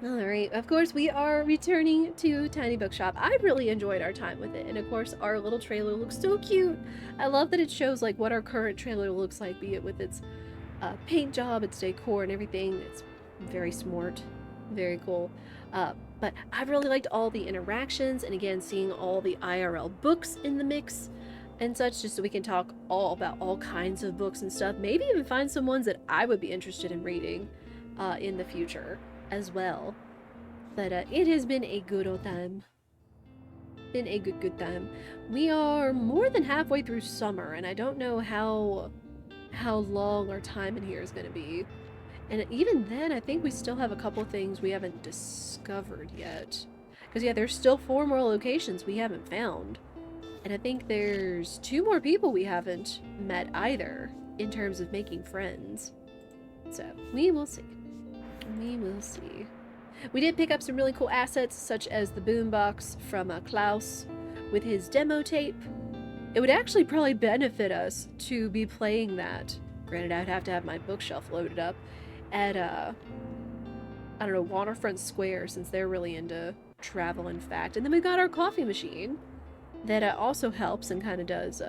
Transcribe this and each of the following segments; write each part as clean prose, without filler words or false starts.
Alright, of course we are returning to Tiny Bookshop. I really enjoyed our time with it, and of course our little trailer looks so cute. I love that it shows like what our current trailer looks like, be it with its paint job, its decor, and everything. It's very smart, very cool. But I really liked all the interactions, and again, seeing all the IRL books in the mix and such, just so we can talk all about all kinds of books and stuff. Maybe even find some ones that I would be interested in reading in the future as well. But it has been a good old time. Been a good time. We are more than halfway through summer, and I don't know how long our time in here is going to be. And even then, I think we still have a couple things we haven't discovered yet. Because yeah, there's still 4 more locations we haven't found. And I think there's 2 more people we haven't met either, in terms of making friends. So, we will see. We will see. We did pick up some really cool assets, such as the boombox from Klaus with his demo tape. It would actually probably benefit us to be playing that. Granted, I'd have to have my bookshelf loaded up at, I don't know, Waterfront Square, since they're really into travel, in fact. And then we've got our coffee machine that also helps and kind of does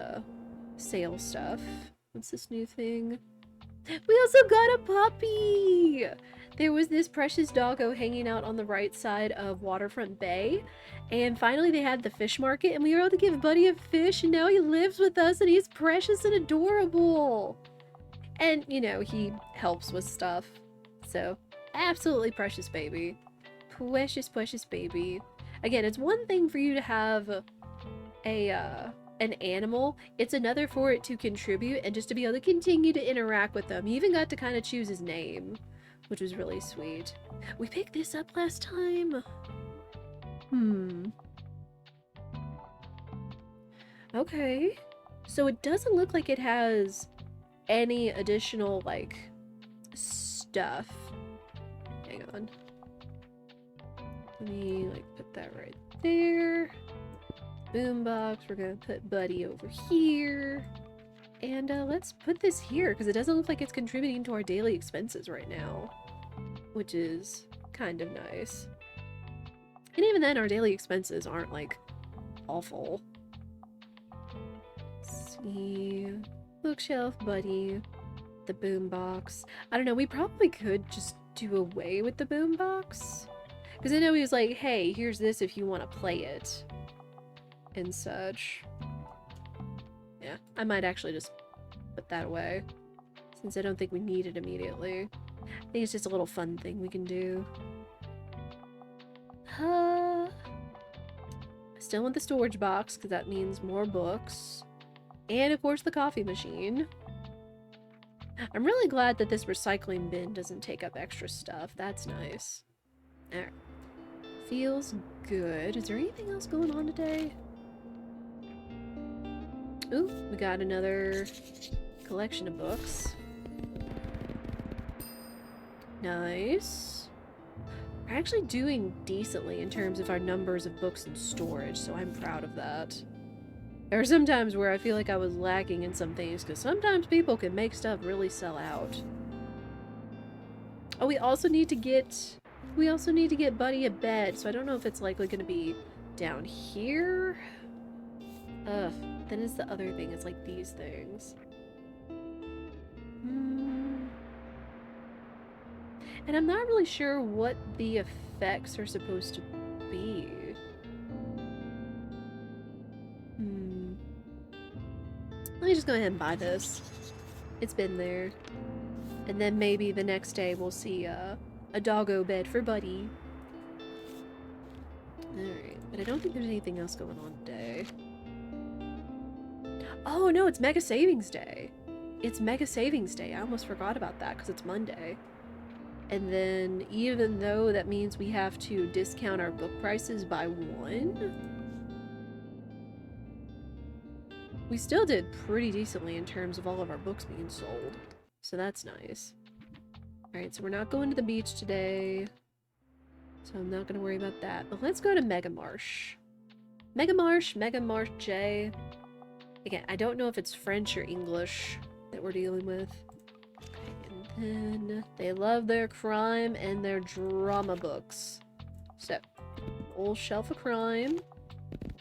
sale stuff. What's this new thing? We also got a puppy! There was this precious doggo hanging out on the right side of Waterfront Bay, and finally they had the fish market, and we were able to give Buddy a fish, and now he lives with us, and he's precious and adorable! And, you know, he helps with stuff. So, absolutely precious baby. Precious, precious baby. Again, it's one thing for you to have an animal, it's another for it to contribute and just to be able to continue to interact with them. You even got to kind of choose his name, which was really sweet. We picked this up last time. Okay. So it doesn't look like it has any additional, like, stuff. Hang on. Let me, like, put that right there. Boombox, we're gonna put Buddy over here. And let's put this here, because it doesn't look like it's contributing to our daily expenses right now. Which is kind of nice. And even then, our daily expenses aren't, like, awful. Let's see. Bookshelf, Buddy. The boombox. I don't know, we probably could just do away with the boombox. Because I know he was like, hey, here's this if you want to play it. And such. Yeah, I might actually just put that away, since I don't think we need it immediately. I think it's just a little fun thing we can do. I still want the storage box, because that means more books. And of course the coffee machine. I'm really glad that this recycling bin doesn't take up extra stuff. That's nice. Alright. Feels good. Is there anything else going on today? Ooh, we got another collection of books. Nice. We're actually doing decently in terms of our numbers of books in storage, so I'm proud of that. There are some times where I feel like I was lacking in some things, because sometimes people can make stuff really sell out. Oh, we also need to get Buddy a bed, so I don't know if it's likely going to be down here. Ugh. Then it's the other thing, it's like these things. And I'm not really sure what the effects are supposed to be. Let me just go ahead and buy this. It's been there. And then maybe the next day we'll see a doggo bed for Buddy. Alright, but I don't think there's anything else going on today. Oh no, it's Mega Savings Day. It's Mega Savings Day. I almost forgot about that because it's Monday. And then even though that means we have to discount our book prices by 1, we still did pretty decently in terms of all of our books being sold. So that's nice. Alright, so we're not going to the beach today. So I'm not going to worry about that. But let's go to Mega Marsh. Mega Marsh J. Again, I don't know if it's French or English that we're dealing with. Okay, and And they love their crime and their drama books. So, old shelf of crime,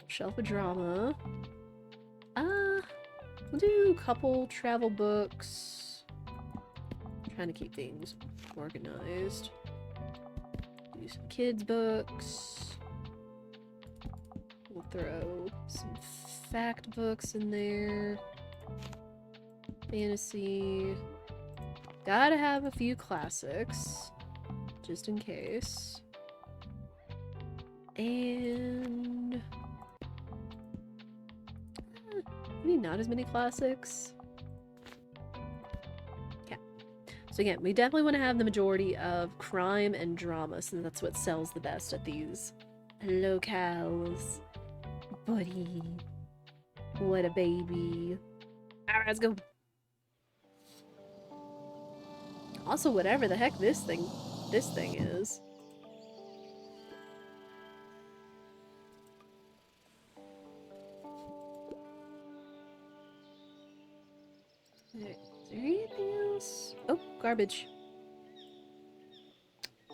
shelf of drama. We'll do a couple travel books. Trying to keep things organized. Do some kids' books. We'll throw some fact books in there. Fantasy. Gotta have a few classics, just in case. And maybe not as many classics. Yeah. So again, we definitely want to have the majority of crime and drama, since that's what sells the best at these locales. Buddy. What a baby. Alright, let's go. Also, whatever the heck this thing is. Is there anything else? Oh, garbage.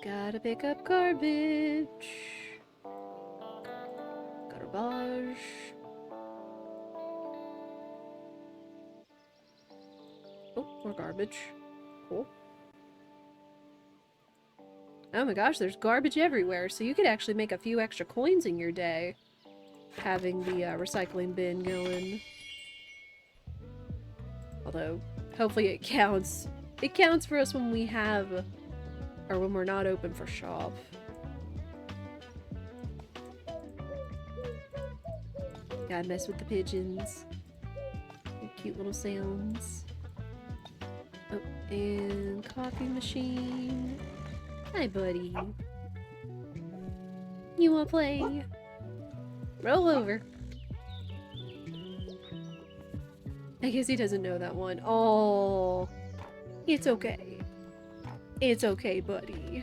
Gotta pick up garbage. Garbage. Oh, more garbage. Cool. Oh my gosh, there's garbage everywhere, so you could actually make a few extra coins in your day having the recycling bin going. Although, hopefully it counts. It counts for us when we have, or when we're not open for shop. Gotta mess with the pigeons. Their cute little sounds. Oh, and coffee machine. Hi, buddy. You wanna play? Roll over. I guess he doesn't know that one. Oh, it's okay. It's okay, buddy.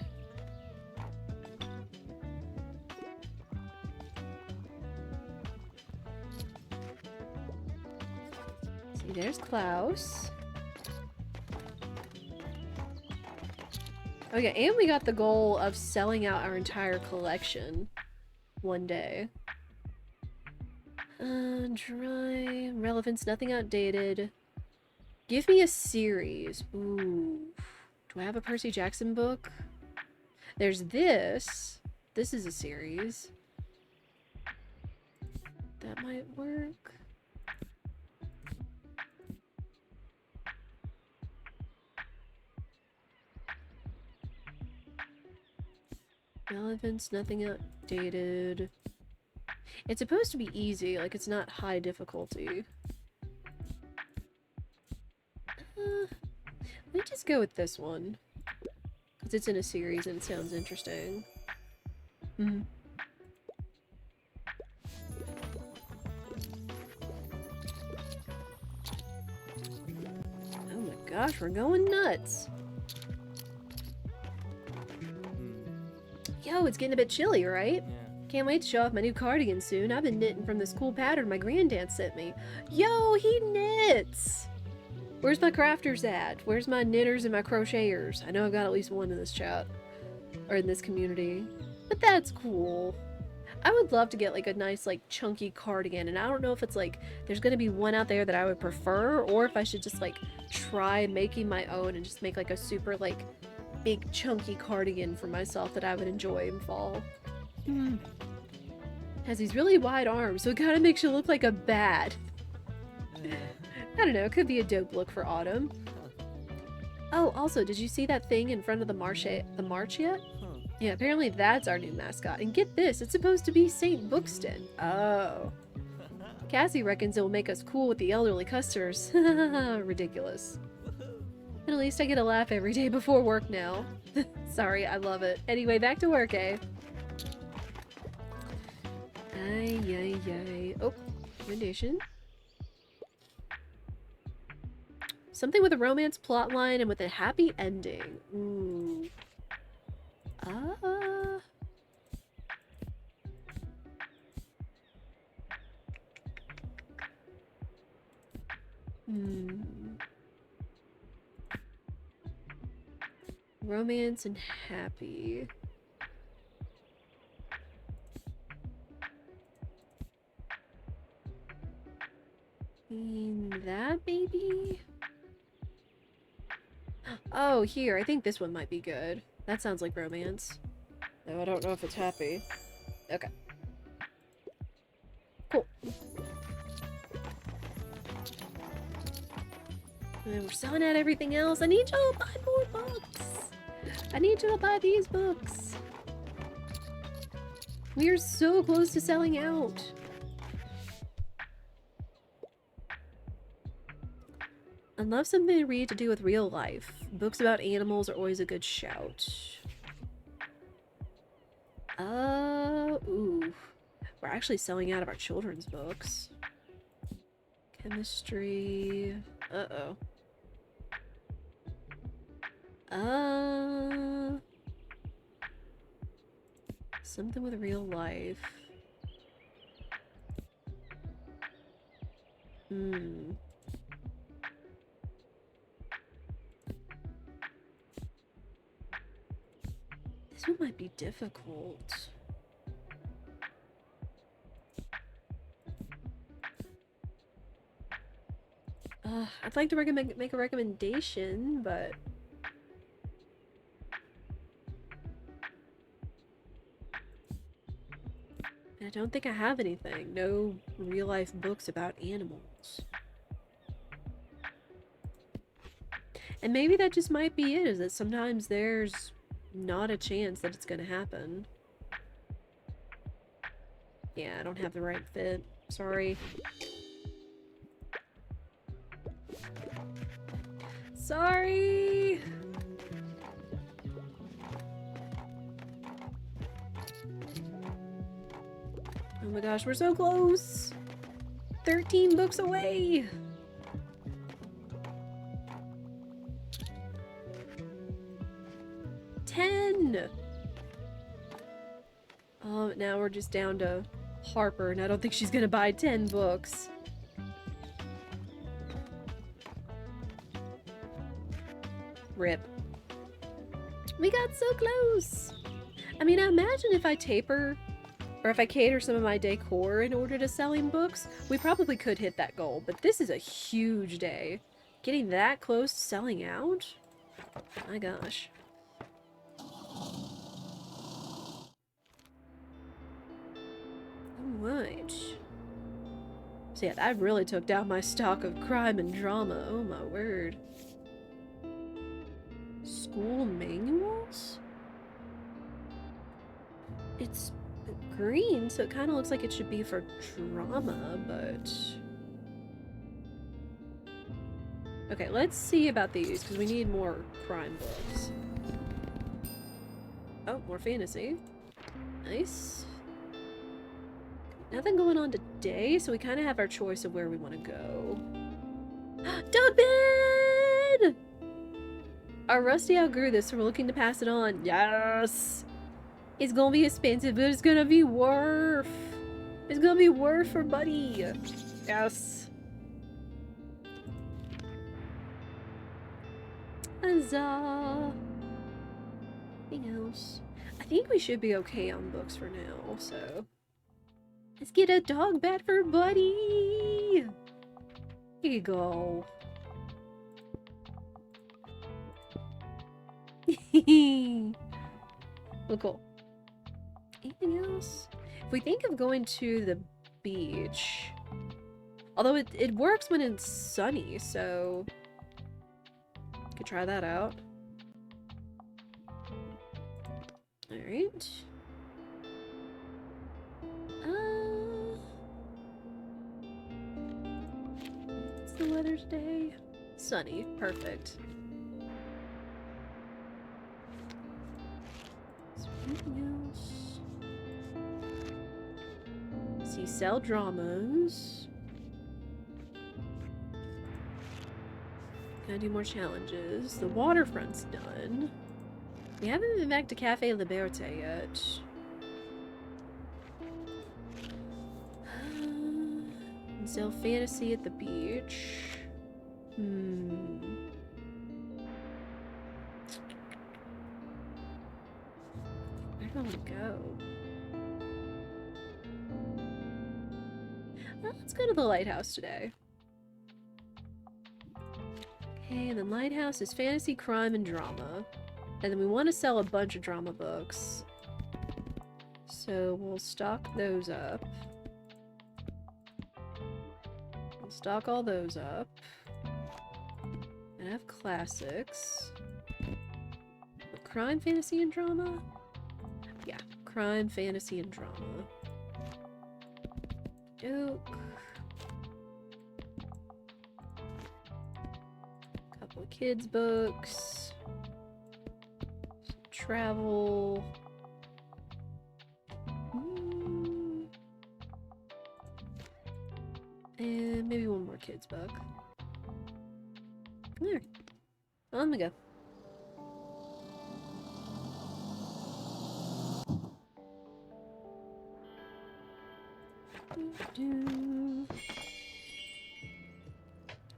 See, there's Klaus. Okay, and we got the goal of selling out our entire collection one day. Dry, relevance, nothing outdated. Give me a series. Ooh. Do I have a Percy Jackson book? There's this. This is a series. That might work. Relevance, nothing outdated. It's supposed to be easy, like it's not high difficulty. Let me just go with this one. Because it's in a series and it sounds interesting. Hmm. Oh my gosh, we're going nuts. Yo, it's getting a bit chilly, right? Yeah. Can't wait to show off my new cardigan soon. I've been knitting from this cool pattern my granddad sent me. Yo, he knits! Where's my crafters at? Where's my knitters and my crocheters? I know I've got at least one in this chat. Or in this community. But that's cool. I would love to get like a nice like chunky cardigan, and I don't know if it's like there's gonna be one out there that I would prefer, or if I should just like try making my own and just make like a super like big chunky cardigan for myself that I would enjoy in fall. Has these really wide arms, so it kind of makes you look like a bat. I don't know, it could be a dope look for autumn. Oh, also, did you see that thing in front of the march yet? Yeah, apparently that's our new mascot. And get this, it's supposed to be St. Bookston. Oh. Cassie reckons it will make us cool with the elderly customers. Ridiculous. And at least I get a laugh every day before work now. Sorry, I love it. Anyway, back to work, eh? Ay, ay, ay. Oh, recommendation. Something with a romance plotline and with a happy ending. Ooh. Ah. romance and happy. That maybe? Oh, here. I think this one might be good. That sounds like romance. Though I don't know if it's happy. Okay. Cool. And we're selling out everything else. I need y'all to buy more books. I need you to buy these books. We are so close to selling out. I love something to read to do with real life. Books about animals are always a good shout. Ooh. We're actually selling out of our children's books. Chemistry. Uh-oh. Something with real life. This one might be difficult. I'd like to make a recommendation, but I don't think I have anything. No real-life books about animals. And maybe that just might be it, is that sometimes there's not a chance that it's gonna happen. Yeah, I don't have the right fit. Sorry. Sorry! Oh my gosh, we're so close! 13 books away! Oh, now we're just down to Harper, and I don't think she's gonna buy 10 books. Rip. We got so close! I mean, I imagine if I taper, or if I cater some of my decor in order to selling books, we probably could hit that goal, but this is a huge day. Getting that close to selling out? My gosh. Alright. So yeah, that really took down my stock of crime and drama. Oh my word. School manuals? It's green, so it kind of looks like it should be for drama, but... Okay, let's see about these, because we need more crime books. Oh, more fantasy. Nice. Nothing going on today, so we kind of have our choice of where we want to go. Dog bed! Our Rusty outgrew this, so we're looking to pass it on. Yes! It's gonna be expensive, but it's gonna be worth. It's gonna be worth for Buddy. Yes. Huzzah! Anything else? I think we should be okay on books for now, so... Let's get a dog bed for Buddy! Here you go. Well, cool. Anything else? If we think of going to the beach... Although it works when it's sunny, so... Could try that out. Alright. What's the weather today? Sunny. Perfect. Is there anything else? See, sell dramas. Gotta do more challenges. The waterfront's done. We haven't been back to Cafe Liberté yet. And sell fantasy at the beach. Where do I want to go? Well, let's go to the lighthouse today. Okay, and then lighthouse is fantasy, crime, and drama. And then we want to sell a bunch of drama books. So we'll stock those up. We'll stock all those up. And have classics. But crime, fantasy, and drama? Yeah, crime, fantasy, and drama. Dope. Couple of kids' books. Some travel. And maybe one more kids' book. There. On we go.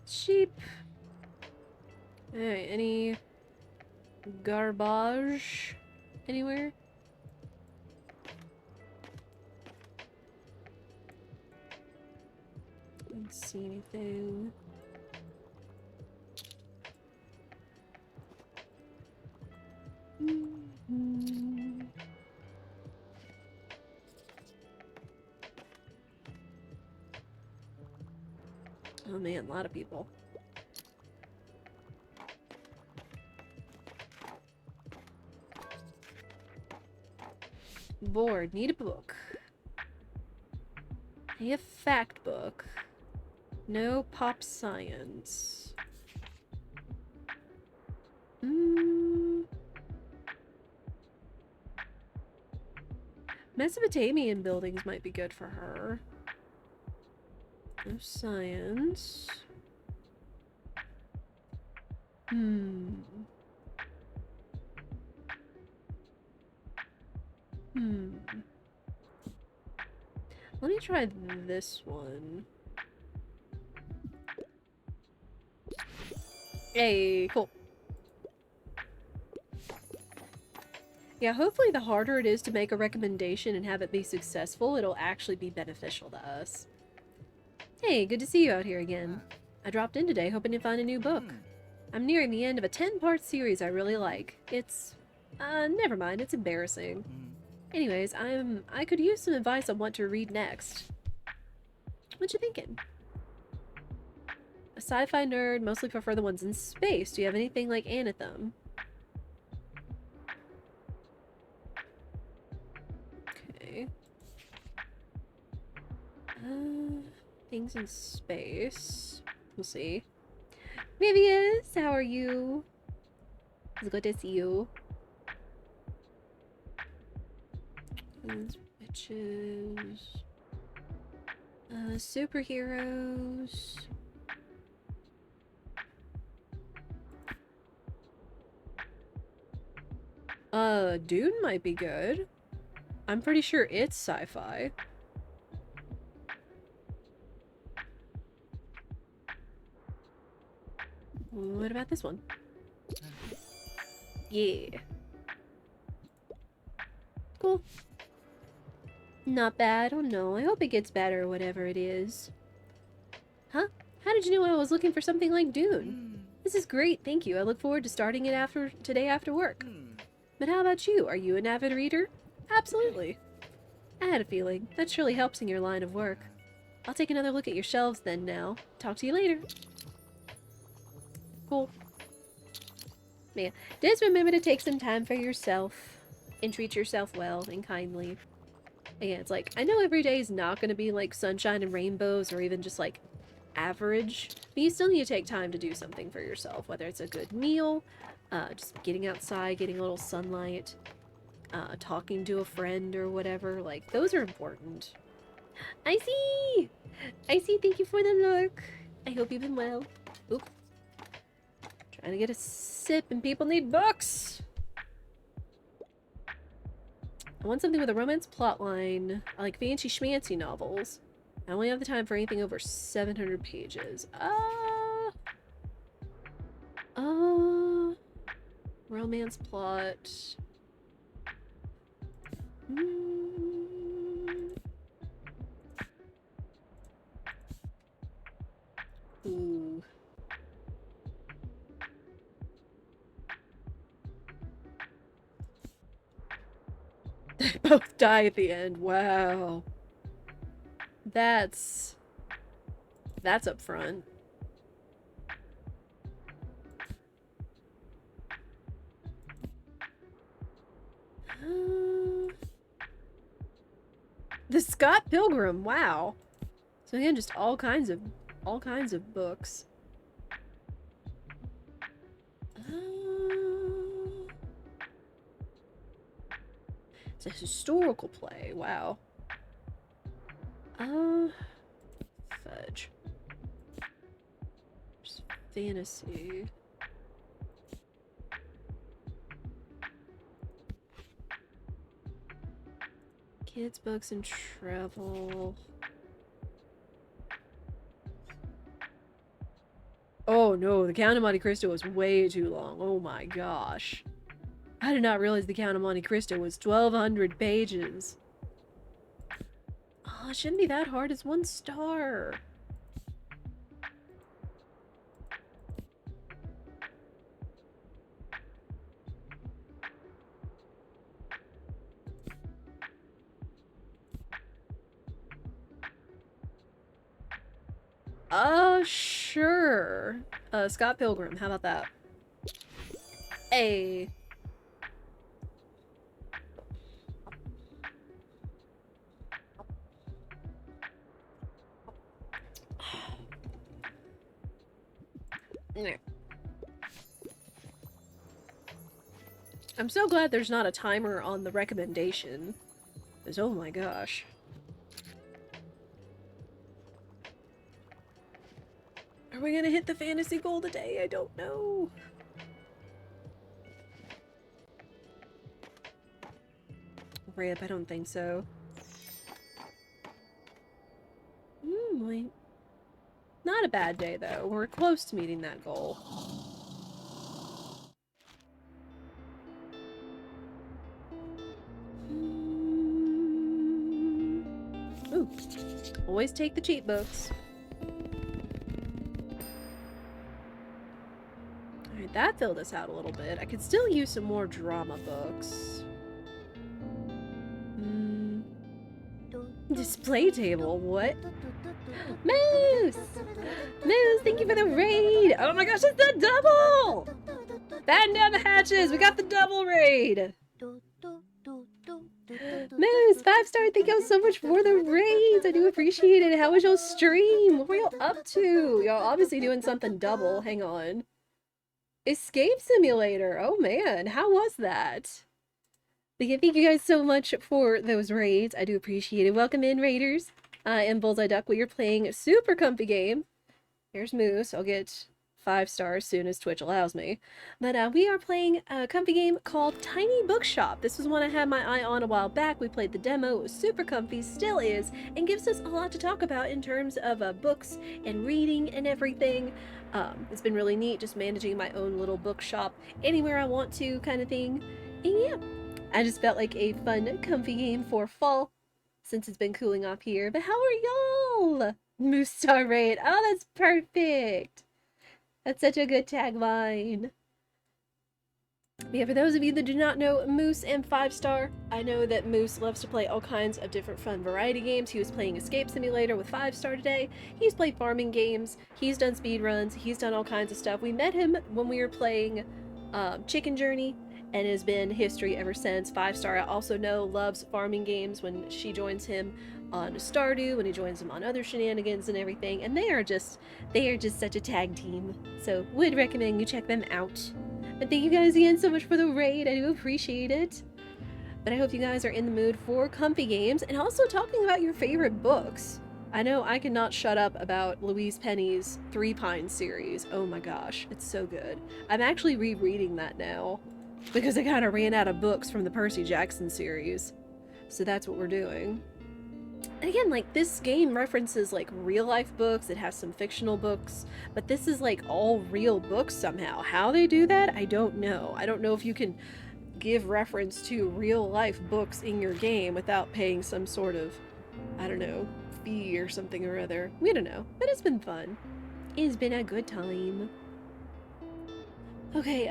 Sheep. Alright, any garbage anywhere? Don't see anything. Oh man, a lot of people. Bored. Need a book. A fact book. No pop science. Mesopotamian buildings might be good for her. No science. Let me try this one. Hey, cool. Yeah, hopefully the harder it is to make a recommendation and have it be successful, it'll actually be beneficial to us. Hey, good to see you out here again. I dropped in today hoping to find a new book. I'm nearing the end of a 10-part series I really like. It's... never mind, it's embarrassing. Anyways, I could use some advice on what to read next. What you thinking? A sci-fi nerd, mostly prefer the ones in space. Do you have anything like Anathem? Okay. Things in space. We'll see. Vivius, how are you? It's good to see you. Witches. Superheroes. Dune might be good. I'm pretty sure it's sci-fi. What about this one? Yeah. Cool. Not bad. Oh no, I hope it gets better, whatever it is. Huh? How did you know I was looking for something like Dune? This is great, thank you. I look forward to starting it today after work. But how about you? Are you an avid reader? Absolutely. I had a feeling. That surely helps in your line of work. I'll take another look at your shelves then now. Talk to you later. Cool. Yeah. Just remember to take some time for yourself and treat yourself well and kindly. Again, it's like, I know every day is not going to be like sunshine and rainbows or even just like average, but you still need to take time to do something for yourself, whether it's a good meal, just getting outside, getting a little sunlight, talking to a friend or whatever. Like, those are important. I see! Thank you for the look. I hope you've been well. Oop. Trying to get a sip and people need books! I want something with a romance plotline. I like fancy schmancy novels. I only have the time for anything over 700 pages. Romance plot. Ooh. They both die at the end. Wow. That's up front. The Scott Pilgrim. Wow. So again, just all kinds of books. It's a historical play. Wow. Fudge. There's fantasy. Kids, books, and travel. Oh no, the Count of Monte Cristo was way too long. Oh my gosh. I did not realize the Count of Monte Cristo was 1,200 pages. Oh, it shouldn't be that hard. It's 1 star. Sure. Scott Pilgrim, how about that? Hey. I'm so glad there's not a timer on the recommendation. Because, oh my gosh. Are we gonna hit the fantasy goal today? I don't know. Rip, I don't think so. Wait. Not a bad day, though. We're close to meeting that goal. Ooh. Always take the cheap books. Alright, that filled us out a little bit. I could still use some more drama books. Display table, what? Moose! Moose, thank you for the raid! Oh my gosh, it's the double! Batten down the hatches, we got the double raid! Moose, 5-star, thank you so much for the raids! I do appreciate it. How was your stream? What were y'all up to? Y'all obviously doing something double, hang on. Escape Simulator, oh man, how was that? But yeah, thank you guys so much for those raids. I do appreciate it. Welcome in, raiders. I am Bullseye Duck. We are playing a super comfy game. Here's Moose. I'll get 5 stars soon as Twitch allows me. But we are playing a comfy game called Tiny Bookshop. This was one I had my eye on a while back. We played the demo. It was super comfy, still is, and gives us a lot to talk about in terms of books and reading and everything. It's been really neat just managing my own little bookshop anywhere I want to kind of thing. And yeah. I just felt like a fun, comfy game for fall, since it's been cooling off here. But how are y'all? Moose Star Raid. Oh, that's perfect. That's such a good tagline. But yeah, for those of you that do not know Moose and 5-star, I know that Moose loves to play all kinds of different fun variety games. He was playing Escape Simulator with 5-star today. He's played farming games. He's done speed runs. He's done all kinds of stuff. We met him when we were playing Chicken Journey, and has been history ever since. 5-star, I also know, loves farming games when she joins him on Stardew, when he joins him on other shenanigans and everything, and they are just such a tag team. So would recommend you check them out. But thank you guys again so much for the raid. I do appreciate it. But I hope you guys are in the mood for comfy games and also talking about your favorite books. I know I cannot shut up about Louise Penny's Three Pines series. Oh my gosh, it's so good. I'm actually rereading that now, because I kind of ran out of books from the Percy Jackson series. So that's what we're doing. And again, like, this game references, like, real-life books. It has some fictional books. But this is, like, all real books somehow. How they do that, I don't know. I don't know if you can give reference to real life books in your game without paying some sort of, I don't know, fee or something or other. We don't know, but it's been fun. It's been a good time. Okay,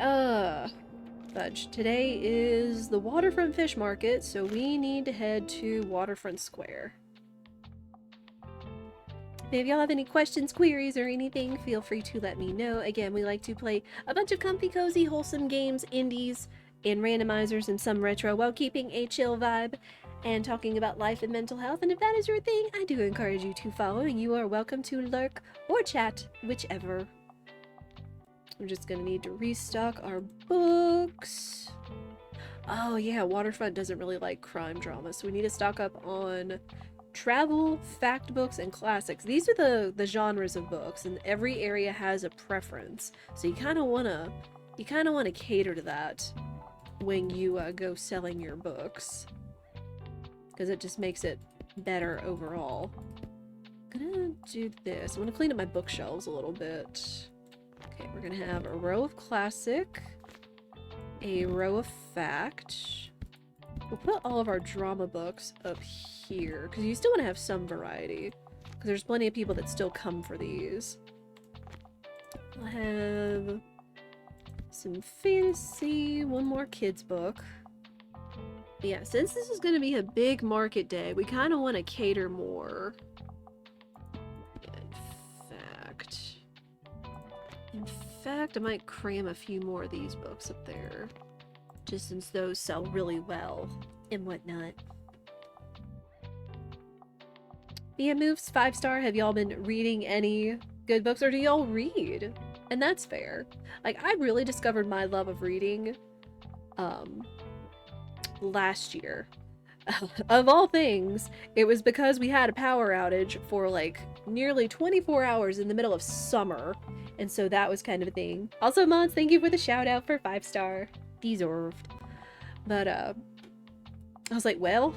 fudge. Today is the Waterfront Fish Market, so we need to head to Waterfront Square. If y'all have any questions, queries, or anything, feel free to let me know. Again, we like to play a bunch of comfy, cozy, wholesome games, indies, and randomizers, and some retro while keeping a chill vibe and talking about life and mental health. And if that is your thing, I do encourage you to follow, and you are welcome to lurk or chat, whichever. We're just gonna need to restock our books. Oh yeah, Waterfront doesn't really like crime drama, so we need to stock up on travel, fact books, and classics. These are the genres of books, and every area has a preference. So you kind of wanna cater to that when you go selling your books, because it just makes it better overall. I'm gonna do this. I'm gonna clean up my bookshelves a little bit. Okay, we're gonna have a row of classic, a row of fact. We'll put all of our drama books up here, because you still want to have some variety, because there's plenty of people that still come for these. I'll have some fantasy, one more kids book. But yeah, since this is going to be a big market day, we kind of want to cater more. In fact, I might cram a few more of these books up there, just since those sell really well and whatnot. Yeah, moves 5-star. Have y'all been reading any good books, or do y'all read? And that's fair. Like, I really discovered my love of reading last year. Of all things, it was because we had a power outage for like nearly 24 hours in the middle of summer, and so that was kind of a thing. Also, Mons, thank you for the shout out for 5-star. Deserved. But I was like, well,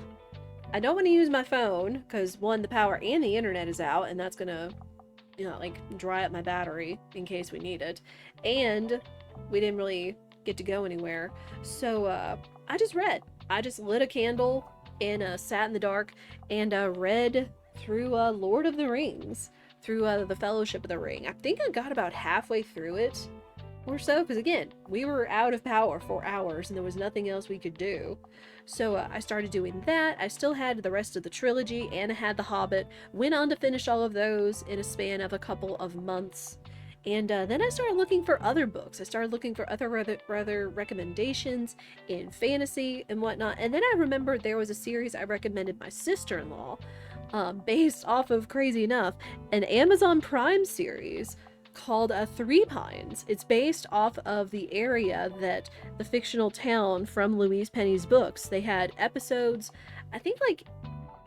I don't want to use my phone because, one, the power and the internet is out, and that's gonna, you know, like, dry up my battery in case we need it. And we didn't really get to go anywhere. So I just read. I just lit a candle and sat in the dark and read through Lord of the Rings, through the Fellowship of the Ring. I think I got about halfway through it or so, because again, we were out of power for hours and there was nothing else we could do. So I started doing that. I still had the rest of the trilogy, and I had The Hobbit. Went on to finish all of those in a span of a couple of months. And then I started looking for other books. I started looking for other recommendations in fantasy and whatnot. And then I remembered there was a series I recommended my sister-in-law, based off of, crazy enough, an Amazon Prime series called Three Pines. It's based off of the area that the fictional town from Louise Penny's books. They had episodes, I think like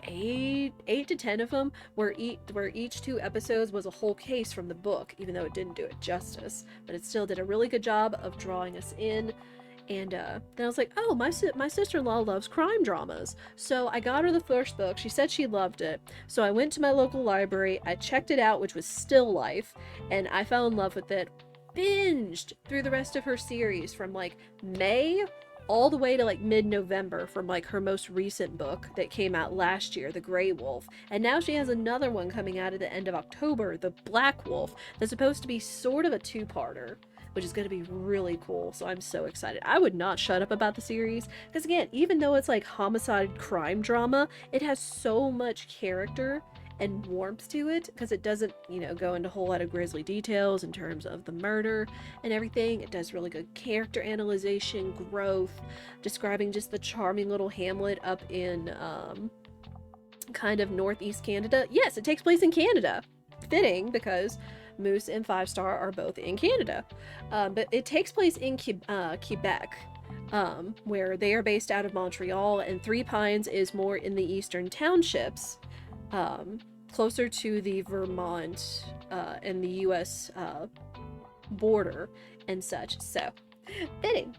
eight to 10 of them, where each 2 episodes was a whole case from the book, even though it didn't do it justice, but it still did a really good job of drawing us in. And then I was like, oh, my sister-in-law loves crime dramas. So I got her the first book. She said she loved it. So I went to my local library. I checked it out, which was Still Life, and I fell in love with it. Binged through the rest of her series from like May all the way to like mid-November, from like her most recent book that came out last year, The Grey Wolf. And now she has another one coming out at the end of October, The Black Wolf, that's supposed to be sort of a 2-parter, which is going to be really cool. So I'm so excited. I would not shut up about the series, because again, even though it's like homicide crime drama, it has so much character and warmth to it, because it doesn't, you know, go into a whole lot of grisly details in terms of the murder and everything. It does really good character analyzation, growth, describing just the charming little hamlet up in kind of northeast Canada. Yes, it takes place in Canada. Fitting, because Moose and 5-star are both in Canada. But it takes place in Quebec, where they are based out of Montreal, and Three Pines is more in the eastern townships, closer to the Vermont and the US border and such. So, fitting.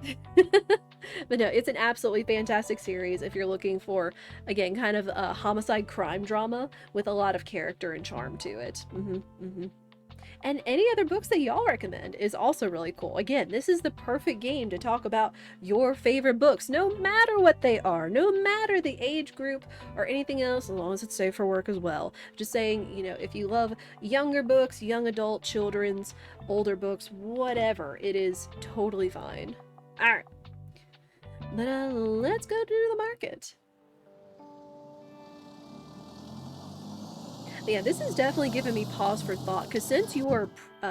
But no, it's an absolutely fantastic series if you're looking for, again, kind of a homicide crime drama with a lot of character and charm to it. And any other books that y'all recommend is also really cool. Again, this is the perfect game to talk about your favorite books, no matter what they are, no matter the age group or anything else, as long as it's safe for work as well. Just saying, you know, if you love younger books, young adult, children's, older books, whatever, it is totally fine. Alright. But let's go to the market. But yeah, this is definitely giving me pause for thought, because since you are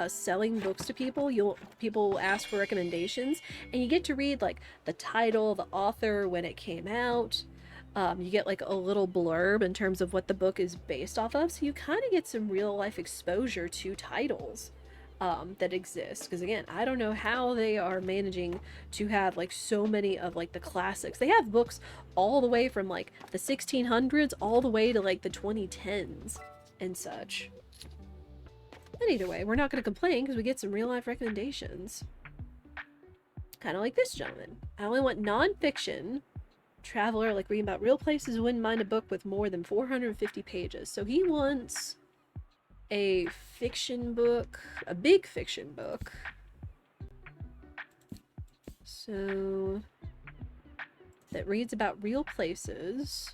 selling books to people, people will ask for recommendations, and you get to read like the title, the author, when it came out. You get like a little blurb in terms of what the book is based off of, so you kind of get some real life exposure to titles that exist. Because again, I don't know how they are managing to have like so many of like the classics. They have books all the way from like the 1600s all the way to like the 2010s and such. But either way, we're not going to complain because we get some real life recommendations. Kind of like this gentleman. I only want non-fiction. Traveler, like reading about real places, wouldn't mind a book with more than 450 pages. So he wants a fiction book, a big fiction book. So that reads about real places.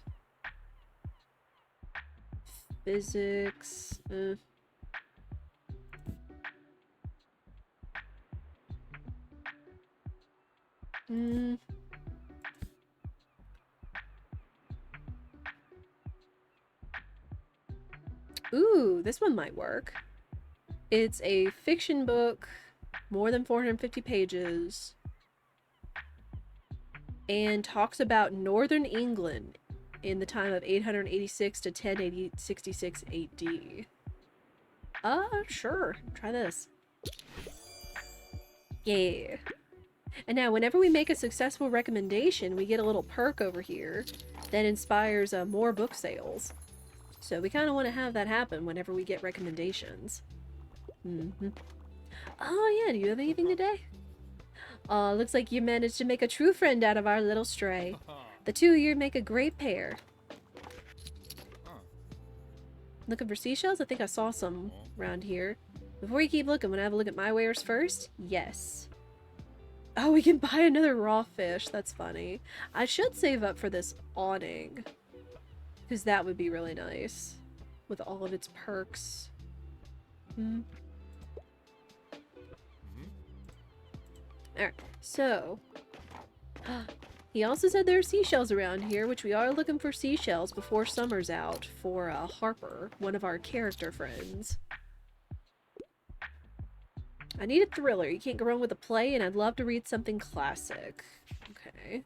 Physics. Ooh, this one might work. It's a fiction book, more than 450 pages, and talks about northern England in the time of 886 to 1066 AD. Sure. Try this. Yeah. And now, whenever we make a successful recommendation, we get a little perk over here that inspires more book sales. So we kind of want to have that happen whenever we get recommendations. Oh yeah, do you have anything today? Looks like you managed to make a true friend out of our little stray. The two of you make a great pair. Looking for seashells? I think I saw some around here. Before you keep looking, want to have a look at my wares first? Yes. Oh, we can buy another raw fish. That's funny. I should save up for this awning, because that would be really nice with all of its perks. Alright, so he also said there are seashells around here, which we are looking for seashells before summer's out for Harper, one of our character friends. I need a thriller. You can't go wrong with a play, and I'd love to read something classic. Okay.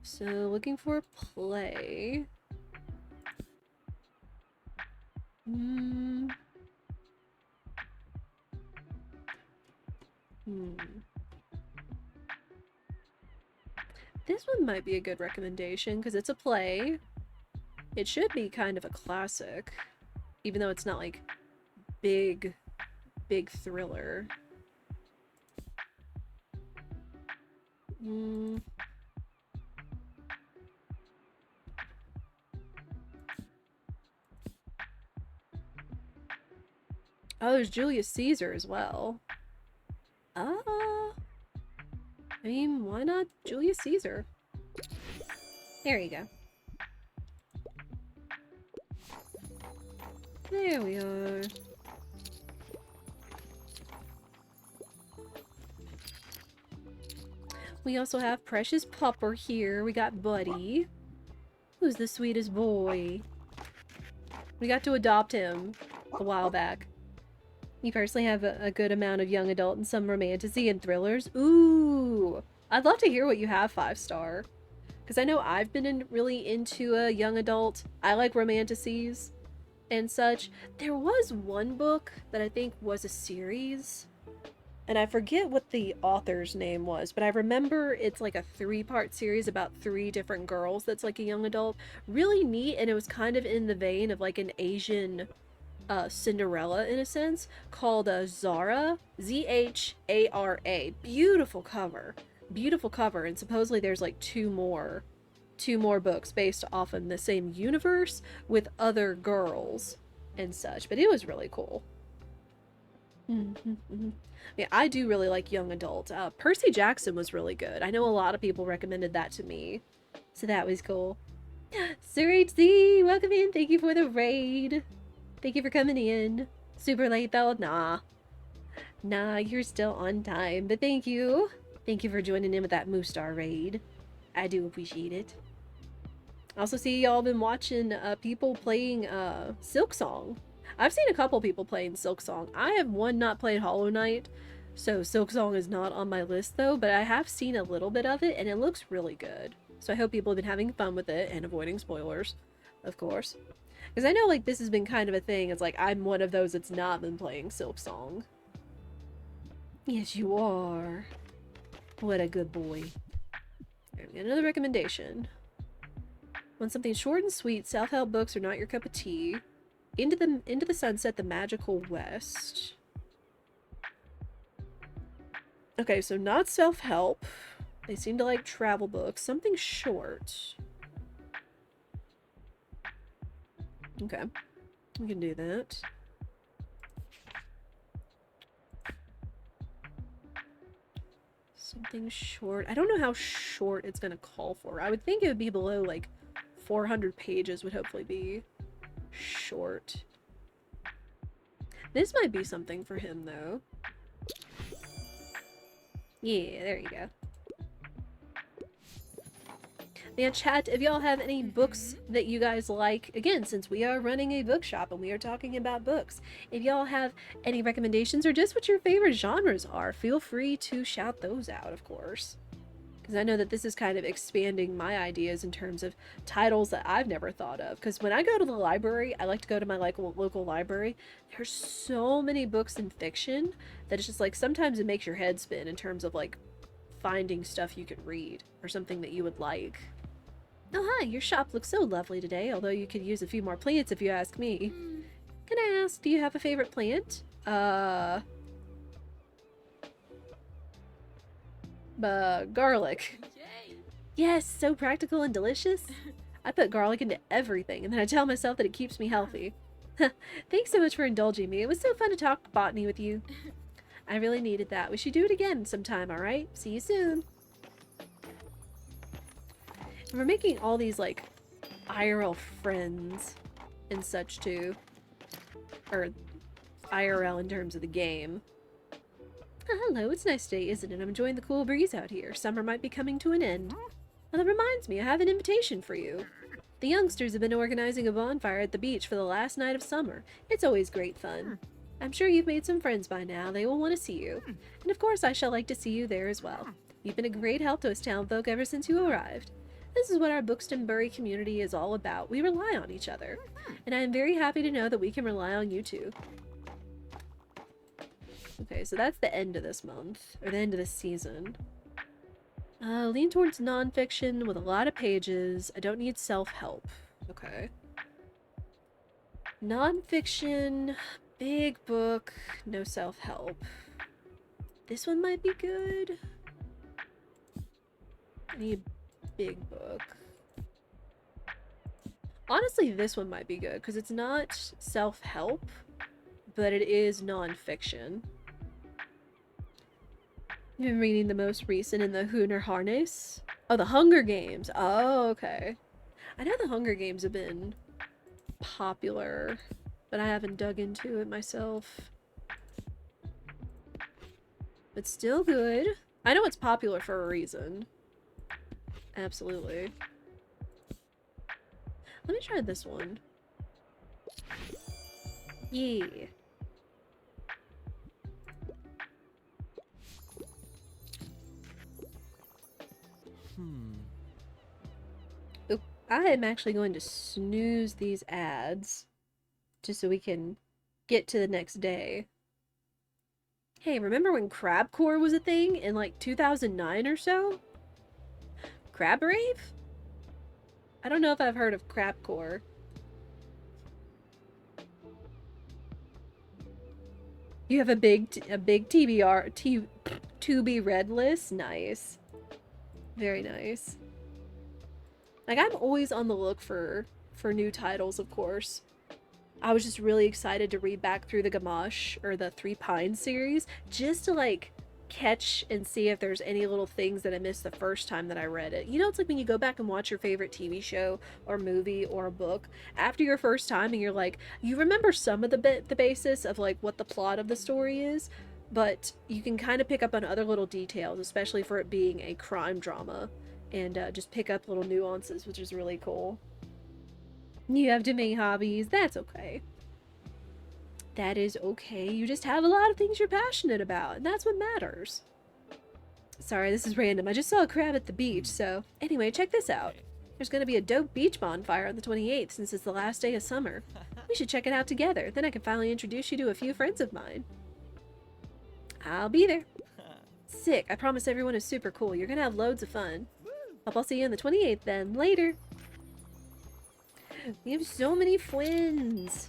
So, looking for a play. This one might be a good recommendation, because it's a play. It should be kind of a classic, even though it's not like big thriller. Oh, there's Julius Caesar as well. I mean, why not Julius Caesar? There you go. There we are. We also have Precious Pupper here. We got Buddy, who's the sweetest boy. We got to adopt him a while back. You personally have a good amount of young adult and some romantasy and thrillers. Ooh! I'd love to hear what you have 5-star. Because I know I've been really into a young adult. I like romantasies and such. There was one book that I think was a series, and I forget what the author's name was, but I remember it's like a 3-part series about 3 different girls that's like a young adult. Really neat, and it was kind of in the vein of like an Asian Cinderella in a sense, called Zara, Z-H-A-R-A. Beautiful cover. Beautiful cover, and supposedly there's like two more books based off of the same universe with other girls and such, but it was really cool. Yeah, I do really like young adult. Percy Jackson was really good. I know a lot of people recommended that to me, so that was cool. Sir HC, welcome in. Thank you for the raid. Thank you for coming in. Super late though? Nah, you're still on time, but thank you. Thank you for joining in with that Moostar raid. I do appreciate it. I also see y'all been watching people playing Silk Song. I've seen a couple people playing Silk Song. I have not played Hollow Knight, so Silk Song is not on my list though, but I have seen a little bit of it and it looks really good. So I hope people have been having fun with it and avoiding spoilers, of course. Because I know like this has been kind of a thing. It's like I'm one of those that's not been playing Silk Song. Yes, you are. What a good boy. There we go. Another recommendation. Want something short and sweet, self-help books are not your cup of tea. Into the Sunset, The Magical West. Okay, so not self-help. They seem to like travel books. Something short. Okay. We can do that. Something short. I don't know how short it's gonna call for. I would think it would be below like 400 pages would hopefully be short. This might be something for him though. Yeah, there you go. Yeah, chat, if y'all have any books that you guys like, again, since we are running a bookshop and we are talking about books, if y'all have any recommendations or just what your favorite genres are, feel free to shout those out, of course. Because I know that this is kind of expanding my ideas in terms of titles that I've never thought of. Because when I go to the library, I like to go to my local library. There's so many books in fiction that it's just like sometimes it makes your head spin in terms of like finding stuff you could read or something that you would like. Oh hi, your shop looks so lovely today, although you could use a few more plants if you ask me. Can I ask, do you have a favorite plant? Garlic. Yes, so practical and delicious. I put garlic into everything, and then I tell myself that it keeps me healthy. Thanks so much for indulging me. It was so fun to talk botany with you. I really needed that. We should do it again sometime, alright? See you soon. And we're making all these, like, IRL friends and such, too. Or IRL in terms of the game. Hello, it's a nice day, isn't it? I'm enjoying the cool breeze out here. Summer might be coming to an end. Well, that reminds me, I have an invitation for you. The youngsters have been organizing a bonfire at the beach for the last night of summer. It's always great fun. I'm sure you've made some friends by now. They will want to see you. And of course, I shall like to see you there as well. You've been a great help to us townfolk ever since you arrived. This is what our Buxtonbury community is all about. We rely on each other. And I am very happy to know that we can rely on you too. Okay, so that's the end of this month. Or the end of this season. Lean towards nonfiction with a lot of pages. I don't need self-help. Okay. Nonfiction, big book, no self-help. This one might be good. I need a big book. Honestly, this one might be good because it's not self-help, but it is nonfiction. I've been reading the most recent in the Hooner Harness. Oh, the Hunger Games. Oh, okay. I know the Hunger Games have been popular, but I haven't dug into it myself. But still good. I know it's popular for a reason. Absolutely. Let me try this one. Yeah. Oop. I am actually going to snooze these ads just so we can get to the next day. Hey, remember when Crabcore was a thing in like 2009 or so? Crab Rave? I don't know if I've heard of Crabcore. You have a big TBR, to be read list? Nice. Very nice. Like, I'm always on the look for new titles, of course. I was just really excited to read back through the Gamache or the Three Pines series just to like catch and see if there's any little things that I missed the first time that I read it. You know, it's like when you go back and watch your favorite TV show or movie or a book after your first time and you're like, you remember some of the basis of like what the plot of the story is, but you can kind of pick up on other little details, especially for it being a crime drama, and just pick up little nuances, which is really cool. You have too many hobbies. That's okay. That is okay. You just have a lot of things you're passionate about, and that's what matters. Sorry, this is random. I just saw a crab at the beach, so anyway, check this out. There's gonna be a dope beach bonfire on the 28th since it's the last day of summer. We should check it out together. Then I can finally introduce you to a few friends of mine. I'll be there. Sick. I promise everyone is super cool. You're gonna have loads of fun. Hope I'll see you on the 28th then. Later. We have so many friends.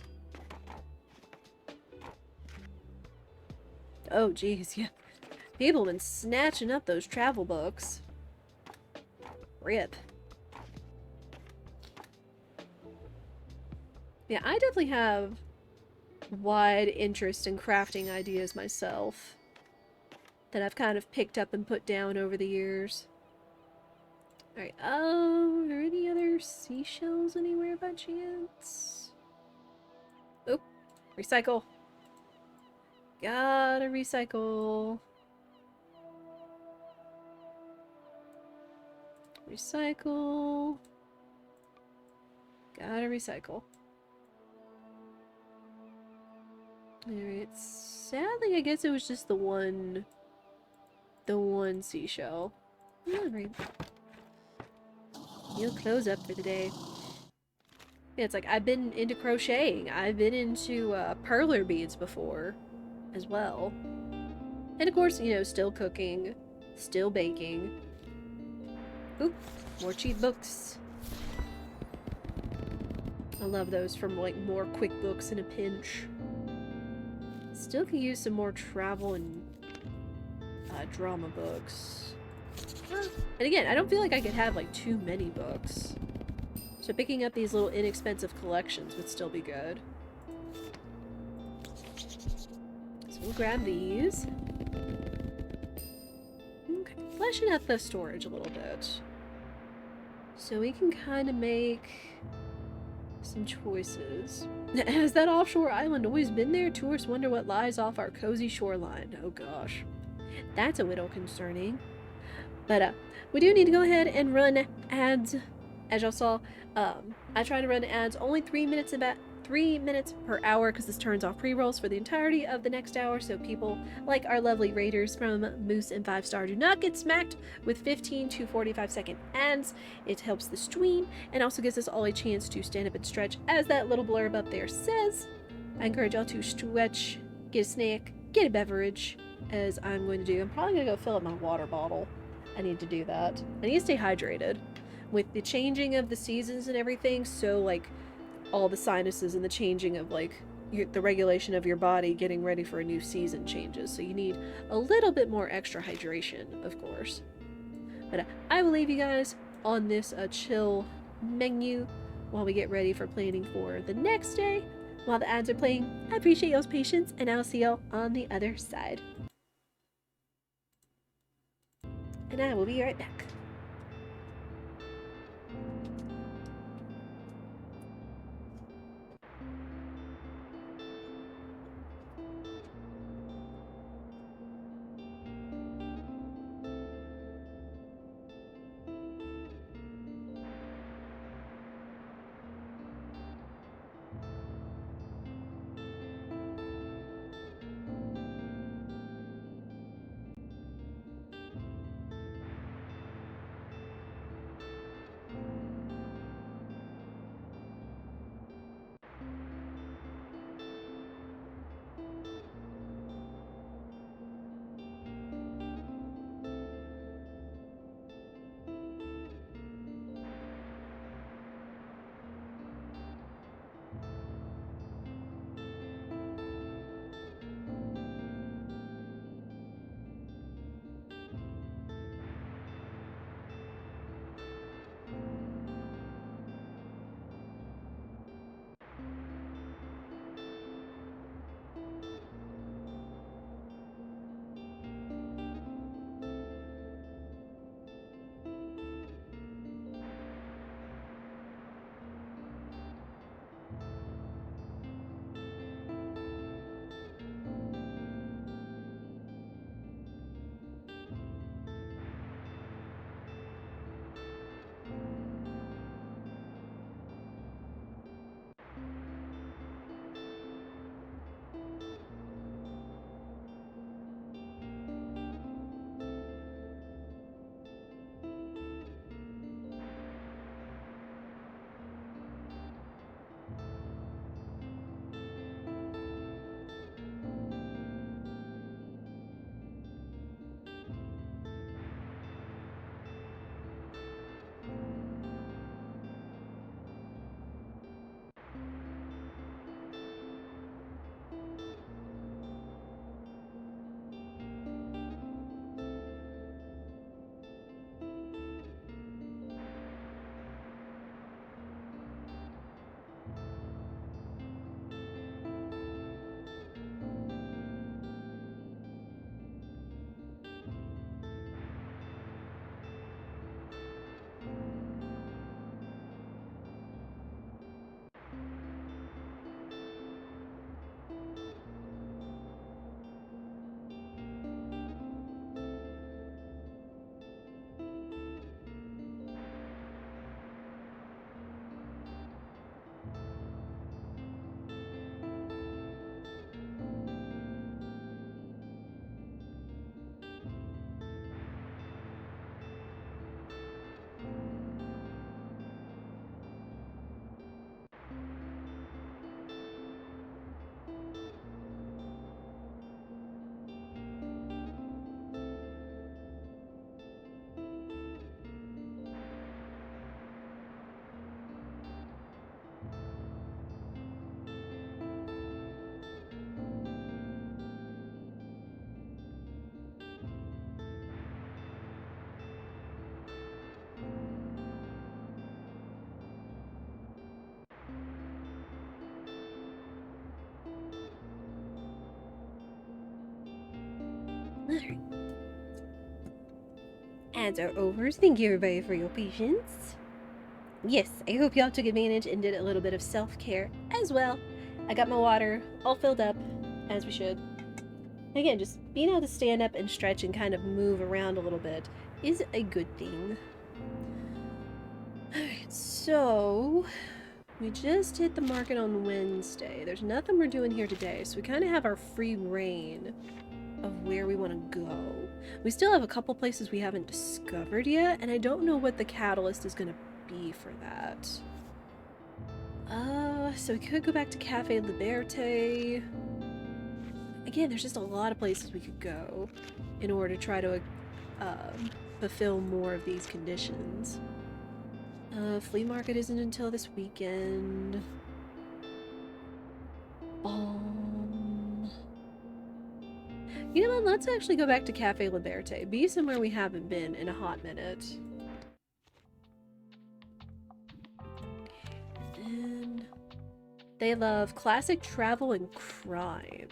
Oh, geez, yeah. People have been snatching up those travel books. Rip. Yeah, I definitely have wide interest in crafting ideas myself that I've kind of picked up and put down over the years. Alright, are there any other seashells anywhere by chance? Oh, recycle. Gotta recycle. Recycle. Gotta recycle. Alright, sadly I guess it was just the one seashell. Alright. You'll close up for the day. Yeah, it's like I've been into crocheting. I've been into perler beads before as well. And of course, you know, still cooking, still baking. Oop, more cheap books. I love those from like more quick books in a pinch. Still can use some more travel and drama books. And again, I don't feel like I could have like too many books. So picking up these little inexpensive collections would still be good. So we'll grab these. Okay, fleshing out the storage a little bit. So we can kind of make some choices. Has that offshore island always been there? Tourists wonder what lies off our cozy shoreline. Oh gosh. That's a little concerning. But we do need to go ahead and run ads. As y'all saw, I try to run ads only 3 minutes per hour because this turns off pre-rolls for the entirety of the next hour, so people like our lovely raiders from Moose and 5 Star do not get smacked with 15 to 45-second ads. It helps the stream and also gives us all a chance to stand up and stretch, as that little blurb up there says. I encourage y'all to stretch, get a snack, get a beverage, as I'm going to do. I'm probably going to go fill up my water bottle. I need to do that. I need to stay hydrated. With the changing of the seasons and everything, so like all the sinuses and the changing of like the regulation of your body getting ready for a new season changes, so you need a little bit more extra hydration, of course. But I will leave you guys on this chill menu while we get ready for planning for the next day while the ads are playing. I appreciate y'all's patience, and I'll see y'all on the other side. And I will be right back. Ads are over. Thank you everybody for your patience. Yes, I hope y'all took advantage and did a little bit of self-care as well. I got my water all filled up, as we should. Again, just being able to stand up and stretch and kind of move around a little bit is a good thing. Alright, so we just hit the market on Wednesday. There's nothing we're doing here today, so we kind of have our free reign of where we want to go. We still have a couple places we haven't discovered yet, and I don't know what the catalyst is going to be for that. So we could go back to Cafe Liberté. Again, there's just a lot of places we could go in order to try to fulfill more of these conditions. Flea market isn't until this weekend. You know what, let's actually go back to Cafe Liberté. Be somewhere we haven't been in a hot minute. And they love classic travel and crime.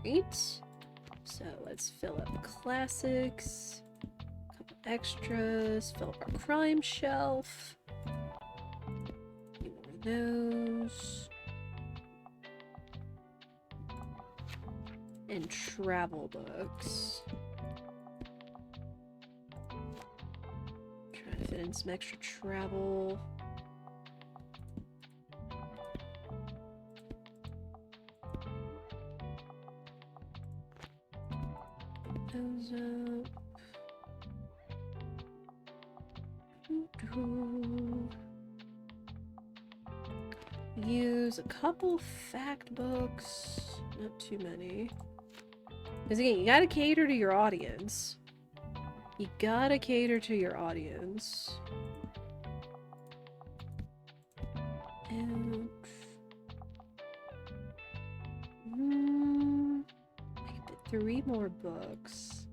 Right? So let's fill up classics. A couple extras. Fill up our crime shelf. Need more of those. And travel books. Trying to fit in some extra travel. Those up. Use a couple fact books. Not too many. Because again, you gotta cater to your audience. You gotta cater to your audience. And... I can fit 3 more books.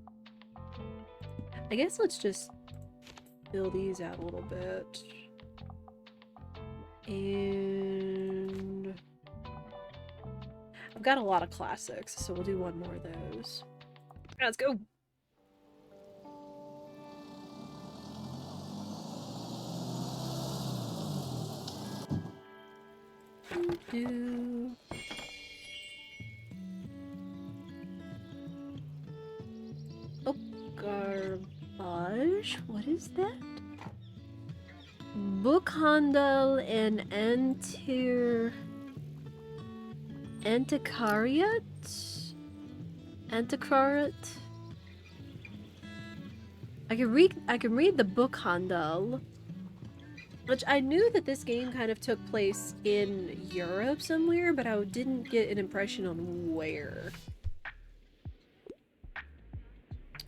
I guess let's just fill these out a little bit. And... I've got a lot of classics, so we'll do 1 more of those. Let's go! Oh, garbage? What is that? Bookhandel and Antiquariat? Antiquariat? I can read the Bookhandel, which I knew that this game kind of took place in Europe somewhere, but I didn't get an impression on where.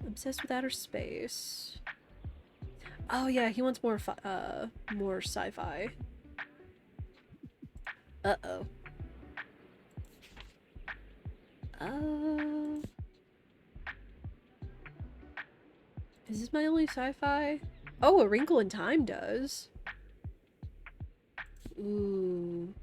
Obsessed with outer space. Oh yeah, he wants more sci-fi. Uh-oh. Is this my only sci-fi? Oh, A Wrinkle in Time does. Ooh.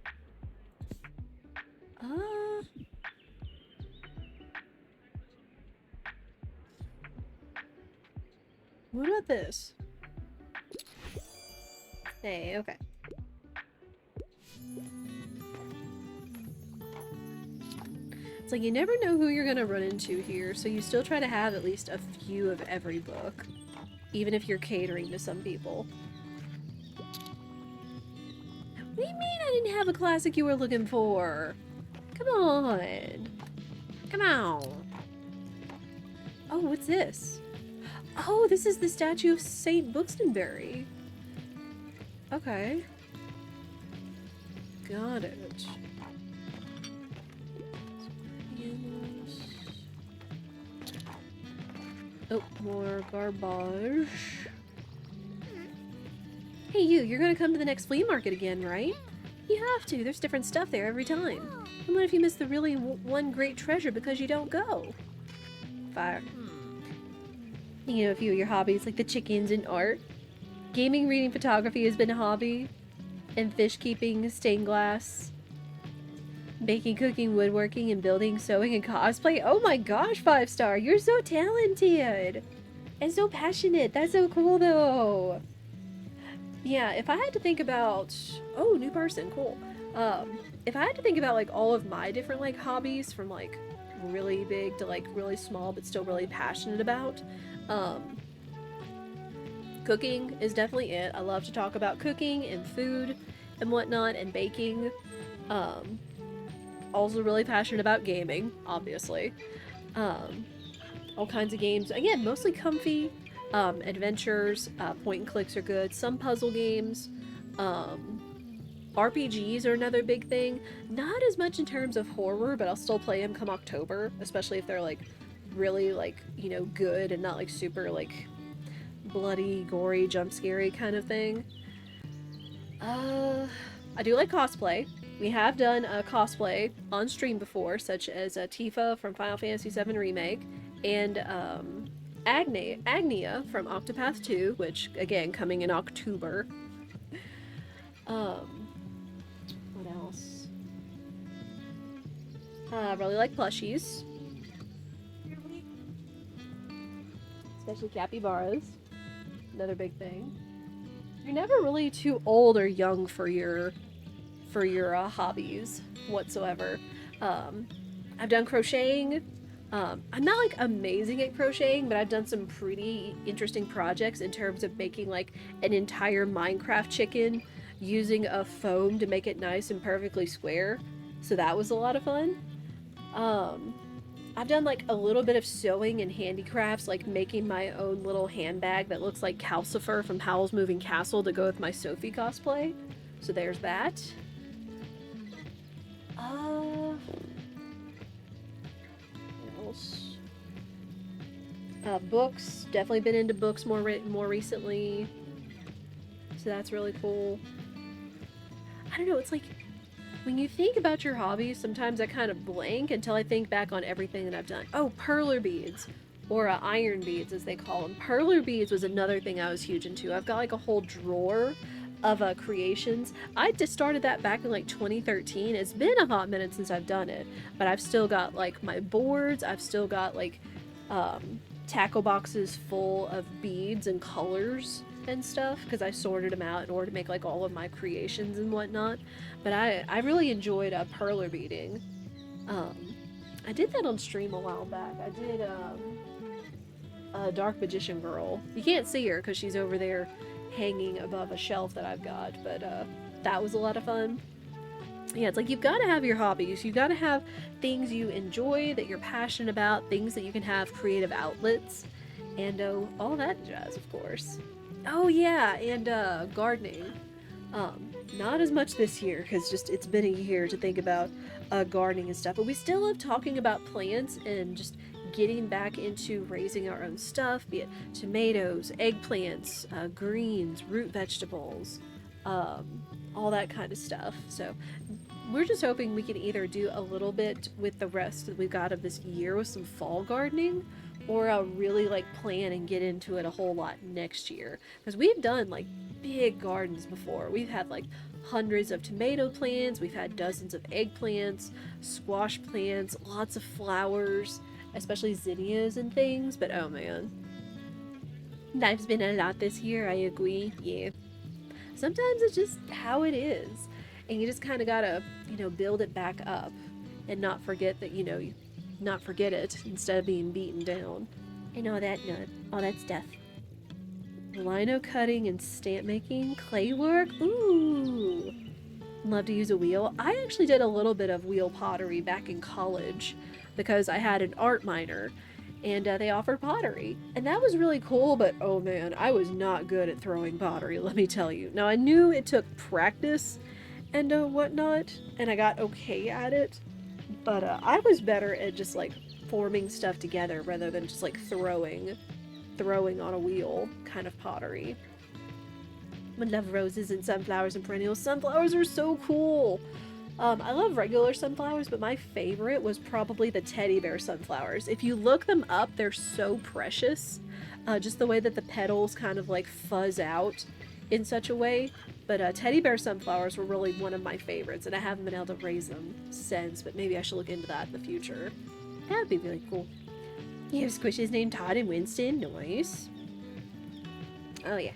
What about this? Hey, okay. It's like you never know who you're gonna run into here, so you still try to have at least a few of every book, even if you're catering to some people. What do you mean I didn't have a classic you were looking for? Come on. Come on. Oh, what's this? Oh, this is the statue of Saint Buxtonbury. Okay. Got it. Oh, more garbage. Hey you, you're gonna come to the next flea market again, right? You have to, there's different stuff there every time. And what if you miss the really one great treasure because you don't go? Fire. You know, a few of your hobbies, like the chickens and art. Gaming, reading, photography has been a hobby. And fish keeping, stained glass. Baking, cooking, woodworking, and building, sewing, and cosplay. Oh my gosh, 5-star, you're so talented! And so passionate. That's so cool though. Yeah, if I had to think about, oh, new person, cool. If I had to think about like all of my different like hobbies from like really big to like really small but still really passionate about, um, cooking is definitely it. I love to talk about cooking and food and whatnot and baking. Um, Also really passionate about gaming, obviously. Um, all kinds of games. Again, mostly comfy. Adventures, point and clicks are good. Some puzzle games. Um, RPGs are another big thing. Not as much in terms of horror, but I'll still play them come October, especially if they're like really like, you know, good and not like super like bloody, gory, jump scary kind of thing. Uh, I do like cosplay. We have done a cosplay on stream before, such as Tifa from Final Fantasy VII Remake and Agnia from Octopath 2, which again coming in October. Um, what else? I really like plushies, especially capybaras. Another big thing. You're never really too old or young for your hobbies whatsoever. Um, I've done crocheting. I'm not like amazing at crocheting, but I've done some pretty interesting projects in terms of making like an entire Minecraft chicken using a foam to make it nice and perfectly square. So that was a lot of fun. Um, I've done like a little bit of sewing and handicrafts, like making my own little handbag that looks like Calcifer from Howl's Moving Castle to go with my Sophie cosplay. So there's that. What else? Books. Definitely been into books more recently. So that's really cool. I don't know. It's like when you think about your hobbies, sometimes I kind of blank until I think back on everything that I've done. Oh, perler beads. Or iron beads, as they call them. Perler beads was another thing I was huge into. I've got like a whole drawer of creations. I just started that back in like 2013. It's been a hot minute since I've done it, but I've still got like my boards. I've still got like tackle boxes full of beads and colors and stuff because I sorted them out in order to make like all of my creations and whatnot. But I really enjoyed perler beading. Um, I did that on stream a while back. I did a Dark Magician Girl. You can't see her because she's over there hanging above a shelf that I've got, but that was a lot of fun. Yeah, it's like you've got to have your hobbies. You've got to have things you enjoy, that you're passionate about, things that you can have creative outlets, and all that jazz, of course. Oh yeah, and gardening. Not as much this year because just it's been a year to think about gardening and stuff, but we still love talking about plants and just getting back into raising our own stuff, be it tomatoes, eggplants, greens, root vegetables, all that kind of stuff. So we're just hoping we can either do a little bit with the rest that we've got of this year with some fall gardening, or really like plan and get into it a whole lot next year. Because we've done like big gardens before. We've had like hundreds of tomato plants, we've had dozens of eggplants, squash plants, lots of flowers, especially zinnias and things. But oh man, life's been a lot this year, I agree. Yeah. Sometimes it's just how it is. And you just kind of gotta, you know, build it back up and not forget that, you know, not forget it instead of being beaten down. And all that stuff. Lino cutting and stamp making, clay work. Ooh. Love to use a wheel. I actually did a little bit of wheel pottery back in college because I had an art minor and they offered pottery. And that was really cool, but oh man, I was not good at throwing pottery, let me tell you. Now I knew it took practice and whatnot, and I got okay at it, but I was better at just like forming stuff together rather than just like throwing on a wheel kind of pottery. I love roses and sunflowers and perennials. Sunflowers are so cool. I love regular sunflowers, but my favorite was probably the teddy bear sunflowers. If you look them up, they're so precious. Just the way that the petals kind of like fuzz out in such a way. But teddy bear sunflowers were really one of my favorites, and I haven't been able to raise them since, but maybe I should look into that in the future. That would be really cool. You have squishes named Todd and Winston. Nice. Oh, yeah.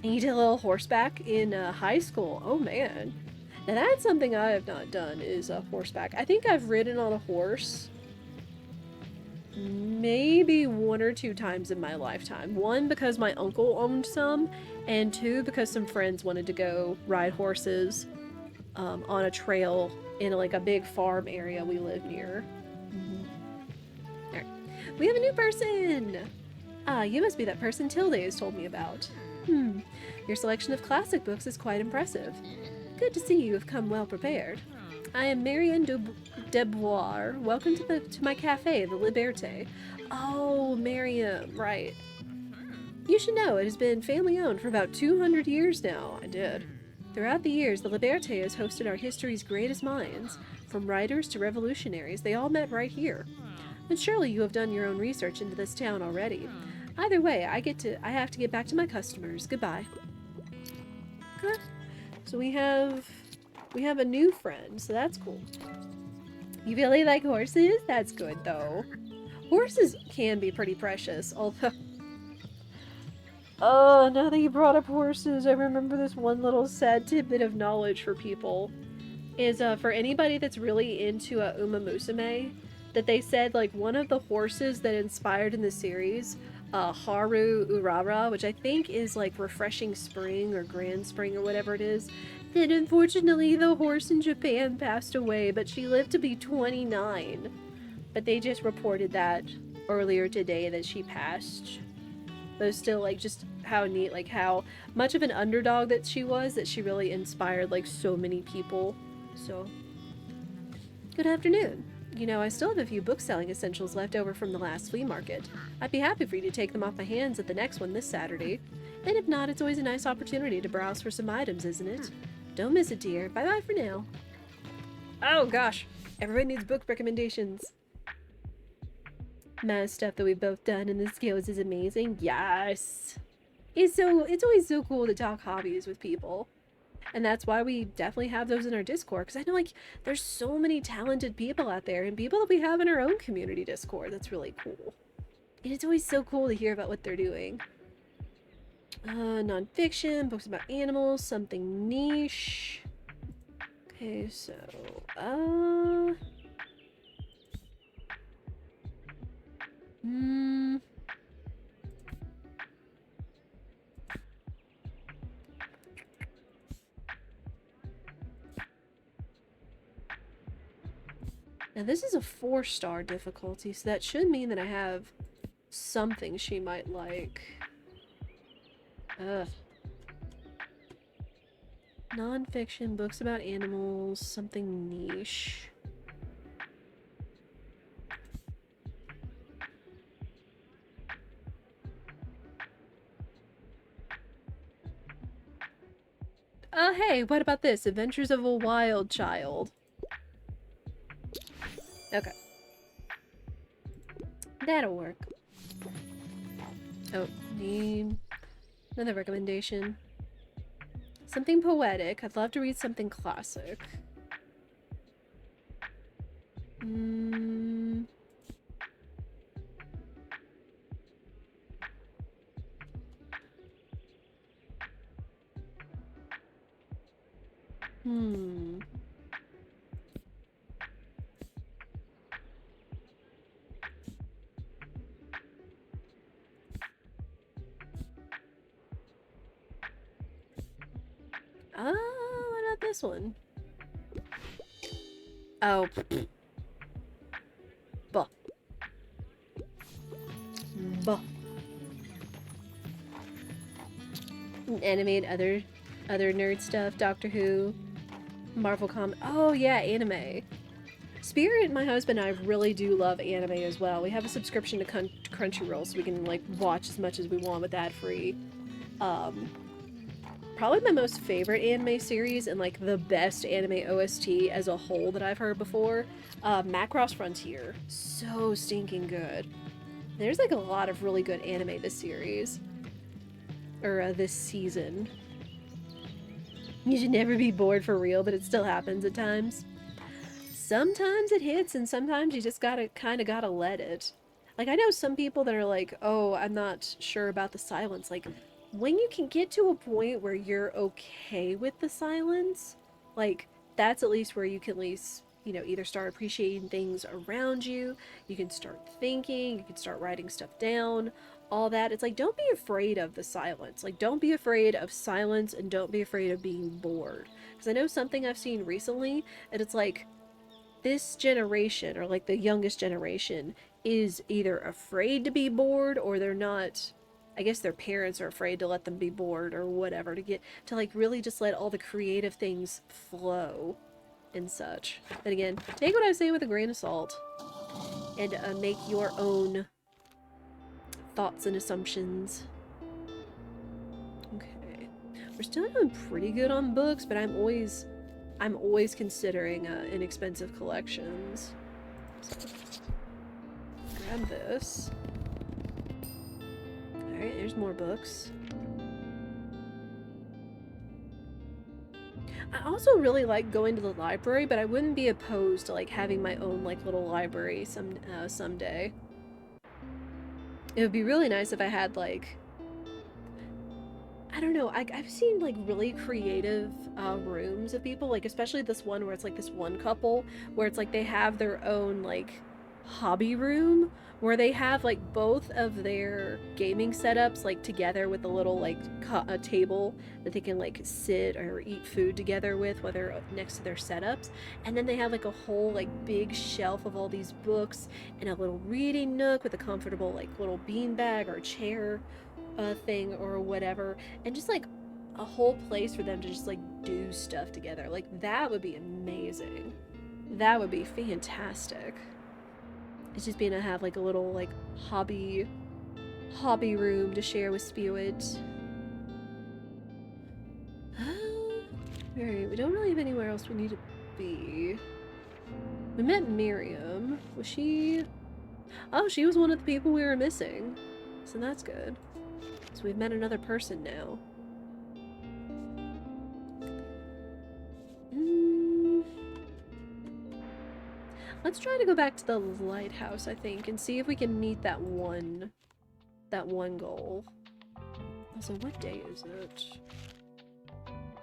And you did a little horseback in high school. Oh, man. Now, that's something I have not done, is a horseback. I think I've ridden on a horse maybe 1 or 2 times in my lifetime. 1, because my uncle owned some, and 2, because some friends wanted to go ride horses on a trail in like a big farm area we live near. Alright. We have a new person! Ah, you must be that person Tilde has told me about. Your selection of classic books is quite impressive. Good to see you have come well prepared. I am Marianne Debois. Welcome to my cafe, the Liberté. Oh, Miriam, right. You should know it has been family owned for about 200 years now. I did. Throughout the years, the Liberté has hosted our history's greatest minds. From writers to revolutionaries, they all met right here. And surely you have done your own research into this town already. Either way, I have to get back to my customers. Goodbye. Good. So we have a new friend, so that's cool. You really like horses? That's good, though. Horses can be pretty precious, although... Oh, now that you brought up horses, I remember this one little sad tidbit of knowledge for people. Is, for anybody that's really into Uma Musume, that they said, like, one of the horses that inspired in the series, Haru Urara, which I think is, like, Refreshing Spring or Grand Spring or whatever it is, that unfortunately the horse in Japan passed away, but she lived to be 29. But they just reported that earlier today that she passed. But still, like, just how neat, like, how much of an underdog that she was, that she really inspired, like, so many people. So, good afternoon. You know, I still have a few book-selling essentials left over from the last flea market. I'd be happy for you to take them off my hands at the next one this Saturday. And if not, it's always a nice opportunity to browse for some items, isn't it? Don't miss it, dear. Bye-bye for now. Oh, gosh. Everybody needs book recommendations. Amount of stuff that we've both done in the skills is amazing. Yes. It's always so cool to talk hobbies with people. And that's why we definitely have those in our Discord, because I know, like, there's so many talented people out there, and people that we have in our own community Discord. That's really cool. And it's always so cool to hear about what they're doing. Non-fiction, books about animals, something niche. Okay, so, Now this is a 4-star difficulty, so that should mean that I have something she might like. Ugh. Non-fiction, books about animals, something niche. Oh, hey, what about this? Adventures of a Wild Child. Okay. That'll work. Oh, need another recommendation. Something poetic. I'd love to read something classic. What about this one? Oh. Buh. Buh. Animate other nerd stuff, Doctor Who, Marvel comic. Oh yeah, anime. Spirit, my husband, and I really do love anime as well. We have a subscription to Crunchyroll, so we can like watch as much as we want with ad-free. Probably my most favorite anime series and like the best anime OST as a whole that I've heard before, Macross Frontier. So stinking good. There's like a lot of really good anime this series. Or this season. You should never be bored for real, but it still happens at times. sometimes it hits and sometimes you just gotta let it. Like, I know some people that are like, oh, I'm not sure about the silence. Like, when you can get to a point where you're okay with the silence, like, that's at least where you can at least, you know, either start appreciating things around you, you can start thinking, you can start writing stuff down, all that. It's like, don't be afraid of the silence. Like, don't be afraid of silence and don't be afraid of being bored. Because I know something I've seen recently, and it's like, this generation, or like the youngest generation, is either afraid to be bored or they're not. I guess their parents are afraid to let them be bored or whatever, to get to like really just let all the creative things flow and such. But again, take what I say with a grain of salt and make your own thoughts and assumptions. Okay, we're still doing pretty good on books, but I'm always considering inexpensive collections. So, grab this. Alright, there's more books. I also really like going to the library, but I wouldn't be opposed to like having my own like little library someday. It would be really nice if I had like, I don't know, I've seen like really creative rooms of people, like especially this one where it's like this one couple where it's like they have their own like hobby room where they have like both of their gaming setups like together with a little like a table that they can like sit or eat food together with while they're next to their setups, and then they have like a whole like big shelf of all these books and a little reading nook with a comfortable like little beanbag or chair thing or whatever, and just like a whole place for them to just like do stuff together. Like, that would be amazing. That would be fantastic. It's just being to have like a little like hobby room to share with Spirit. Alright, we don't really have anywhere else we need to be. We met Miriam. Was she... Oh, she was one of the people we were missing. So that's good. So we've met another person now. Let's try to go back to the lighthouse, I think, and see if we can meet that one goal. Also, what day is it?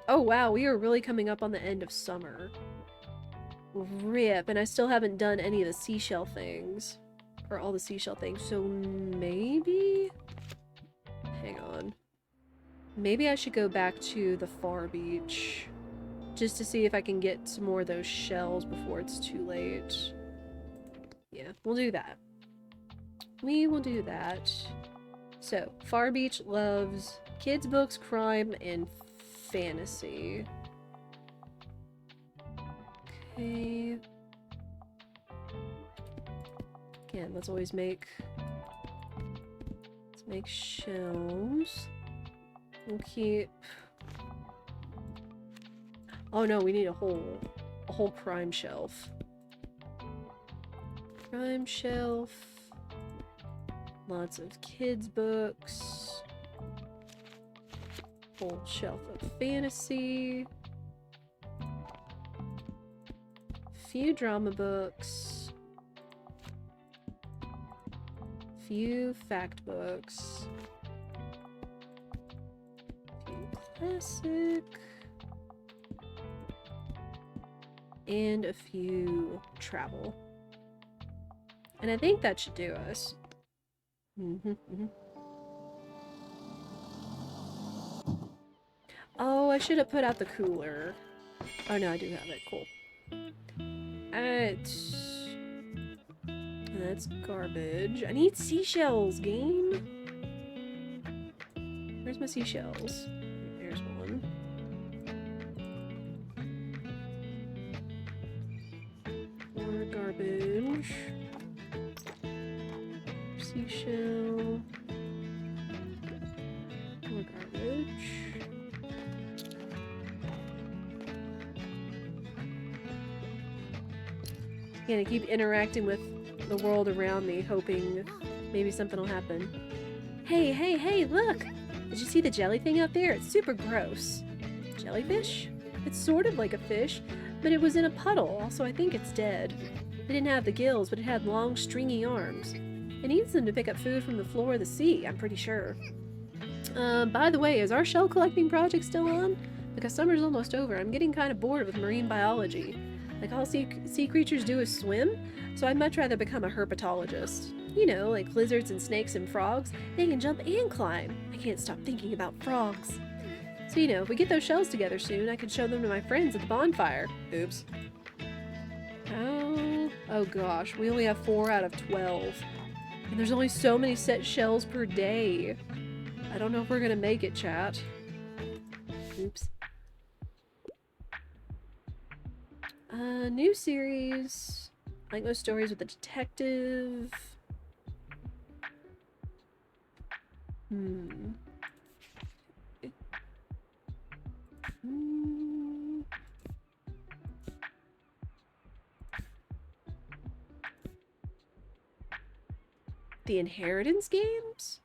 Oh wow, we are really coming up on the end of summer. Rip, and I still haven't done any of the seashell things. Or all the seashell things, so maybe? Hang on. Maybe I should go back to the far beach. Just to see if I can get some more of those shells before it's too late. Yeah, we'll do that. We will do that. So, Far Beach loves kids' books, crime, and fantasy. Okay. Again, let's always make... Let's make shelves. We'll keep... Oh no, we need a whole crime shelf. Crime shelf. Lots of kids' books. Whole shelf of fantasy. Few drama books. Few fact books. Few classic. And a few travel. And I think that should do us. Oh, I should have put out the cooler. Oh no, I do have it. Cool. That's garbage. I need seashells, game. Where's my seashells? There's one. More garbage. Seashell. More garbage. Again, I keep interacting with the world around me, hoping maybe something will happen. Hey, hey, hey, look! Did you see the jelly thing out there? It's super gross. Jellyfish? It's sort of like a fish, But it was in a puddle, so I think it's dead. It didn't have the gills, but it had long, stringy arms. It needs them to pick up food from the floor of the sea, I'm pretty sure. By the way, is our shell collecting project still on? Because summer's almost over. I'm getting kind of bored with marine biology. Like all sea creatures do is swim, so I'd much rather become a herpetologist. You know, like lizards and snakes and frogs. They can jump and climb. I can't stop thinking about frogs. So, you know, if we get those shells together soon, I can show them to my friends at the bonfire. Oops. Oh gosh, we only have 4 out of 12. And there's only so many set shells per day. I don't know if we're gonna make it, chat. Oops. New series. Like most stories with a detective. The Inheritance games?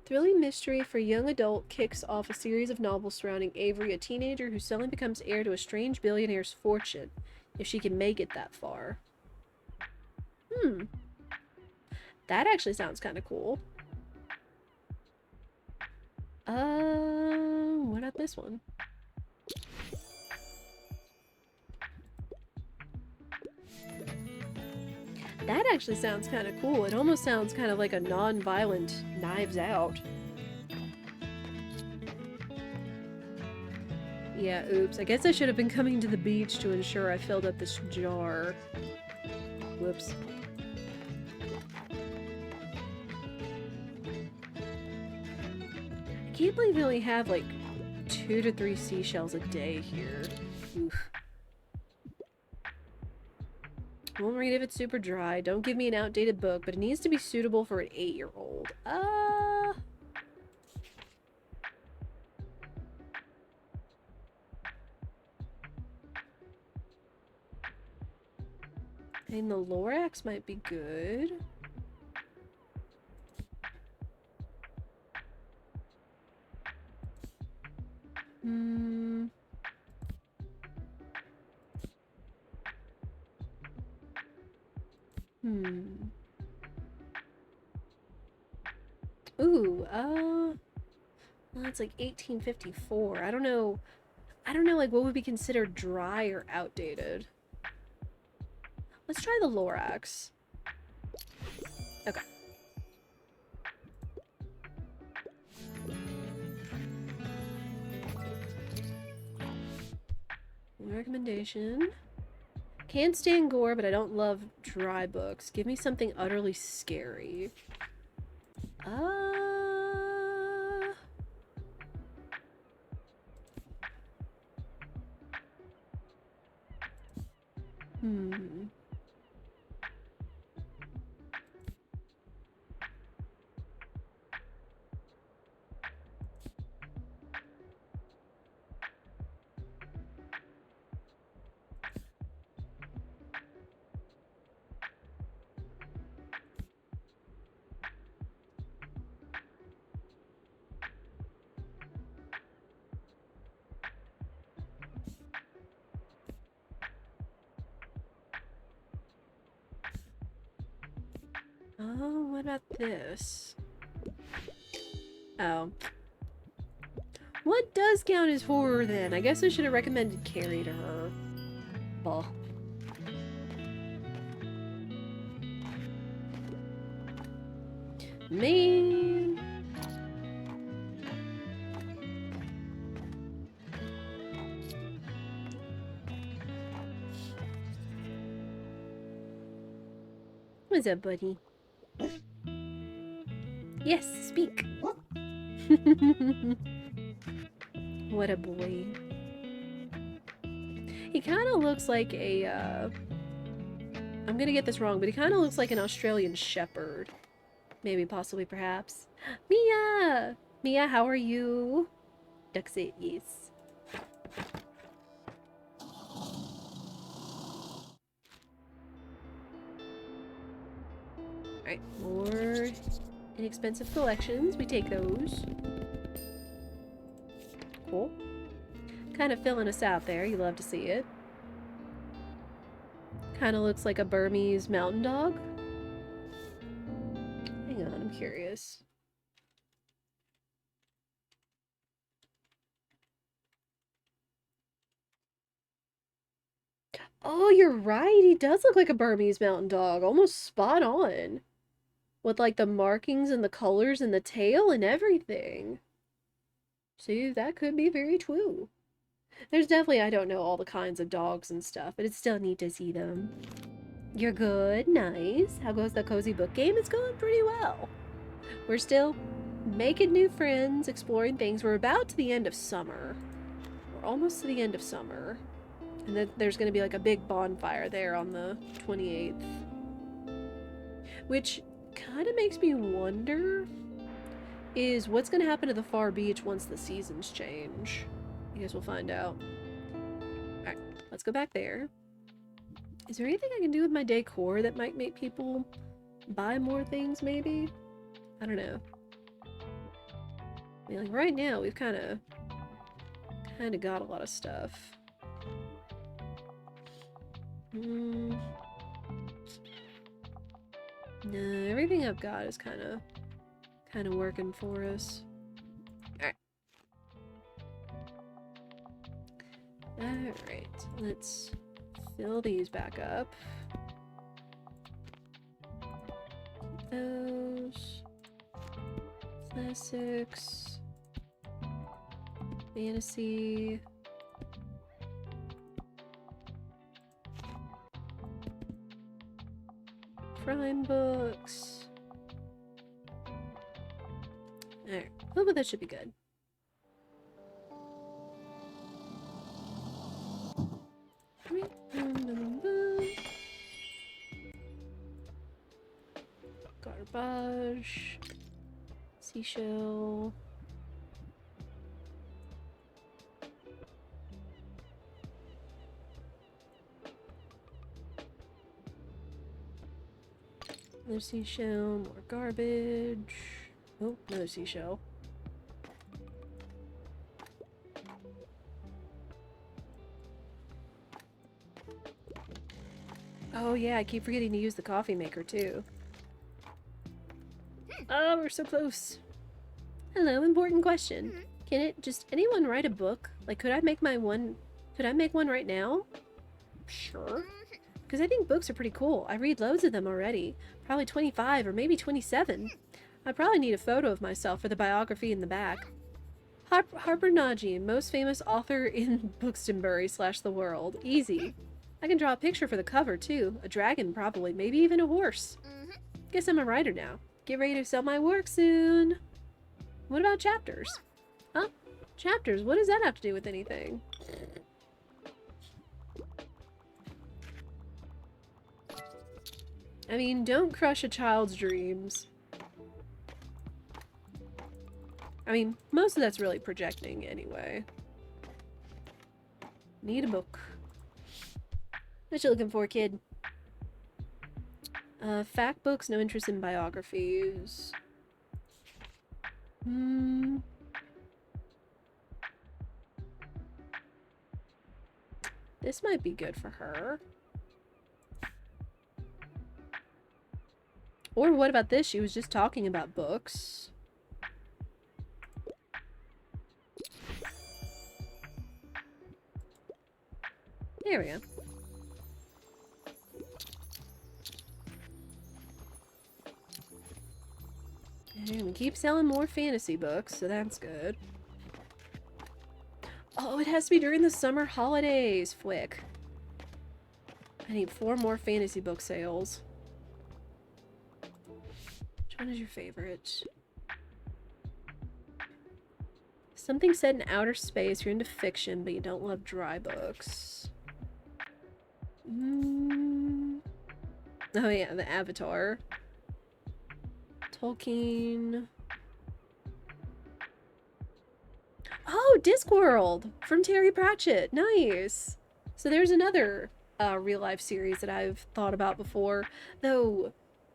Thrilling mystery for young adult kicks off a series of novels surrounding Avery, a teenager who suddenly becomes heir to a strange billionaire's fortune, if she can make it that far. That actually sounds kind of cool. What about this one? That actually sounds kind of cool. It almost sounds kind of like a non-violent Knives Out. Yeah, oops. I guess I should have been coming to the beach to ensure I filled up this jar. Whoops. I can't believe we only have like 2 to 3 seashells a day here. Oof. Won't read if it's super dry. Don't give me an outdated book, but it needs to be suitable for an 8-year-old. And the Lorax might be good. Ooh, well, it's like 1854. I don't know, like, what would be considered dry or outdated. Let's try the Lorax. Okay. Recommendation. Can't stand gore, but I don't love dry books. Give me something utterly scary. Oh, what about this? Oh. What does count as horror then? I guess I should have recommended Carrie to her. Bah. Man. What's up, buddy? Yes, speak. What a boy. He kind of looks like a, I'm gonna get this wrong, but he kind of looks like an Australian shepherd. Maybe, possibly, perhaps. Mia! Mia, how are you? Duck it, yes. Alright, more inexpensive collections. We take those. Cool. Kind of filling us out there. You love to see it. Kind of looks like a Burmese mountain dog. Hang on, I'm curious. Oh, you're right. He does look like a Burmese mountain dog. Almost spot on. With like the markings and the colors and the tail and everything. See, that could be very true. There's definitely, I don't know all the kinds of dogs and stuff, but it's still neat to see them. You're good, nice. How goes the cozy book game? It's going pretty well. We're still making new friends, exploring things. We're about to the end of summer. We're almost to the end of summer. And then there's going to be like a big bonfire there on the 28th. Which kind of makes me wonder is what's going to happen to the far beach once the seasons change. I guess we'll find out. Alright, let's go back there. Is there anything I can do with my decor that might make people buy more things, maybe? I don't know. I mean, like, right now, we've kind of got a lot of stuff. No, everything I've got is kind of working for us. Alright. Alright, let's fill these back up. Those. Classics. Fantasy. Crime books. Alright. Oh, but that should be good. Garbage. Seashell. Another seashell, more garbage. Oh, another seashell. Oh yeah, I keep forgetting to use the coffee maker too. Oh, we're so close. Hello, important question. Can it just anyone write a book? Like, could I make one right now? Sure. Because I think books are pretty cool. I read loads of them already. Probably 25 or maybe 27. I probably need a photo of myself for the biography in the back. Harper Najee, most famous author in Bookstonbury / the world. Easy. I can draw a picture for the cover too. A dragon probably, maybe even a horse. Guess I'm a writer now. Get ready to sell my work soon. What about chapters? Huh? Chapters? What does that have to do with anything? I mean, don't crush a child's dreams. I mean, most of that's really projecting anyway. Need a book. What you looking for, kid? Fact books, no interest in biographies. This might be good for her. Or what about this? She was just talking about books. There we go. And we keep selling more fantasy books, so that's good. Oh, it has to be during the summer holidays, Flick. I need 4 more fantasy book sales. Which one is your favorite? Something set in outer space. You're into fiction, but you don't love dry books. Oh yeah, the Avatar. Tolkien. Oh, Discworld from Terry Pratchett. Nice. So there's another real life series that I've thought about before. Though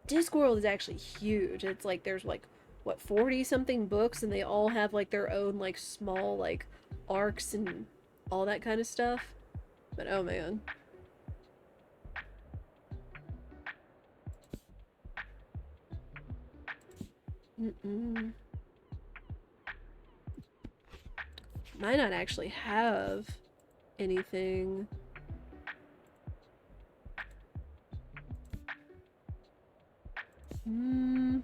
Discworld is actually huge. It's like there's like what 40 something books and they all have like their own like small like arcs and all that kind of stuff. But oh man. Might not actually have anything. Hmm.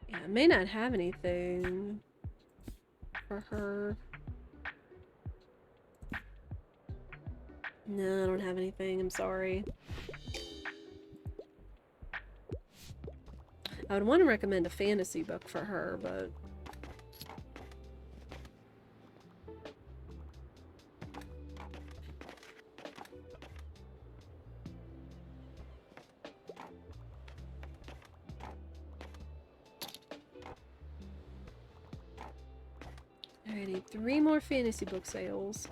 Yeah, I may not have anything for her. No, I don't have anything. I'm sorry. I would want to recommend a fantasy book for her, but... I need 3 more fantasy book sales.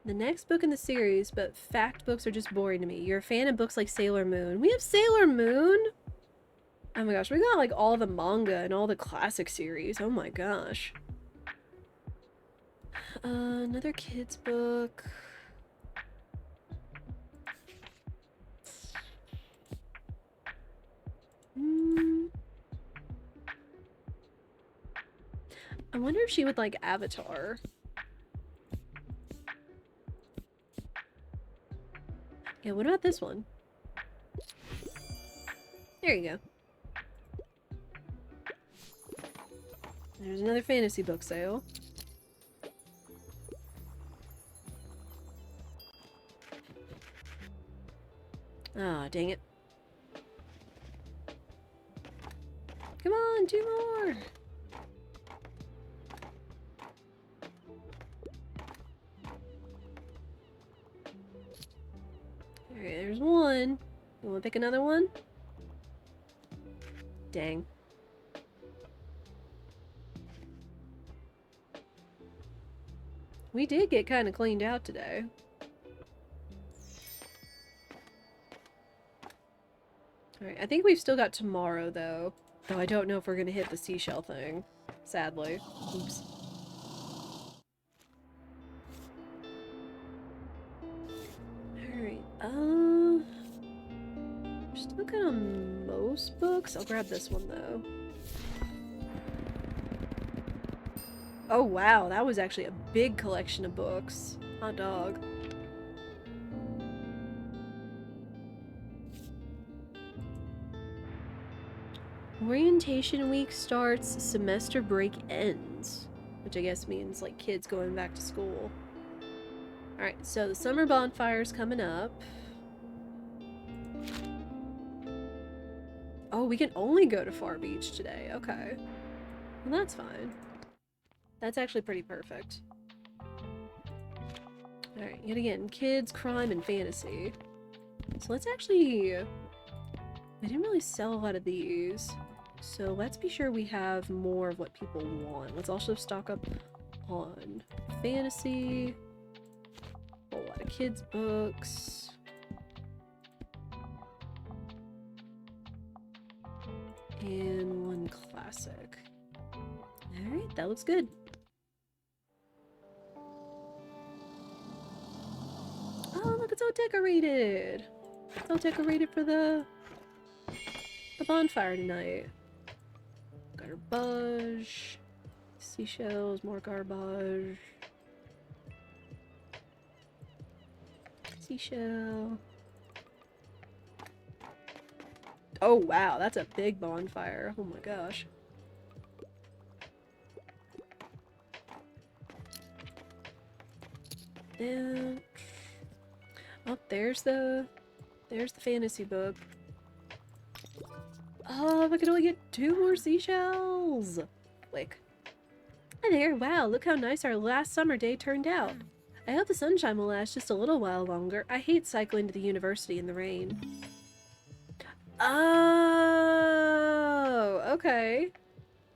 The next book in the series, but fact books are just boring to me. You're a fan of books like Sailor Moon. We have Sailor Moon? Oh my gosh, we got like all the manga and all the classic series. Oh my gosh. Another kid's book. I wonder if she would like Avatar. Yeah, what about this one? There you go. There's another fantasy book sale. Ah, dang it. Come on, 2 more! Alright, there's one. You wanna pick another one? Dang. We did get kind of cleaned out today. Alright, I think we've still got tomorrow, though. Though I don't know if we're gonna hit the seashell thing. Sadly. Oops. Alright, we're still good on most books. I'll grab this one, though. Oh wow, that was actually a big collection of books. Hot dog. Orientation week starts, semester break ends. Which I guess means like kids going back to school. Alright, so the summer bonfire's coming up. Oh, we can only go to Far Beach today. Okay. Well, that's fine. That's actually pretty perfect. Alright, yet again, kids, crime, and fantasy. So let's actually... I didn't really sell a lot of these. So let's be sure we have more of what people want. Let's also stock up on fantasy. A whole lot of kids' books. And 1 classic. Alright, that looks good. Oh, look, it's all decorated. It's all decorated for the bonfire tonight. Got Garbage. Seashells, more garbage. Seashell. Oh wow, that's a big bonfire. Oh my gosh. And oh, there's the fantasy book. Oh, I could only get 2 more seashells. Click. Hi there. Wow, look how nice our last summer day turned out. I hope the sunshine will last just a little while longer. I hate cycling to the university in the rain. Oh, okay.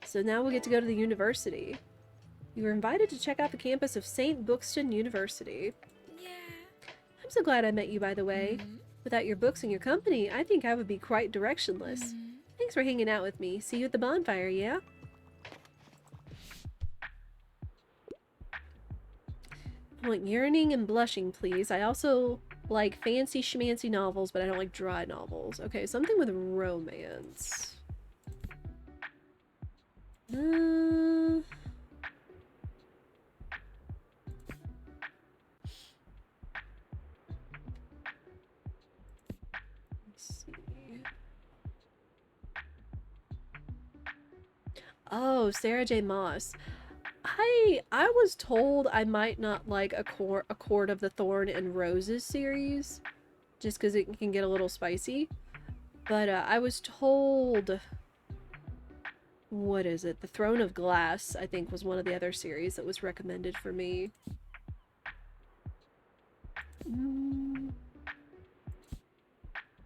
So now we'll get to go to the university. You were invited to check out the campus of St. Bookston University. Yeah. I'm so glad I met you, by the way. Without your books and your company, I think I would be quite directionless. Thanks for hanging out with me. See you at the bonfire, yeah? I want yearning and blushing, please. I also like fancy schmancy novels, but I don't like dry novels. Okay, something with romance. Let's see. Oh, Sarah J. Maas. I was told I might not like a Court of the Thorn and Roses series, just because it can get a little spicy. But I was told, what is it? The Throne of Glass, I think, was one of the other series that was recommended for me.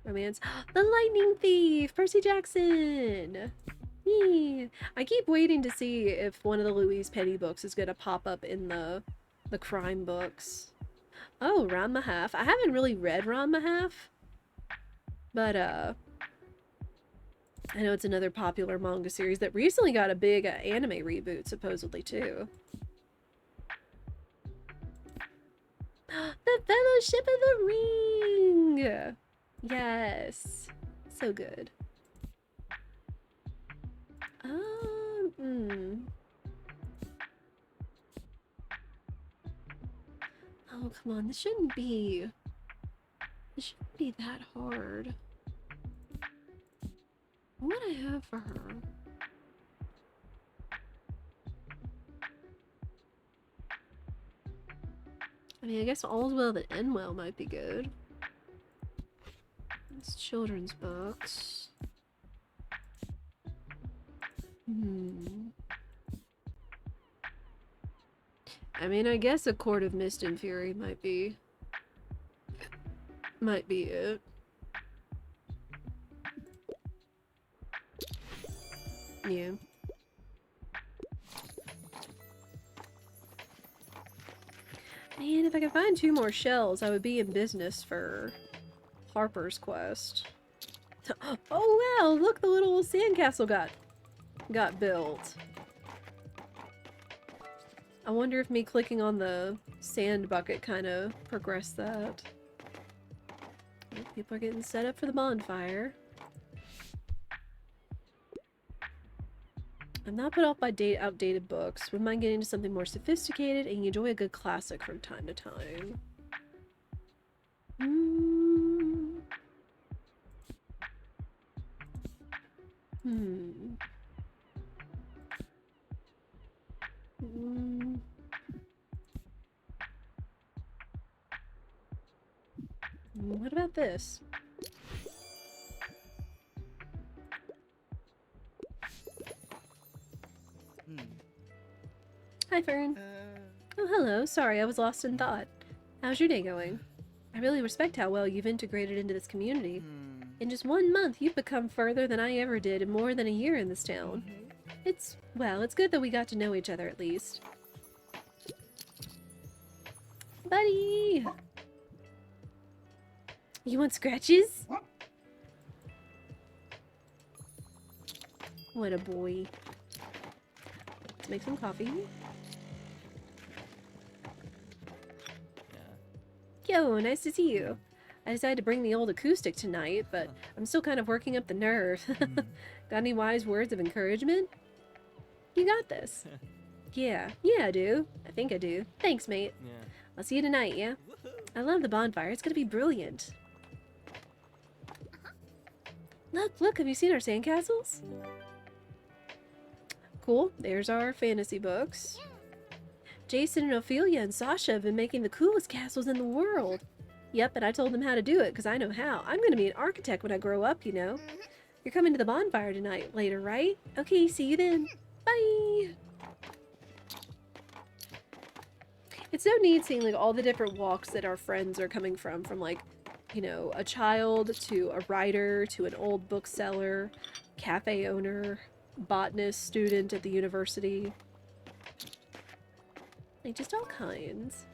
Romance. The Lightning Thief! Percy Jackson! I keep waiting to see if one of the Louise Penny books is gonna pop up in the crime books. Oh, Ron Mahaf. I haven't really read Ron Mahaf, but I know it's another popular manga series that recently got a big anime reboot, supposedly, too. The Fellowship of the Ring! Yes. So good. Oh, come on. This shouldn't be that hard. What would I have for her? I mean, I guess All's Well That End Well might be good. It's children's books. I mean, I guess A Court of Mist and Fury might be it. Yeah. Man, if I could find 2 more shells, I would be in business for Harper's Quest. Oh wow, look, the little sandcastle got built. I wonder if me clicking on the sand bucket kind of progressed that. People are getting set up for the bonfire. I'm not put off by outdated books. Wouldn't mind getting into something more sophisticated and enjoy a good classic from time to time. What about this? Hi, Fern. Oh, hello. Sorry, I was lost in thought. How's your day going? I really respect how well you've integrated into this community. In just 1 month, you've become further than I ever did in more than a year in this town. It's good that we got to know each other at least. Buddy! You want scratches? What a boy. Let's make some coffee. Yo, nice to see you. I decided to bring the old acoustic tonight, but I'm still kind of working up the nerve. Got any wise words of encouragement? You got this. Yeah, I do. I think I do. Thanks, mate. Yeah. I'll see you tonight, yeah? I love the bonfire. It's gonna be brilliant. Look, have you seen our sandcastles? Cool, there's our fantasy books. Jason and Ophelia and Sasha have been making the coolest castles in the world. Yep, and I told them how to do it, because I know how. I'm gonna be an architect when I grow up, you know. You're coming to the bonfire tonight, later, right? Okay, see you then. Bye! It's so neat seeing, like, all the different walks that our friends are coming from, like, you know, a child to a writer to an old bookseller, cafe owner, botanist student at the university. Like, just all kinds.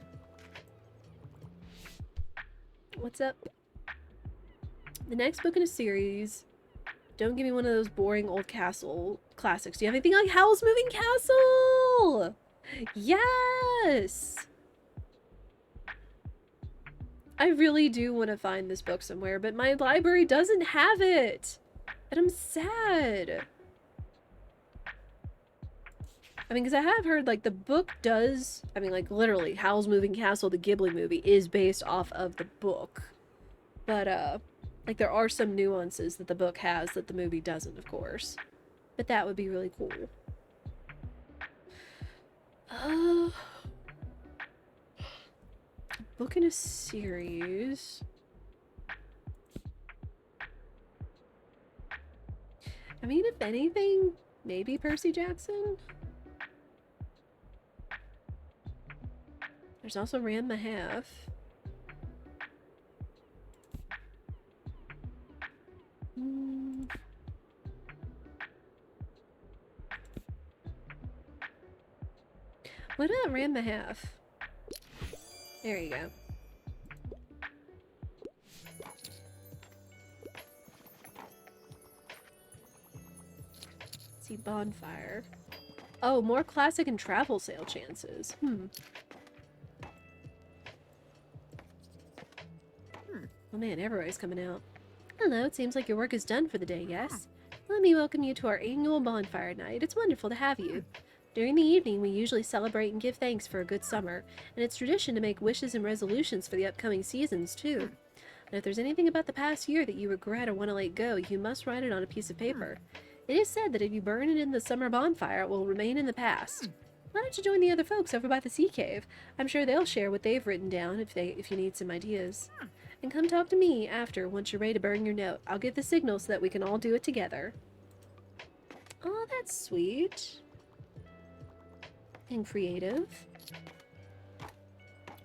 What's up? The next book in a series. Don't give me one of those boring old castle classics. Do you have anything like Howl's Moving Castle? Yes! I really do want to find this book somewhere, but my library doesn't have it! And I'm sad. I mean, because I have heard, like, the book does... I mean, like, literally, Howl's Moving Castle, the Ghibli movie, is based off of the book. But, like, there are some nuances that the book has that the movie doesn't, of course. But that would be really cool. Book in a series. I mean, if anything, maybe Percy Jackson? There's also Ram Mahalf. What about Ram Mahalf? There you go. Let's see, bonfire. Oh, more classic and travel sale chances. Oh man, everybody's coming out. Hello, it seems like your work is done for the day, yes? Let me welcome you to our annual bonfire night. It's wonderful to have you. During the evening, we usually celebrate and give thanks for a good summer, and it's tradition to make wishes and resolutions for the upcoming seasons, too. And if there's anything about the past year that you regret or want to let go, you must write it on a piece of paper. It is said that if you burn it in the summer bonfire, it will remain in the past. Why don't you join the other folks over by the sea cave? I'm sure they'll share what they've written down if you need some ideas. And come talk to me after, once you're ready to burn your note. I'll give the signal so that we can all do it together. Oh, that's sweet. And creative.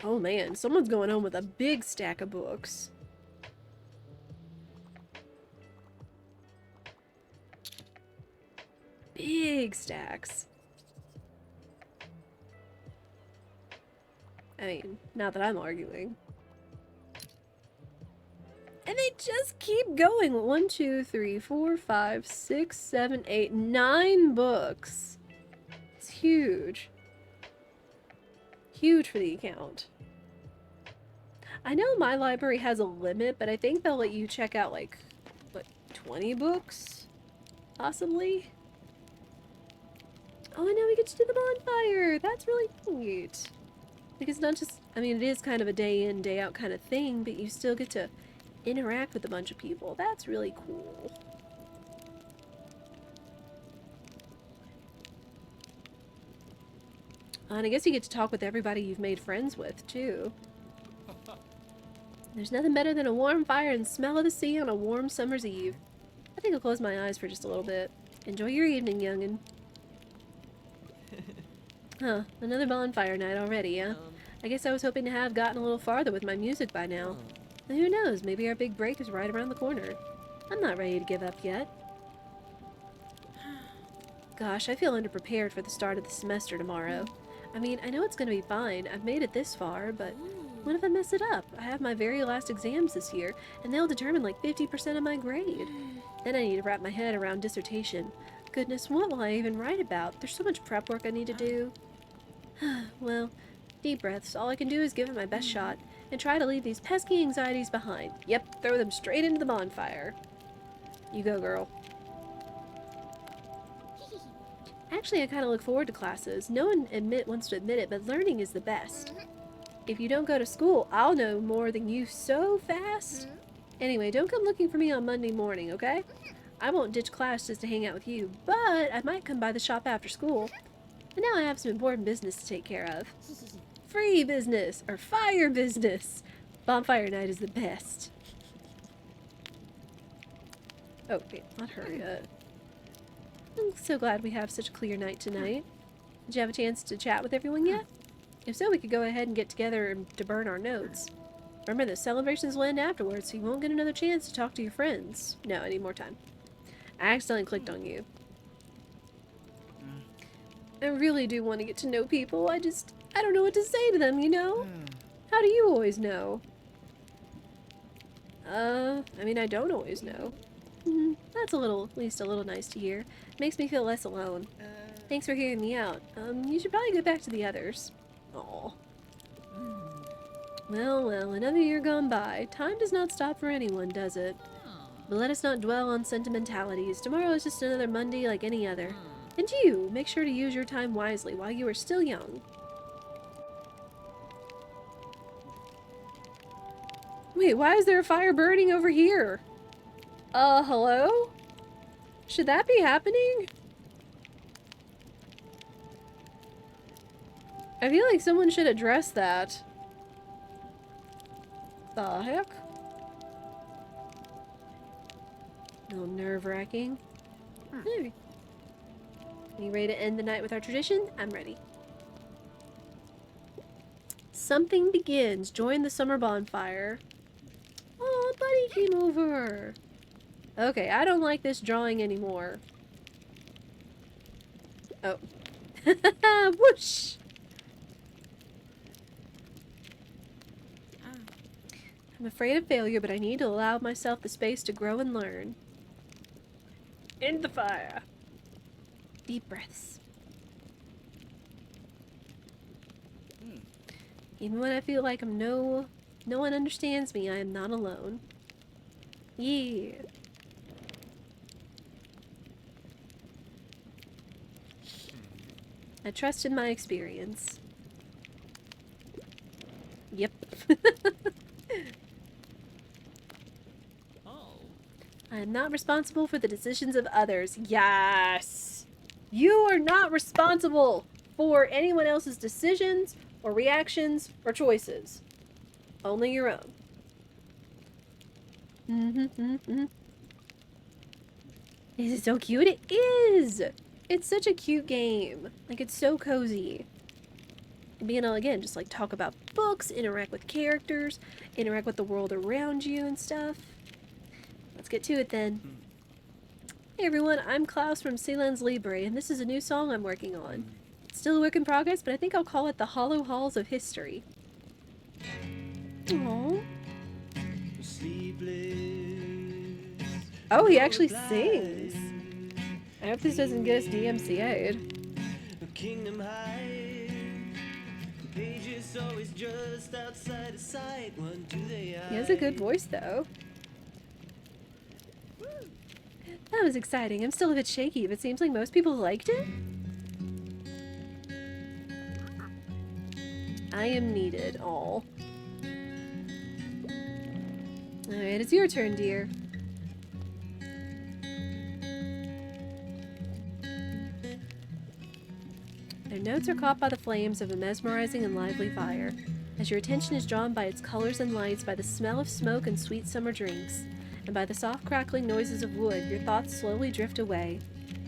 Oh man, someone's going home with a big stack of books. Big stacks. I mean, not that I'm arguing. And they just keep going. 1, 2, 3, 4, 5, 6, 7, 8, 9 books. It's huge. Huge for the account. I know my library has a limit, but I think they'll let you check out, like, what, 20 books? Possibly? Oh, and now we get to do the bonfire! That's really neat. Because not just, I mean, it is kind of a day in, day out kind of thing, but you still get to interact with a bunch of people. That's really cool. And I guess you get to talk with everybody you've made friends with, too. There's nothing better than a warm fire and smell of the sea on a warm summer's eve. I think I'll close my eyes for just a little bit. Enjoy your evening, youngin'. Huh, another bonfire night already, huh? I guess I was hoping to have gotten a little farther with my music by now. And who knows, maybe our big break is right around the corner. I'm not ready to give up yet. Gosh, I feel underprepared for the start of the semester tomorrow. I mean, I know it's gonna be fine. I've made it this far, but what if I mess it up? I have my very last exams this year, and they'll determine like 50% of my grade. Then I need to wrap my head around dissertation. Goodness, what will I even write about? There's so much prep work I need to do. Well, deep breaths. All I can do is give it my best shot, and try to leave these pesky anxieties behind. Yep, throw them straight into the bonfire. You go, girl. Actually, I kind of look forward to classes. No one wants to admit it, but learning is the best. If you don't go to school, I'll know more than you so fast. Anyway, don't come looking for me on Monday morning, okay? I won't ditch class just to hang out with you, but I might come by the shop after school. And now I have some important business to take care of. Free business, or fire business. Bonfire night is the best. Oh, wait, not her yet. I'm so glad we have such a clear night tonight. Did you have a chance to chat with everyone yet? If so, we could go ahead and get together to burn our notes. Remember, the celebrations will end afterwards, so you won't get another chance to talk to your friends. No, I need more time. I accidentally clicked on you. I really do want to get to know people. I don't know what to say to them, you know? How do you always know? I mean, I don't always know. That's at least a little nice to hear. Makes me feel less alone. Thanks for hearing me out. You should probably go back to the others. Aw. Well, another year gone by. Time does not stop for anyone, does it? But let us not dwell on sentimentalities. Tomorrow is just another Monday like any other. And you, make sure to use your time wisely while you are still young. Wait, why is there a fire burning over here? Hello? Should that be happening? I feel like someone should address that. The heck? A little nerve-wracking. Hey. You ready to end the night with our tradition? I'm ready. Something begins. Join the summer bonfire. Oh, Buddy came over. Okay, I don't like this drawing anymore. Oh. Whoosh! I'm afraid of failure, but I need to allow myself the space to grow and learn. End the fire. Deep breaths. Even when I feel like no one understands me, I am not alone. Yeah. I trust in my experience. Yep. I am not responsible for the decisions of others. Yes! You are not responsible for anyone else's decisions or reactions or choices. Only your own. This is so cute. It is! It's such a cute game. Like, it's so cozy. And being able, again, just like talk about books, interact with characters, interact with the world around you and stuff. Let's get to it then. Hey everyone, I'm Klaus from Sealands Libre, and this is a new song I'm working on. It's still a work in progress, but I think I'll call it the Hollow Halls of History. Aww. Oh, he actually sings. I hope this doesn't get us DMCA'd. Kingdom High. Pages always just outside of sight. One, two, he has a good voice though. That was exciting. I'm still a bit shaky, but it seems like most people liked it. I am needed. All. Alright, it's your turn, dear. Their notes are caught by the flames of a mesmerizing and lively fire, as your attention is drawn by its colors and lights, by the smell of smoke and sweet summer drinks, and by the soft crackling noises of wood. Your thoughts slowly drift away.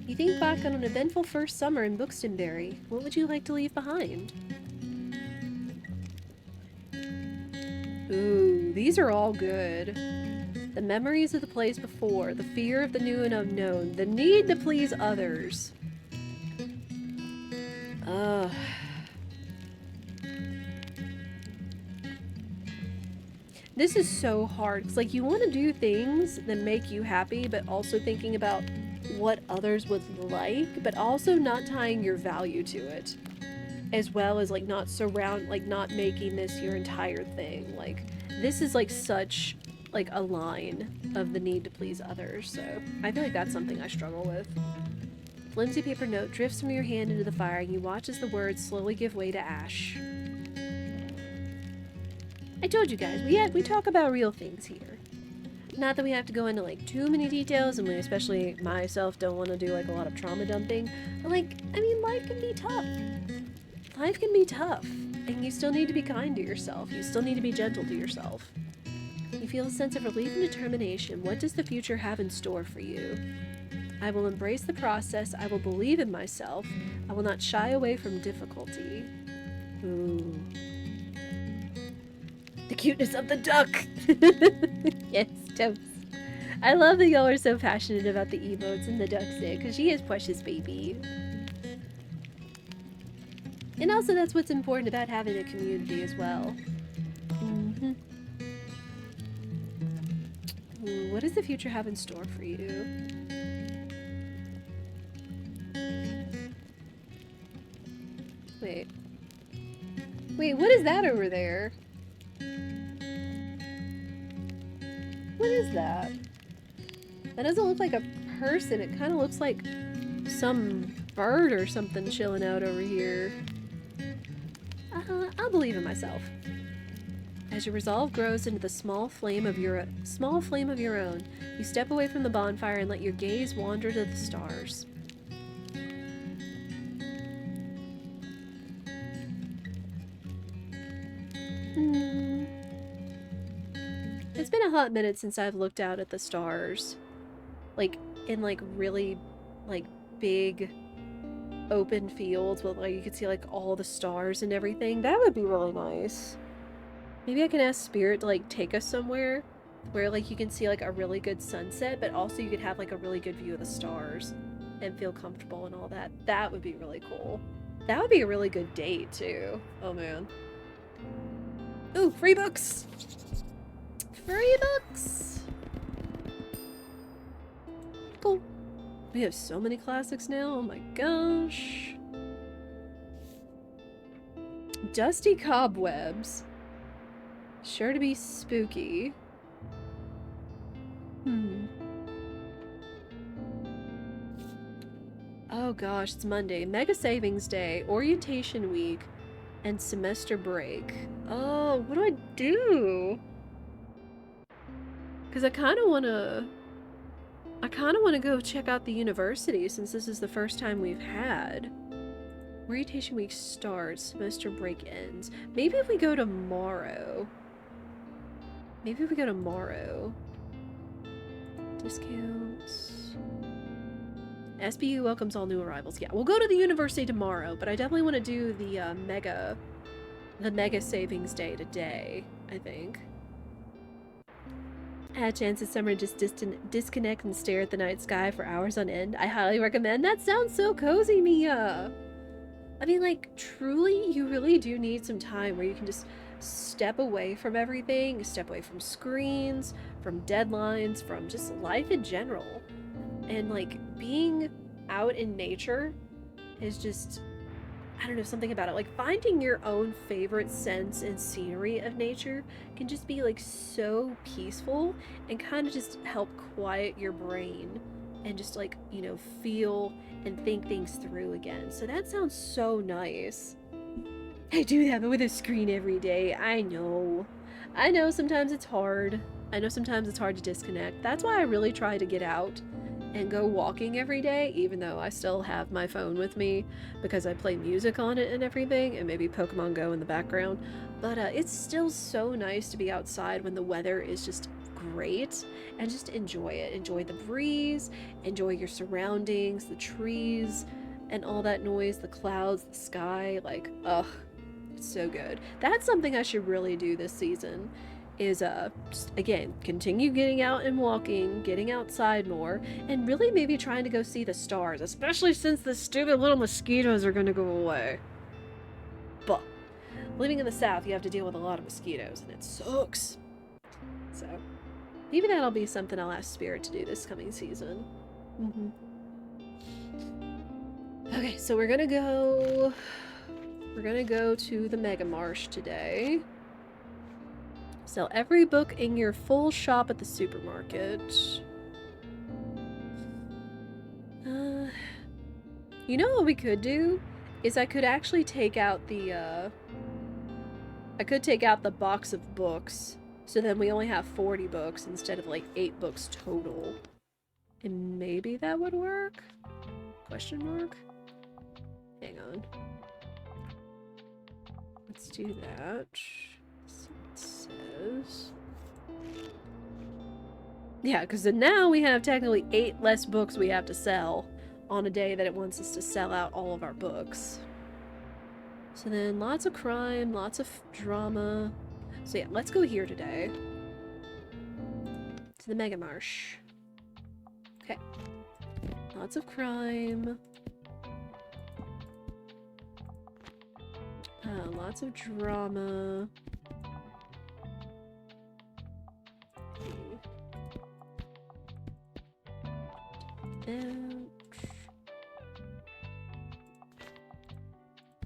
You think back on an eventful first summer in Buxtonbury. What would you like to leave behind? Ooh, these are all good. The memories of the place before, the fear of the new and unknown, the need to please others. Ugh. This is so hard. It's like you want to do things that make you happy, but also thinking about what others would like, but also not tying your value to it. As well as like not making this your entire thing. Like this is like such like a line of the need to please others. So I feel like that's something I struggle with. Flimsy paper note drifts from your hand into the fire, and you watch as the words slowly give way to ash. I told you guys, we talk about real things here. Not that we have to go into like too many details, and we, especially myself, don't want to do like a lot of trauma dumping. But like, I mean, life can be tough. Life can be tough, and you still need to be kind to yourself. You still need to be gentle to yourself. You feel a sense of relief and determination. What does the future have in store for you? I will embrace the process. I will believe in myself. I will not shy away from difficulty. Ooh. The cuteness of the duck! Yes, totes. I love that y'all are so passionate about the emotes and the duck sit, because she is precious baby. And also that's what's important about having a community as well. Ooh, what does the future have in store for you? Wait. Wait, what is that over there? What is that? That doesn't look like a person. It kind of looks like some bird or something chilling out over here. I'll believe in myself. As your resolve grows into the small flame of your own, you step away from the bonfire and let your gaze wander to the stars. It's been a hot minute since I've looked out at the stars. Like, in like really, like, big open fields with like you could see like all the stars and everything. That would be really nice. Maybe I can ask Spirit to like take us somewhere where like you can see like a really good sunset, but also you could have like a really good view of the stars and feel comfortable and all that. That would be really cool. That would be a really good date too. Oh man. Ooh, free books! Free books! Cool. We have so many classics now. Oh my gosh. Dusty cobwebs. Sure to be spooky. Oh gosh, it's Monday. Mega Savings Day, Orientation Week, and semester break. Oh, what do I do? Because I kind of want to go check out the university since this is the first time we've had. Orientation week starts, semester break ends. Maybe if we go tomorrow. Discounts. SBU welcomes all new arrivals. Yeah, we'll go to the university tomorrow, but I definitely want to do the mega savings day today, I think. Had a chance this summer to just disconnect and stare at the night sky for hours on end. I highly recommend. That sounds so cozy, Mia. I mean, like, truly, you really do need some time where you can just step away from everything, step away from screens, from deadlines, from just life in general. And, like, being out in nature is just, I don't know, something about it. Like, finding your own favorite scents and scenery of nature can just be, like, so peaceful and kind of just help quiet your brain and just, like, you know, feel and think things through again. So that sounds so nice. I do that, but with a screen every day. I know sometimes it's hard. I know sometimes it's hard to disconnect. That's why I really try to get out and go walking every day, even though I still have my phone with me because I play music on it and everything, and maybe Pokemon Go in the background. But it's still so nice to be outside when the weather is just great and just enjoy it. Enjoy the breeze, enjoy your surroundings, the trees, and all that noise, the clouds, the sky. Like, ugh, it's so good. That's something I should really do this season. Is just, again, continue getting out and walking, getting outside more, and really maybe trying to go see the stars, especially since the stupid little mosquitoes are gonna go away. But living in the South, you have to deal with a lot of mosquitoes, and it sucks. So maybe that'll be something I'll ask Spirit to do this coming season. Okay, so we're gonna go to the Mega Marsh today. Sell every book in your full shop at the supermarket. You know what we could do? Is I could actually take out the, I could take out the box of books, so then we only have 40 books instead of like 8 books total. And maybe that would work? Question mark? Hang on. Let's do that. See what it says. Yeah, because now we have technically 8 less books we have to sell on a day that it wants us to sell out all of our books. So then lots of crime, lots of drama. So yeah, let's go here today. To the Mega Marsh. Okay. Lots of crime. Lots of drama.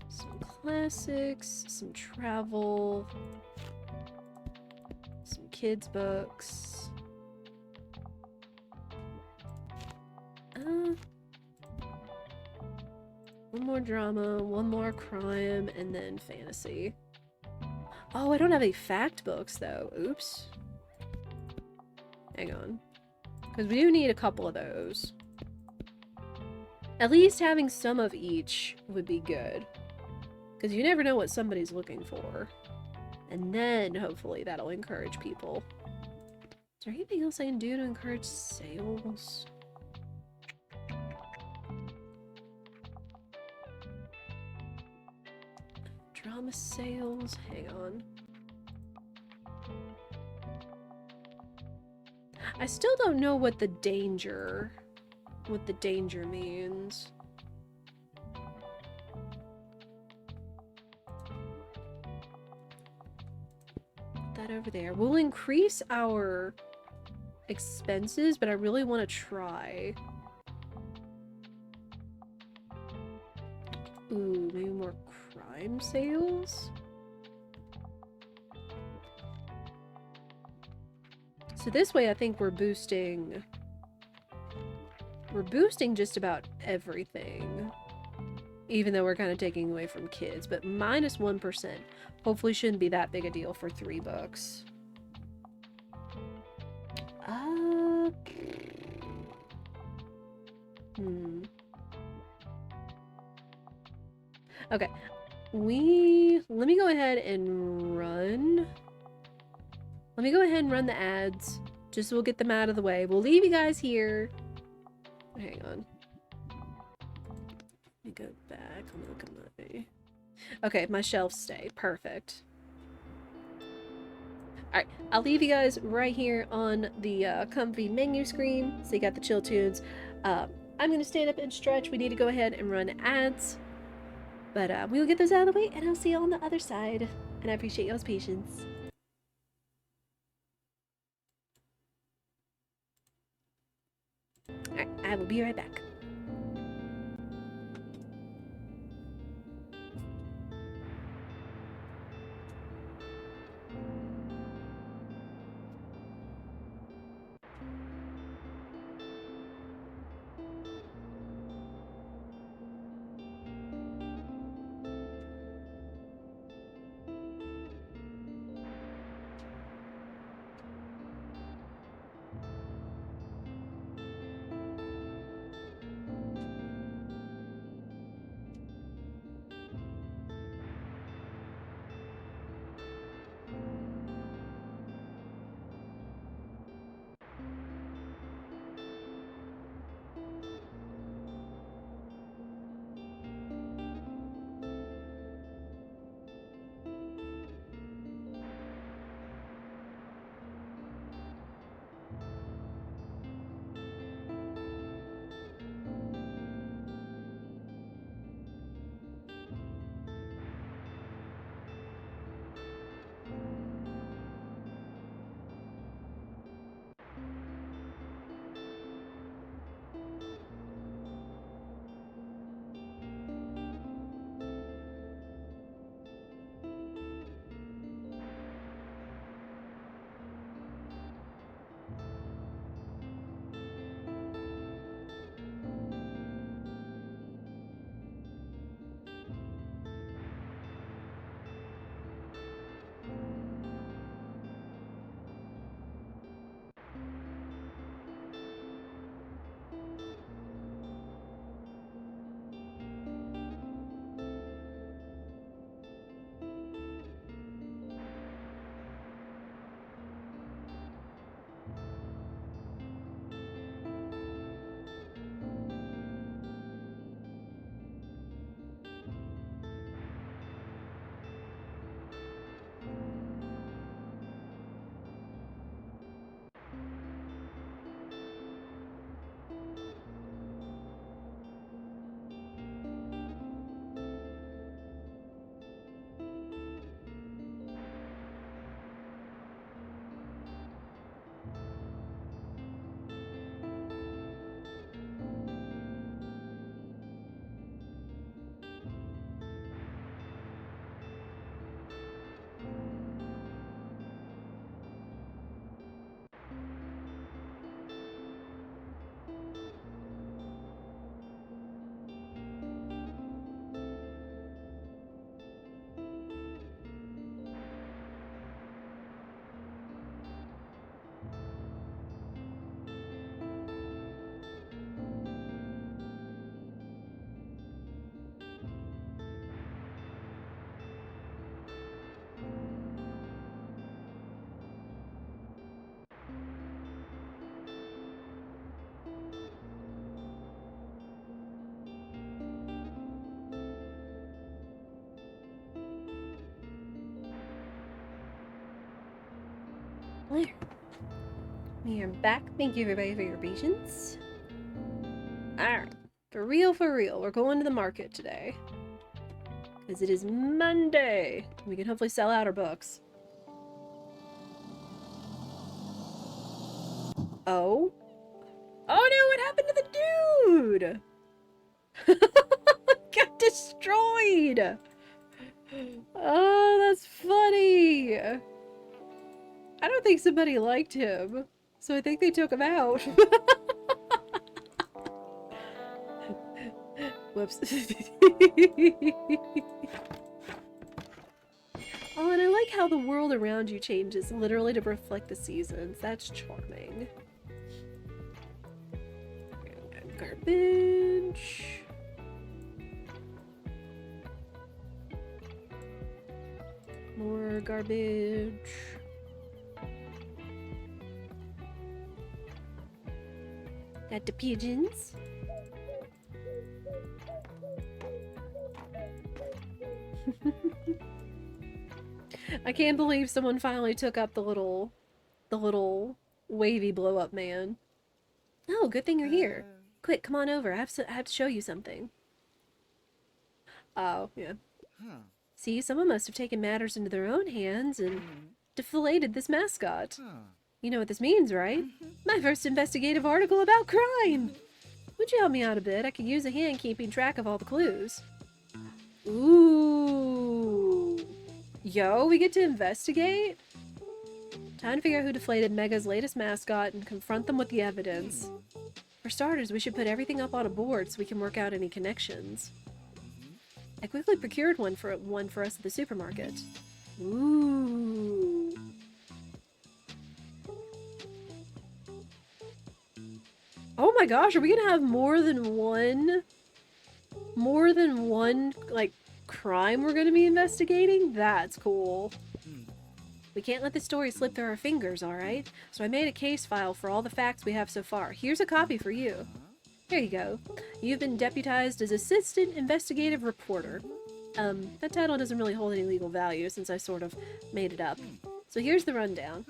Some classics, some travel, some kids' books. One more drama, one more crime, and then fantasy. Oh, I don't have any fact books, though. Oops. Hang on. Because we do need a couple of those. At least having some of each would be good. Because you never know what somebody's looking for. And then, hopefully, that'll encourage people. Is there anything else I can do to encourage sales? Drama sales? Hang on. I still don't know what the danger means. Put that over there. We'll increase our expenses, but I really want to try. Ooh, maybe more crime sales? So this way I think we're boosting just about everything. Even though we're kind of taking away from kids, but minus 1%. Hopefully shouldn't be that big a deal for 3 books. Okay. Let me go ahead and run. Let me go ahead and run the ads. Just so we'll get them out of the way. We'll leave you guys here. Hang on. Let me go back. Let me look at my... Okay, my shelves stay. Perfect. Alright, I'll leave you guys right here on the comfy menu screen. So you got the chill tunes. I'm going to stand up and stretch. We need to go ahead and run ads. But we will get those out of the way, and I'll see you on the other side. And I appreciate y'all's patience. Alright, I will be right back. There. We are back. Thank you everybody for your patience. Alright. For real, we're going to the market today. Because it is Monday. We can hopefully sell out our books. Oh? Oh no, what happened to the dude? Got destroyed! Oh, that's funny! I don't think somebody liked him, so I think they took him out. Whoops. Oh, and I like how the world around you changes literally to reflect the seasons. That's charming. Garbage. More garbage. Got the pigeons. I can't believe someone finally took up the little wavy blow up man. Oh, good thing you're here. Quick, come on over. I have to show you something. Oh, yeah. See, someone must have taken matters into their own hands and deflated this mascot. You know what this means, right? My first investigative article about crime! Would you help me out a bit? I could use a hand keeping track of all the clues. Ooh. Yo, we get to investigate? Time to figure out who deflated Mega's latest mascot and confront them with the evidence. For starters, we should put everything up on a board so we can work out any connections. I quickly procured one for us at the supermarket. Ooh. Oh my gosh, are we gonna have more than one, like, crime we're gonna be investigating? That's cool. We can't let this story slip through our fingers, alright? So I made a case file for all the facts we have so far. Here's a copy for you. Here you go. You've been deputized as Assistant Investigative Reporter. That title doesn't really hold any legal value since I sort of made it up. So here's the rundown.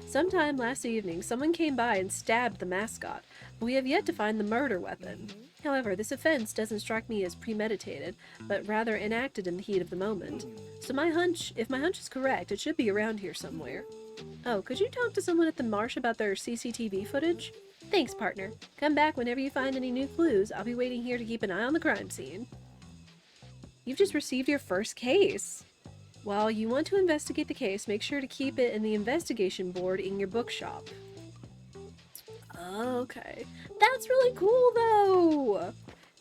Sometime last evening, someone came by and stabbed the mascot, but we have yet to find the murder weapon. However, this offense doesn't strike me as premeditated, but rather enacted in the heat of the moment. So if my hunch is correct, it should be around here somewhere. Oh, could you talk to someone at the marsh about their CCTV footage? Thanks, partner. Come back whenever you find any new clues. I'll be waiting here to keep an eye on the crime scene. You've just received your first case. While you want to investigate the case, make sure to keep it in the investigation board in your bookshop. Okay. That's really cool, though!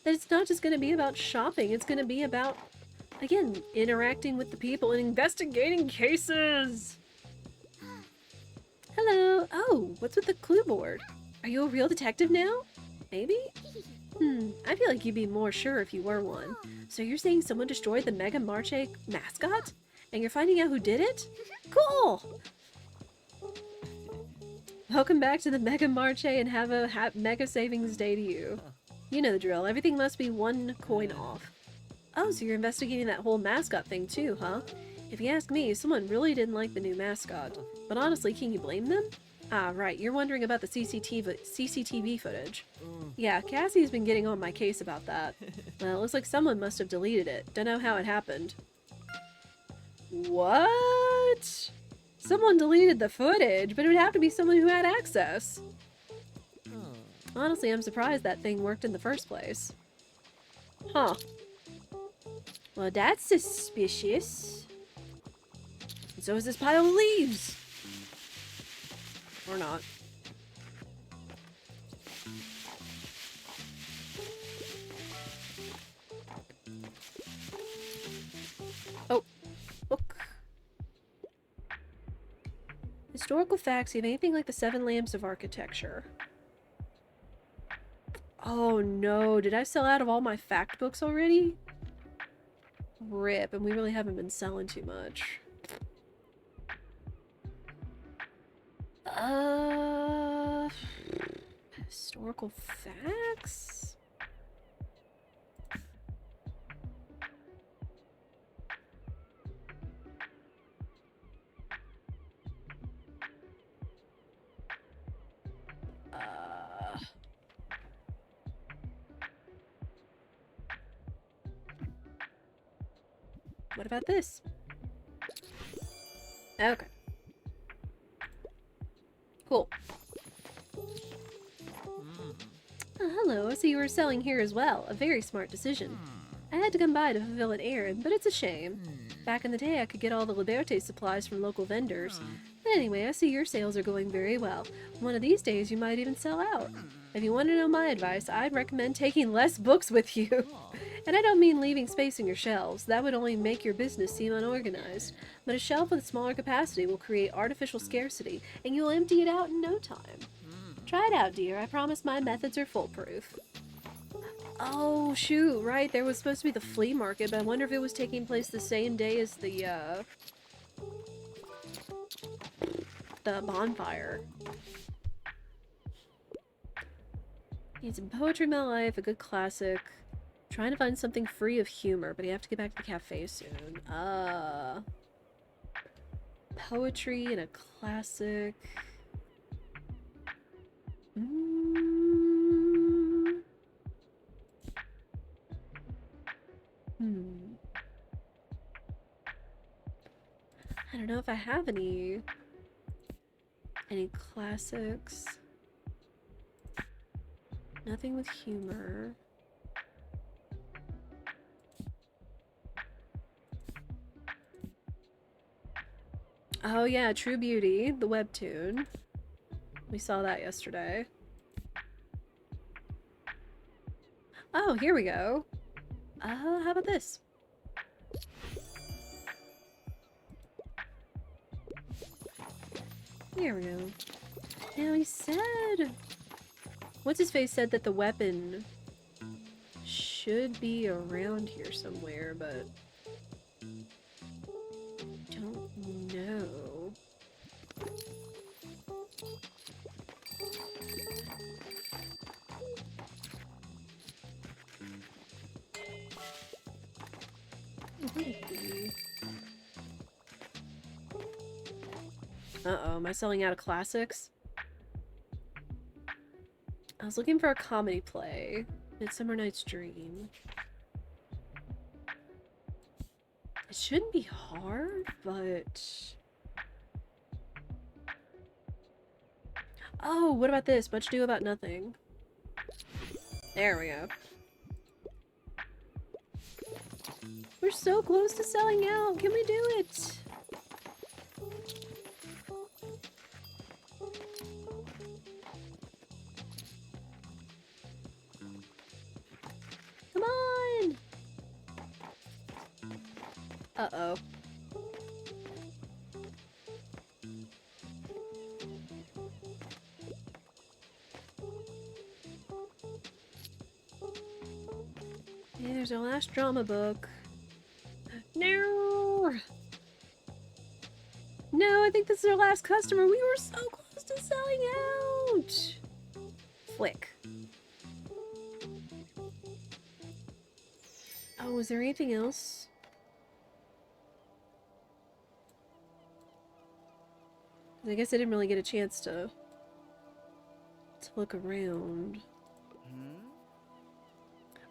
That it's not just going to be about shopping, it's going to be about, again, interacting with the people and investigating cases! Hello! Oh, what's with the clue board? Are you a real detective now? Maybe? I feel like you'd be more sure if you were one. So you're saying someone destroyed the Mega Marche mascot? And you're finding out who did it? Cool! Welcome back to the Mega Marche and have a mega savings day to you. You know the drill. Everything must be one coin off. Oh, so you're investigating that whole mascot thing too, huh? If you ask me, someone really didn't like the new mascot. But honestly, can you blame them? Ah, right. You're wondering about the CCTV footage. Yeah, Cassie's been getting on my case about that. Well, it looks like someone must have deleted it. Don't know how it happened. What? Someone deleted the footage, but it would have to be someone who had access. Honestly, I'm surprised that thing worked in the first place. Huh. Well, that's suspicious. And so is this pile of leaves. Or not. Oh, look. Historical facts, you have anything like the 7 lamps of architecture. Oh no, did I sell out of all my fact books already? Rip, and we really haven't been selling too much. Historical facts? What about this? Okay. Cool. Hello, I see you were selling here as well. A very smart decision. I had to come by to fulfill an errand, but it's a shame. Back in the day, I could get all the Liberté supplies from local vendors. But anyway, I see your sales are going very well. One of these days, you might even sell out. If you want to know my advice, I'd recommend taking less books with you. And I don't mean leaving space in your shelves. That would only make your business seem unorganized. But a shelf with smaller capacity will create artificial scarcity, and you'll empty it out in no time. Try it out, dear. I promise my methods are foolproof. Oh, shoot, right. There was supposed to be the flea market, but I wonder if it was taking place the same day as the bonfire. Need some poetry in my life, a good classic. Trying to find something free of humor, but you have to get back to the cafe soon. Poetry and a classic. I don't know if I have any classics. Nothing with humor. Oh yeah, True Beauty, the webtoon. We saw that yesterday. Oh, here we go. How about this? There we go. Now he said... What's-his-face said that the weapon should be around here somewhere, but... don't know. Uh-oh, am I selling out of classics? I was looking for a comedy play. Midsummer Night's Dream. It shouldn't be hard, but... Oh, what about this? Much Ado About Nothing. There we go. We're so close to selling out. Can we do it? Come on! Uh-oh. Hey, there's our last drama book. No! No, I think this is our last customer. We were so close to selling out! Flick. Oh, was there anything else? I guess I didn't really get a chance to look around.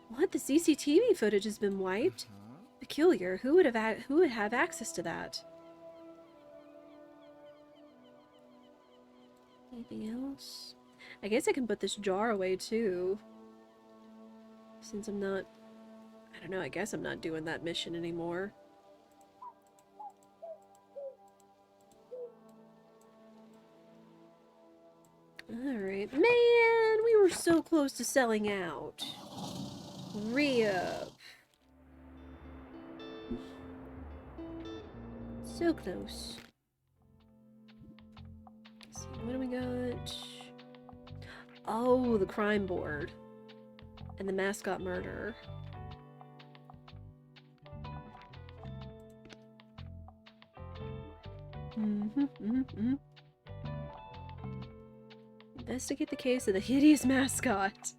What? The CCTV footage has been wiped? Peculiar. Who would have access to that? Anything else? I guess I can put this jar away too. Since I'm not... I don't know, I guess I'm not doing that mission anymore. Alright. Man, we were so close to selling out. Re-up. So close. Let's see, what do we got? Oh, the crime board. And the mascot murder. Investigate the case of the hideous mascot.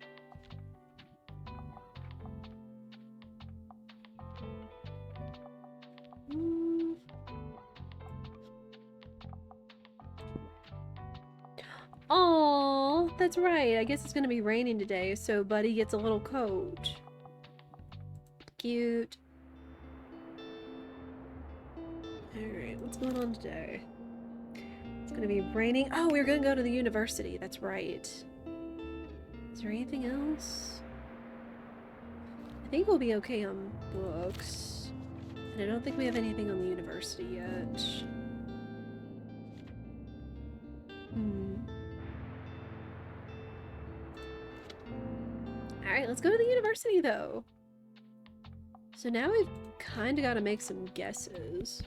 Oh, that's right. I guess it's gonna be raining today, so Buddy gets a little coat. Cute. Alright, what's going on today? It's gonna be raining. Oh, we're gonna go to the university. That's right. Is there anything else? I think we'll be okay on books. And I don't think we have anything on the university yet. Alright, let's go to the university though. So now we've kind of got to make some guesses.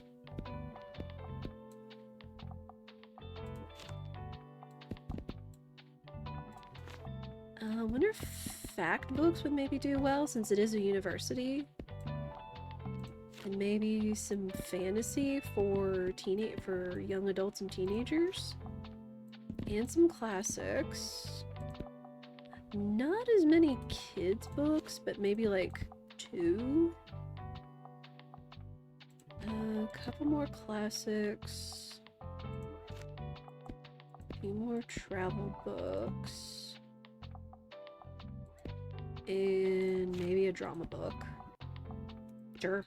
I wonder if fact books would maybe do well since it is a university. And maybe some fantasy for young adults and teenagers. And some classics. Not as many kids books, but maybe like 2. A couple more classics. A few more travel books. And maybe a drama book. Sure.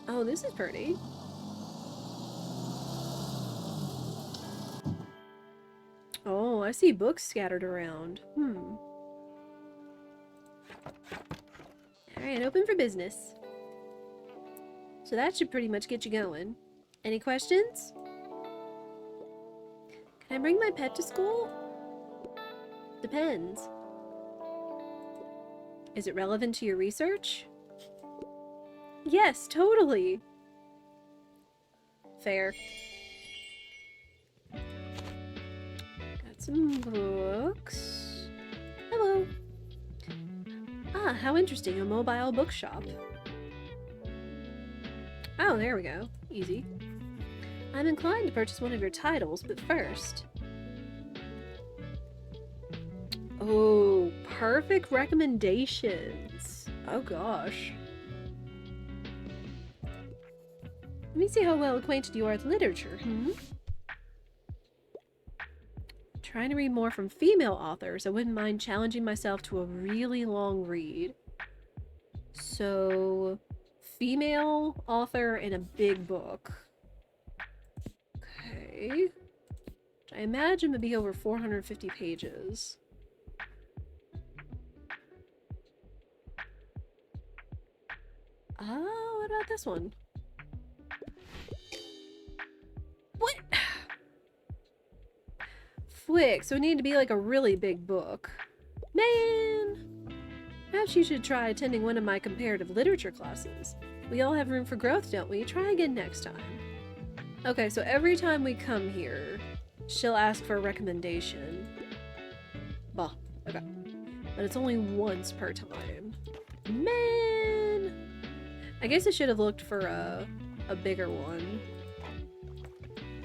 Oh, this is pretty. Oh, I see books scattered around. Alright, open for business. So that should pretty much get you going. Any questions? Can I bring my pet to school? Depends. Is it relevant to your research? Yes, totally. Fair. Got some books. Hello. Ah, how interesting, a mobile bookshop. Oh, there we go. Easy. I'm inclined to purchase one of your titles, but first... Oh, perfect recommendations. Oh gosh. Let me see how well acquainted you are with literature, Trying to read more from female authors. I wouldn't mind challenging myself to a really long read. So, female author and a big book. Okay. I imagine would be over 450 pages. Oh, what about this one? What? Flick, so it needed to be like a really big book. Man! Perhaps you should try attending one of my comparative literature classes. We all have room for growth, don't we? Try again next time. Okay, so every time we come here, she'll ask for a recommendation. Bah, okay. But it's only once per time. Man! I guess I should have looked for a bigger one.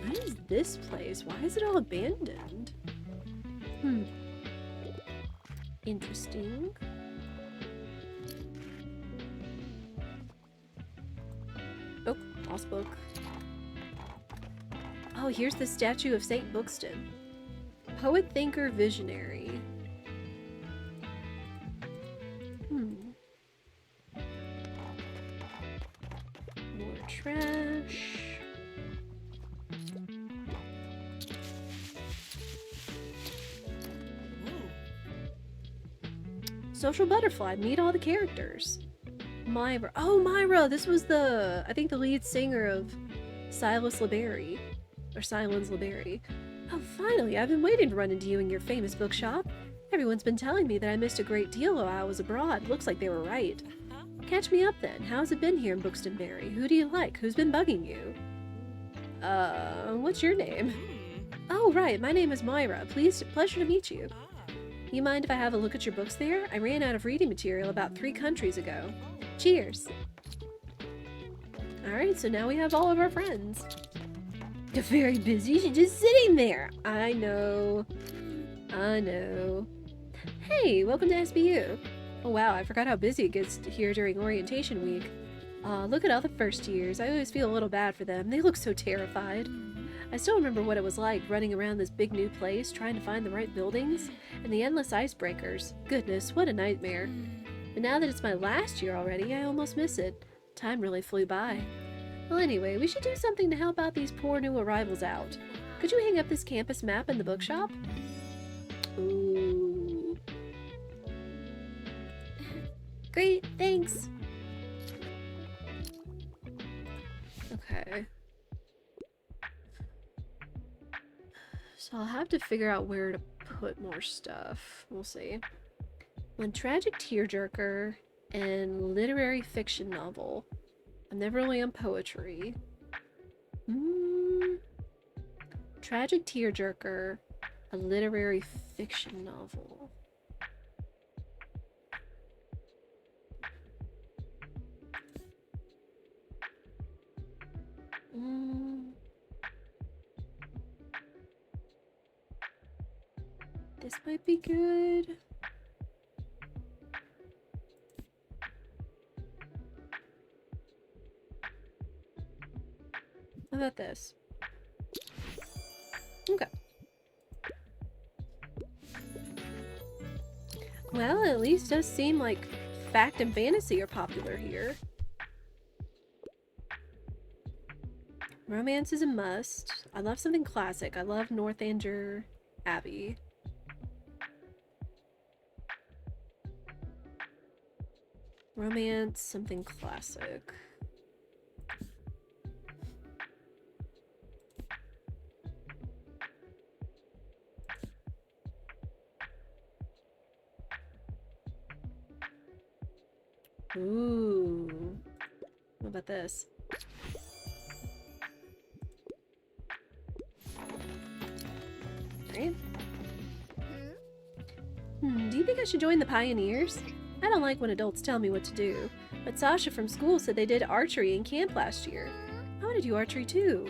What is this place? Why is it all abandoned? Interesting. Oh, lost book. Oh, here's the statue of Saint Bookston. Poet, thinker, visionary. More trash. Social butterfly, meet all the characters. Myra. Oh, Myra! This was I think the lead singer of Silas LeBerry. Or Silence LeBerry. Oh, finally! I've been waiting to run into you in your famous bookshop. Everyone's been telling me that I missed a great deal while I was abroad. Looks like they were right. Catch me up then. How's it been here in Buxtonbury? Who do you like? Who's been bugging you? What's your name? Oh, right. My name is Myra. Pleasure to meet you. You mind if I have a look at your books there? I ran out of reading material about 3 countries ago. Cheers! Alright, so now we have all of our friends. You're very busy, she's just sitting there! I know. I know. Hey, welcome to SBU! Oh wow, I forgot how busy it gets here during orientation week. Look at all the first years. I always feel a little bad for them. They look so terrified. I still remember what it was like running around this big new place, trying to find the right buildings, and the endless icebreakers. Goodness, what a nightmare. But now that it's my last year already, I almost miss it. Time really flew by. Well, anyway, we should do something to help out these poor new arrivals out. Could you hang up this campus map in the bookshop? Ooh. Great, thanks. Okay. So I'll have to figure out where to put more stuff. We'll see. One tragic tearjerker and literary fiction novel. I'm never really on poetry. Tragic tearjerker, a literary fiction novel. This might be good. How about this? Okay. Well, at least it does seem like fact and fantasy are popular here. Romance is a must. I love something classic. I love Northanger Abbey. Romance, something classic. Ooh. What about this? Right? Do you think I should join the Pioneers? I don't like when adults tell me what to do, but Sasha from school said they did archery in camp last year. I want to do archery too.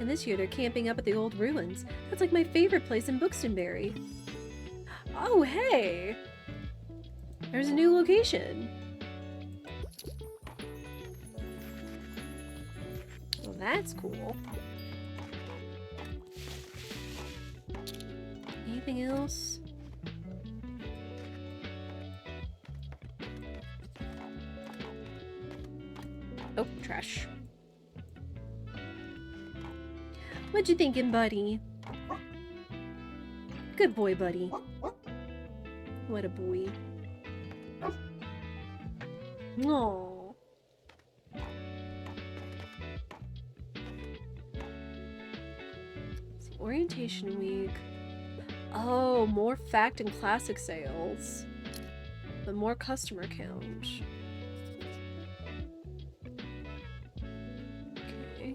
And this year they're camping up at the old ruins. That's like my favorite place in Buxtonbury. Oh, hey! There's a new location. Well, that's cool. Anything else? Oh, trash. What you thinking, buddy? Good boy, buddy. What a boy. Aww. It's orientation week. Oh, more fact and classic sales. But more customer count. Okay.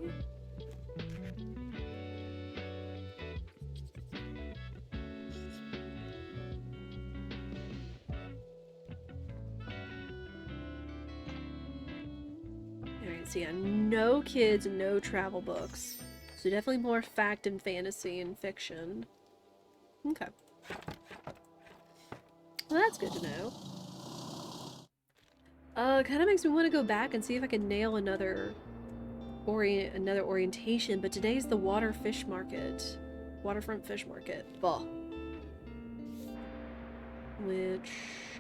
Alright, so yeah, no kids, no travel books. So definitely more fact and fantasy and fiction. Okay. Well, that's good to know. Kind of makes me want to go back and see if I can nail another orientation, but today's the waterfront fish market. Bah. Which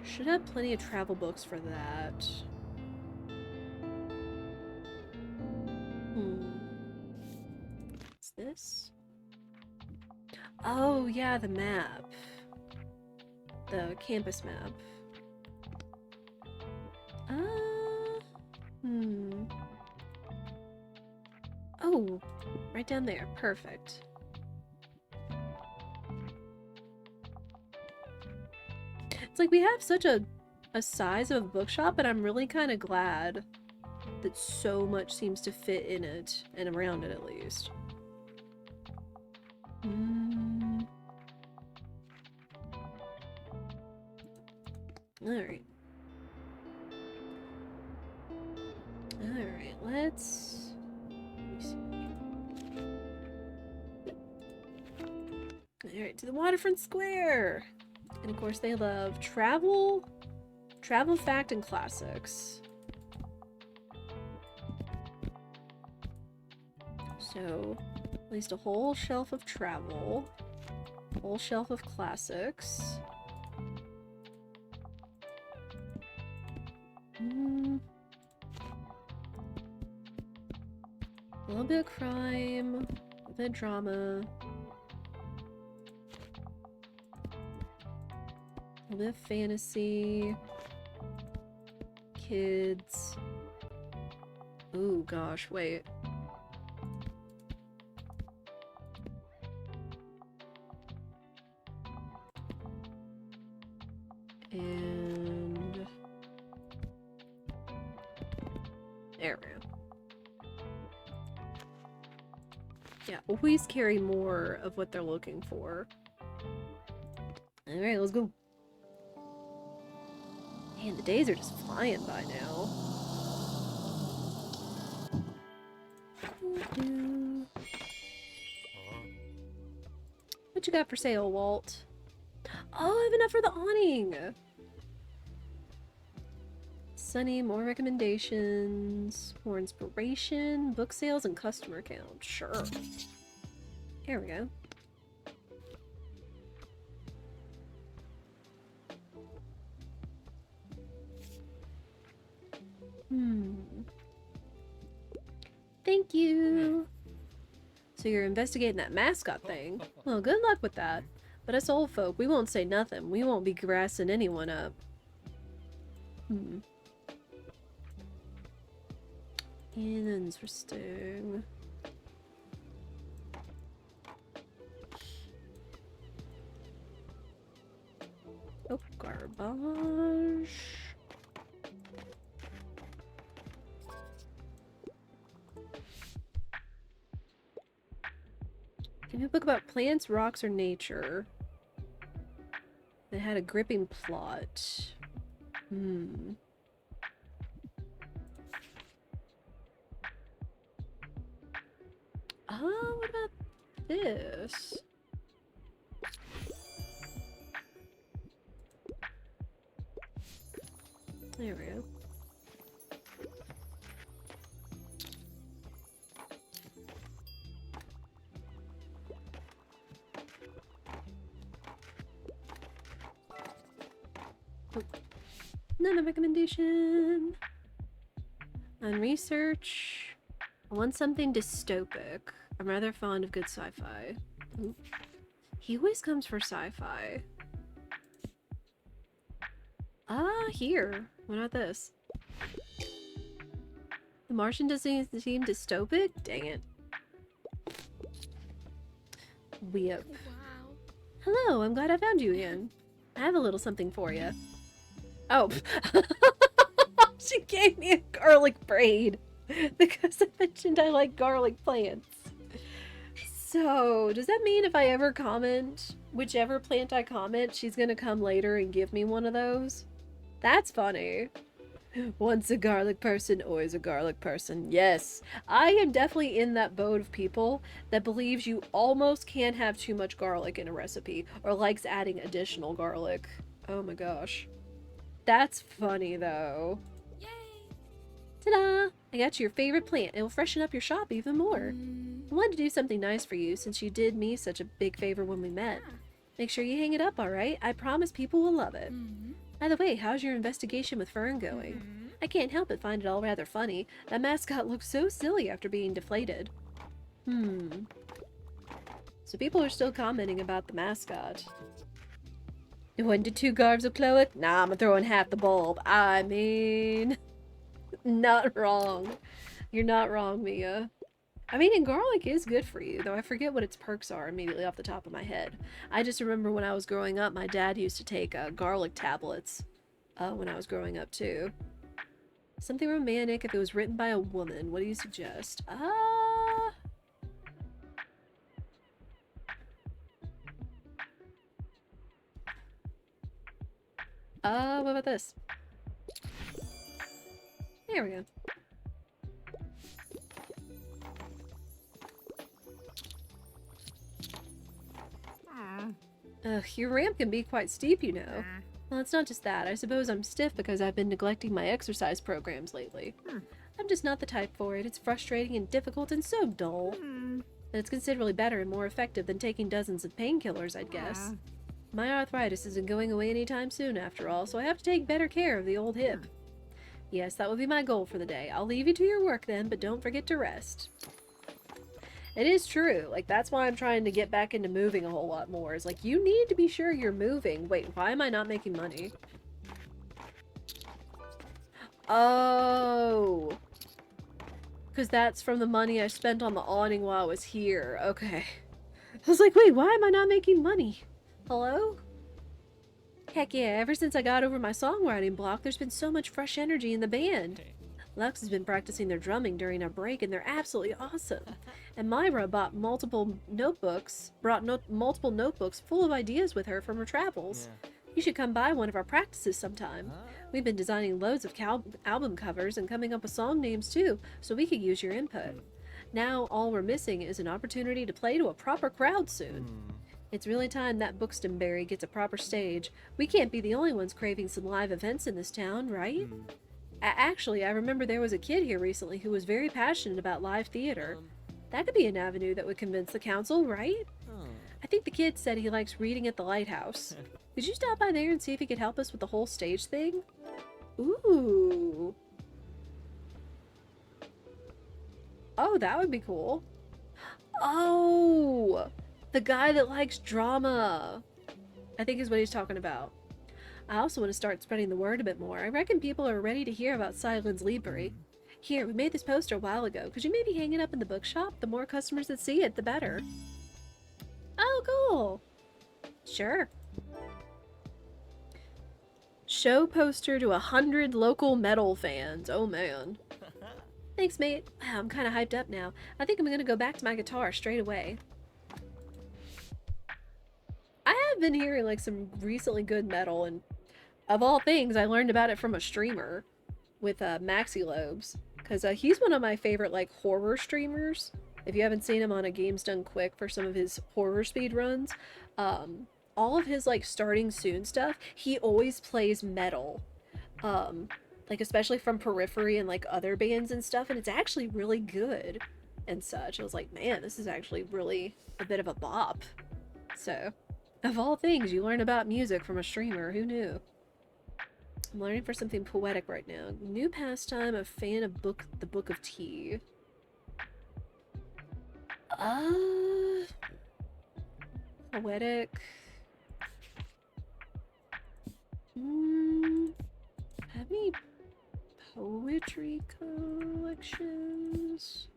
should have plenty of travel books for that. What's this? Oh, yeah, the map. The campus map. Oh, right down there. Perfect. It's like we have such a size of a bookshop, and I'm really kind of glad that so much seems to fit in it, and around it at least. Alright. Alright, let me see. Alright, to the waterfront square! And of course they love travel, fact, and classics. So, at least a whole shelf of travel, a whole shelf of classics. A little bit of crime, a little bit of drama. A little bit of fantasy. Kids. Ooh, gosh, wait. And there we go. Yeah, always carry more of what they're looking for. Alright, let's go. Man, the days are just flying by now. What you got for sale, Walt? Oh, I have enough for the awning! Sunny, more recommendations, more inspiration, book sales, and customer count. Sure. Here we go. Thank you! So you're investigating that mascot thing? Well, good luck with that. But us old folk, we won't say nothing. We won't be grassing anyone up. Interesting. Oh, garbage. Give me a book about plants, rocks, or nature. That had a gripping plot. Oh, what about this? There we go. Oh. Another recommendation. On research, I want something dystopic. I'm rather fond of good sci-fi. He always comes for sci-fi. Here. What about this? The Martian doesn't seem dystopic? Dang it. Weep. Wow. Hello, I'm glad I found you again. I have a little something for you. Oh. She gave me a garlic braid because I mentioned I like garlic plants. So, does that mean if I ever comment, whichever plant I comment, she's gonna come later and give me one of those? That's funny. Once a garlic person, always a garlic person. Yes, I am definitely in that boat of people that believes you almost can't have too much garlic in a recipe or likes adding additional garlic. Oh my gosh. That's funny though. Yay! Ta-da! I got you your favorite plant. It will freshen up your shop even more. I wanted to do something nice for you since you did me such a big favor when we met. Make sure you hang it up, alright? I promise people will love it. By the way, how's your investigation with Fern going? I can't help but find it all rather funny. That mascot looked so silly after being deflated. So people are still commenting about the mascot. 1 to 2 garbs of cloic? Nah, I'm throwing half the bulb. I mean... Not wrong. You're not wrong, Mia. I mean, and garlic is good for you, though I forget what its perks are immediately off the top of my head. I just remember when I was growing up, my dad used to take garlic tablets when I was growing up, too. Something romantic if it was written by a woman. What do you suggest? What about this? There we go. Your ramp can be quite steep, you know. Well, it's not just that. I suppose I'm stiff because I've been neglecting my exercise programs lately. I'm just not the type for it. It's frustrating and difficult and so dull. But it's considerably better and more effective than taking dozens of painkillers, I'd guess. My arthritis isn't going away anytime soon, after all, so I have to take better care of the old hip. Yes, that will be my goal for the day. I'll leave you to your work then, but don't forget to rest. It is true. Like, that's why I'm trying to get back into moving a whole lot more. Is like, you need to be sure you're moving. Wait, why am I not making money? Oh. Because that's from the money I spent on the awning while I was here. Okay. I was like, wait, why am I not making money? Hello? Heck yeah, ever since I got over my songwriting block, there's been so much fresh energy in the band. Lux has been practicing their drumming during our break, and they're absolutely awesome. And Myra brought multiple notebooks full of ideas with her from her travels. Yeah. You should come by one of our practices sometime. We've been designing loads of album covers and coming up with song names too, so we could use your input. Now all we're missing is an opportunity to play to a proper crowd soon. It's really time that Bookstonberry gets a proper stage. We can't be the only ones craving some live events in this town, right? Actually, I remember there was a kid here recently who was very passionate about live theater. That could be an avenue that would convince the council, right? I think the kid said he likes reading at the lighthouse. Could you stop by there and see if he could help us with the whole stage thing? Ooh. Oh, that would be cool. Oh! The guy that likes drama. I think is what he's talking about. I also want to start spreading the word a bit more. I reckon people are ready to hear about Silence Library. Here, we made this poster a while ago. Could you maybe hang it up in the bookshop? The more customers that see it, the better. Oh, cool. Sure. Show poster to 100 local metal fans. Oh, man. Thanks, mate. Wow, I'm kind of hyped up now. I think I'm going to go back to my guitar straight away. I have been hearing like some recently good metal, and of all things, I learned about it from a streamer with Maxi Lobes, because he's one of my favorite like horror streamers. If you haven't seen him on a Games Done Quick for some of his horror speed runs, all of his like starting soon stuff, he always plays metal, like especially from Periphery and like other bands and stuff, and it's actually really good and such. I was like, man, this is actually really a bit of a bop. So, of all things, you learn about music from a streamer. Who knew? I'm learning for something poetic right now. New pastime, a fan of the Book of Tea. Poetic. Have any poetry collections?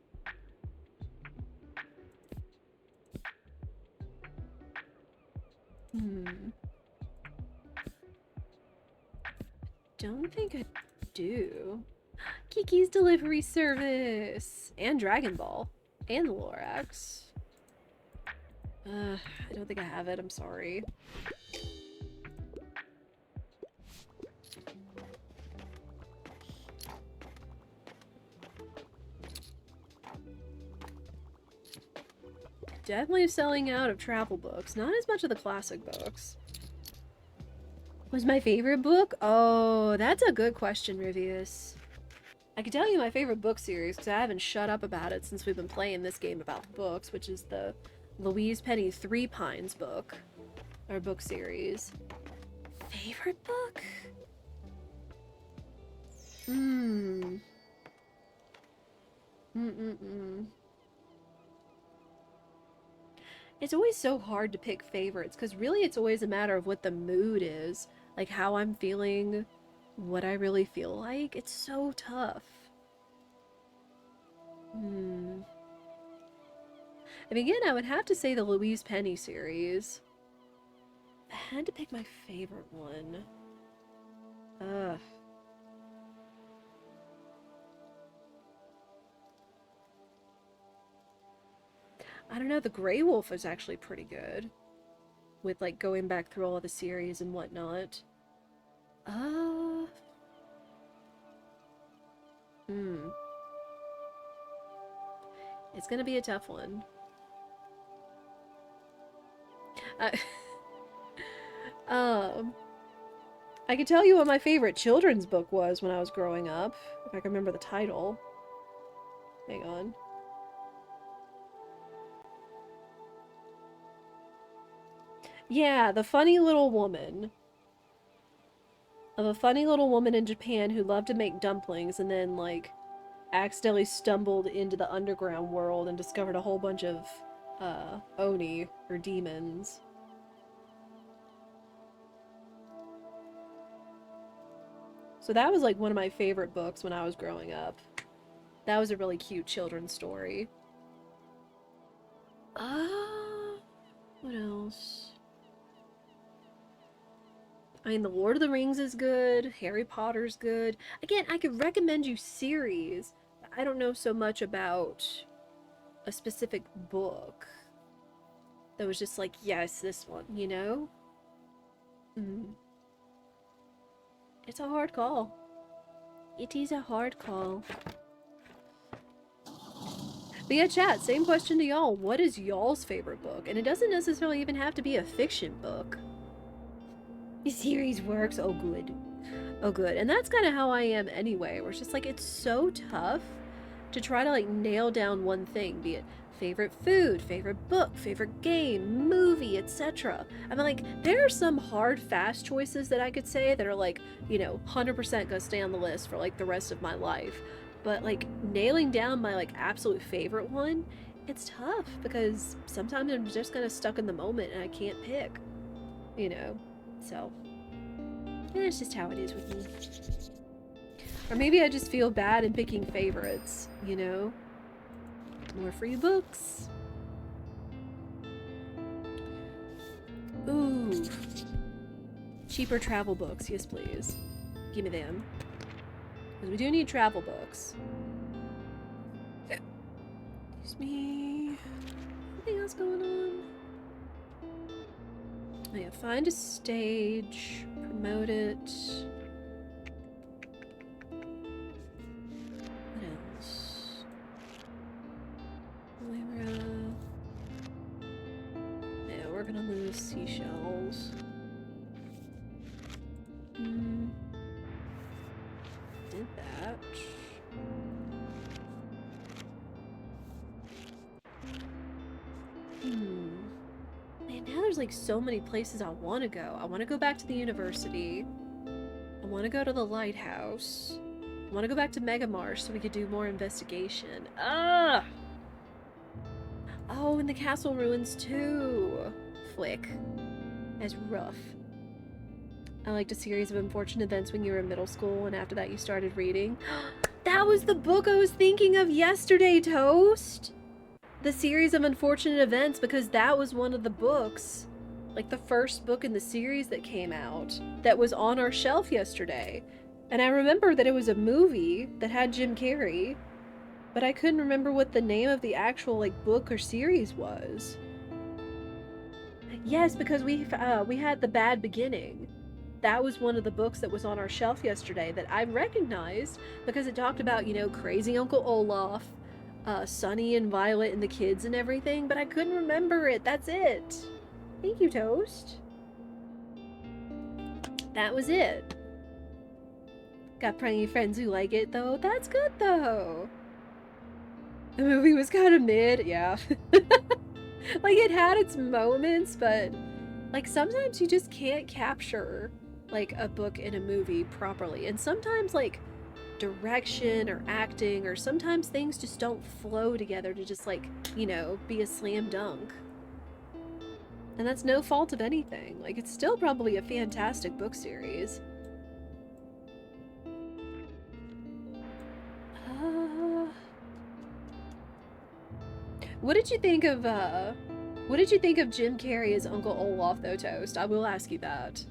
Don't think I do. Kiki's Delivery Service! And Dragon Ball. And the Lorax. I don't think I have it, I'm sorry. Definitely selling out of travel books, not as much of the classic books. Was my favorite book? Oh, that's a good question, Rivius. I can tell you my favorite book series because I haven't shut up about it since we've been playing this game about books, which is the Louise Penny Three Pines book, or book series. Favorite book? It's always so hard to pick favorites because really it's always a matter of what the mood is, like how I'm feeling, what I really feel like. It's so tough. I mean, again, I would have to say the Louise Penny series. If I had to pick my favorite one. I don't know, the Grey Wolf is actually pretty good. With, like, going back through all of the series and whatnot. It's gonna be a tough one. I can tell you what my favorite children's book was when I was growing up, if I can remember the title. Hang on. Yeah, The Funny Little Woman. Of a funny little woman in Japan who loved to make dumplings and then, like, accidentally stumbled into the underground world and discovered a whole bunch of Oni, or demons. So that was like one of my favorite books when I was growing up. That was a really cute children's story. What else? I mean, The Lord of the Rings is good. Harry Potter's good. Again, I could recommend you series. I don't know so much about a specific book that was just like, yes, this one, you know? Mm. It's a hard call. It is a hard call. But yeah, chat, same question to y'all. What is y'all's favorite book? And it doesn't necessarily even have to be a fiction book. The series works. Oh, good. Oh, good. And that's kind of how I am anyway, where it's just like, it's so tough to try to like nail down one thing, be it favorite food, favorite book, favorite game, movie, etc. I mean, like, there are some hard, fast choices that I could say that are like, you know, 100% gonna stay on the list for like the rest of my life. But like, nailing down my like absolute favorite one, it's tough because sometimes I'm just kind of stuck in the moment and I can't pick, you know? So, that's just how it is with me. Or maybe I just feel bad in picking favorites, you know? More free books. Ooh. Cheaper travel books, yes please. Give me them. Because we do need travel books. Excuse me. Anything else going on? Oh yeah, find a stage. Promote it. What else? Lyra. Yeah, we're gonna lose seashells. Did that. Man, now there's like so many places I want to go. I want to go back to the university. I want to go to the lighthouse. I want to go back to Megamarsh so we could do more investigation. Ah! Oh, and the castle ruins too. Flick. That's rough. I liked a series of unfortunate events when you were in middle school, and after that you started reading. That was the book I was thinking of yesterday, Toast! The series of unfortunate events, because that was one of the books, like the first book in the series that came out, that was on our shelf yesterday. And I remember that it was a movie that had Jim Carrey, but I couldn't remember what the name of the actual like book or series was. Yes, because we had The Bad Beginning. That was one of the books that was on our shelf yesterday that I recognized because it talked about, you know, crazy Uncle Olaf, Sunny and Violet and the kids and everything, but I couldn't remember it. That's it. Thank you, Toast. That was it. Got plenty of friends who like it, though. That's good, though. The movie was kind of mid, yeah. Like, it had its moments, but, like, sometimes you just can't capture, like, a book in a movie properly. And sometimes, like, direction or acting, or sometimes things just don't flow together to just, like, you know, be a slam dunk. And that's no fault of anything. Like, it's still probably a fantastic book series. What did you think of Jim Carrey as Uncle Olaf, though, Toast? I will ask you that.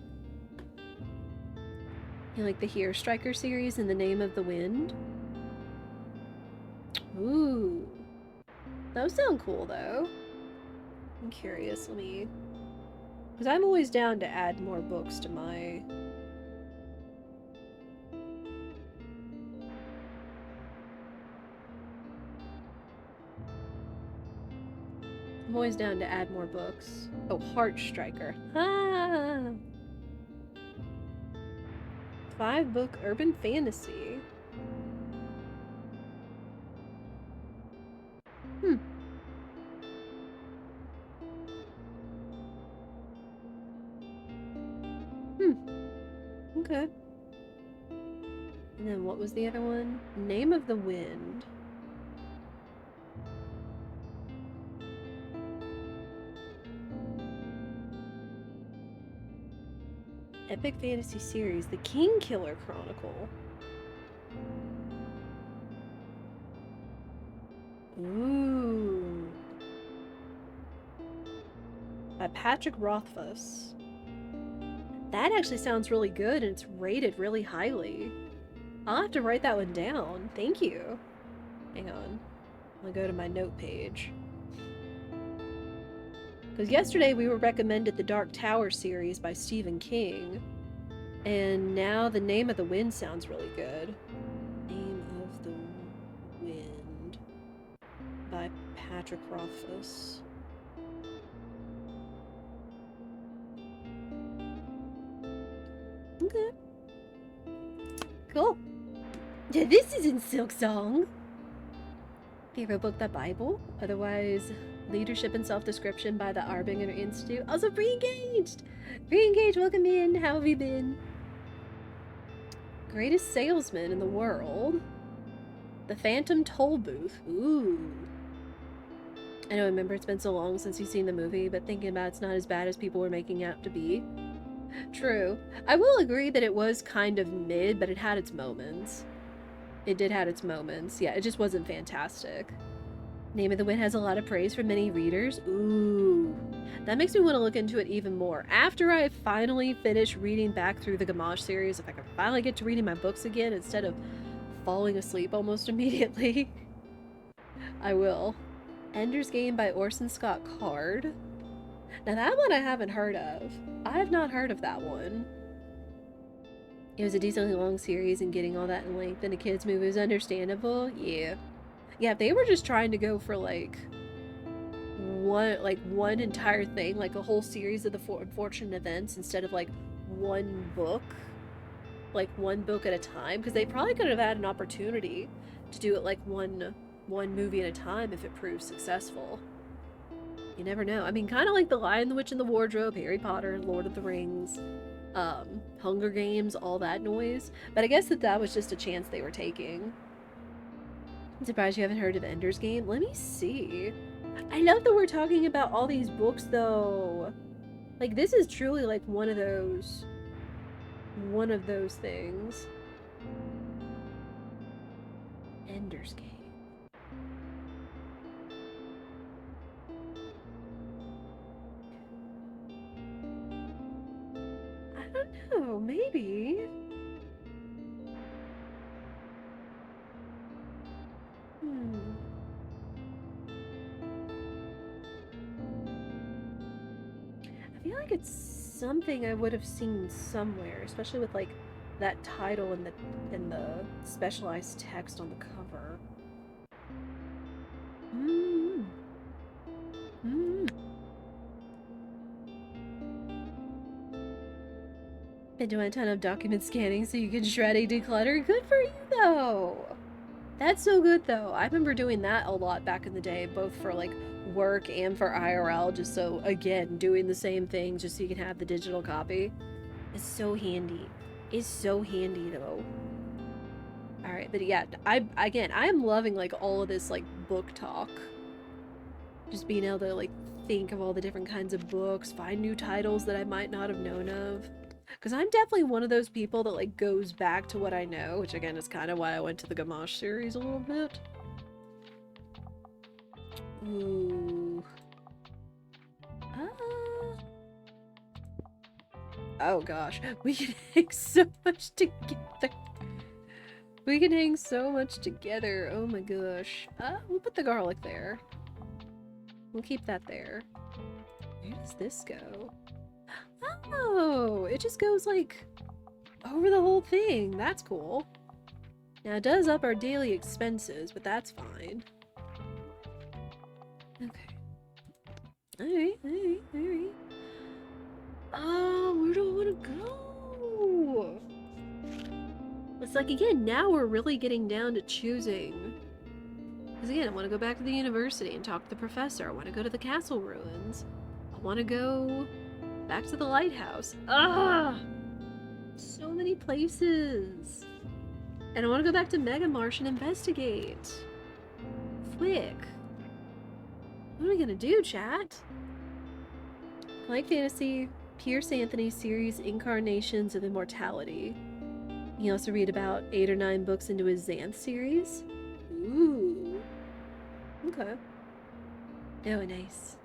You like the Hero Striker series and The Name of the Wind? Ooh. Those sound cool, though. I'm curious, let me... Because I'm always down to add more books to my... I'm always down to add more books. Oh, Heart Striker. Ah! 5-book urban fantasy. Okay. And then what was the other one? Name of the Wind. Epic fantasy series, The King Killer Chronicle. Ooh. By Patrick Rothfuss. That actually sounds really good, and it's rated really highly. I'll have to write that one down. Thank you. Hang on. I'll go to my note page. Because yesterday we were recommended the Dark Tower series by Stephen King. And now the Name of the Wind sounds really good. Name of the Wind by Patrick Rothfuss. Okay. Cool. This isn't Silksong. Favorite book, The Bible. Otherwise, Leadership and Self-Description by the Arbinger Institute. Also, Re-Engaged! Re-Engaged, welcome in. How have you been? Greatest Salesman in the World. The Phantom Toll Booth. Ooh. I know, remember, it's been so long since you've seen the movie, but thinking about it's not as bad as people were making it out to be. True. I will agree that it was kind of mid, but it had its moments. It did have its moments. Yeah, it just wasn't fantastic. Name of the Wind has a lot of praise from many readers. Ooh. That makes me want to look into it even more. After I finally finish reading back through the Gamache series, if I can finally get to reading my books again instead of falling asleep almost immediately, I will. Ender's Game by Orson Scott Card. Now that one I haven't heard of. I have not heard of that one. It was a decently long series, and getting all that in length in a kid's movie is understandable. Yeah. Yeah, if they were just trying to go for like one entire thing, like a whole series of the unfortunate events instead of like one book at a time, because they probably could have had an opportunity to do it like one movie at a time if it proves successful. You never know. I mean, kind of like The Lion, the Witch, and the Wardrobe, Harry Potter, Lord of the Rings, Hunger Games, all that noise. But I guess that was just a chance they were taking. I'm surprised you haven't heard of Ender's Game. Let me see. I love that we're talking about all these books, though. Like, this is truly like one of those things. Ender's Game. I don't know, maybe. I feel like it's something I would have seen somewhere, especially with like that title and the specialized text on the cover. Been doing a ton of document scanning so you can shred and declutter. Good for you, though. That's so good, though. I remember doing that a lot back in the day, both for like work and for IRL, just so, again, doing the same thing just so you can have the digital copy. It's so handy. It's so handy, though. Alright, but yeah, I am loving like all of this like book talk. Just being able to like think of all the different kinds of books, find new titles that I might not have known of. Because I'm definitely one of those people that like goes back to what I know, which again is kind of why I went to the Gamache series a little bit. Ooh. Oh gosh, we can hang so much together. We can hang so much together. Oh my gosh. We'll put the garlic there. We'll keep that there. Where does this go? Oh, it just goes like over the whole thing. That's cool. Now it does up our daily expenses, but that's fine. Okay. Alright. Oh, where do I want to go? It's like, again, now we're really getting down to choosing. Because again, I want to go back to the university and talk to the professor. I want to go to the castle ruins. I want to go back to the lighthouse. Ah! So many places. And I want to go back to Mega Marsh and investigate. Quick. What are we gonna do, chat? Like Fantasy, Pierce Anthony series Incarnations of Immortality. You also read about 8 or 9 books into his Xanth series. Ooh. Okay. Oh, nice.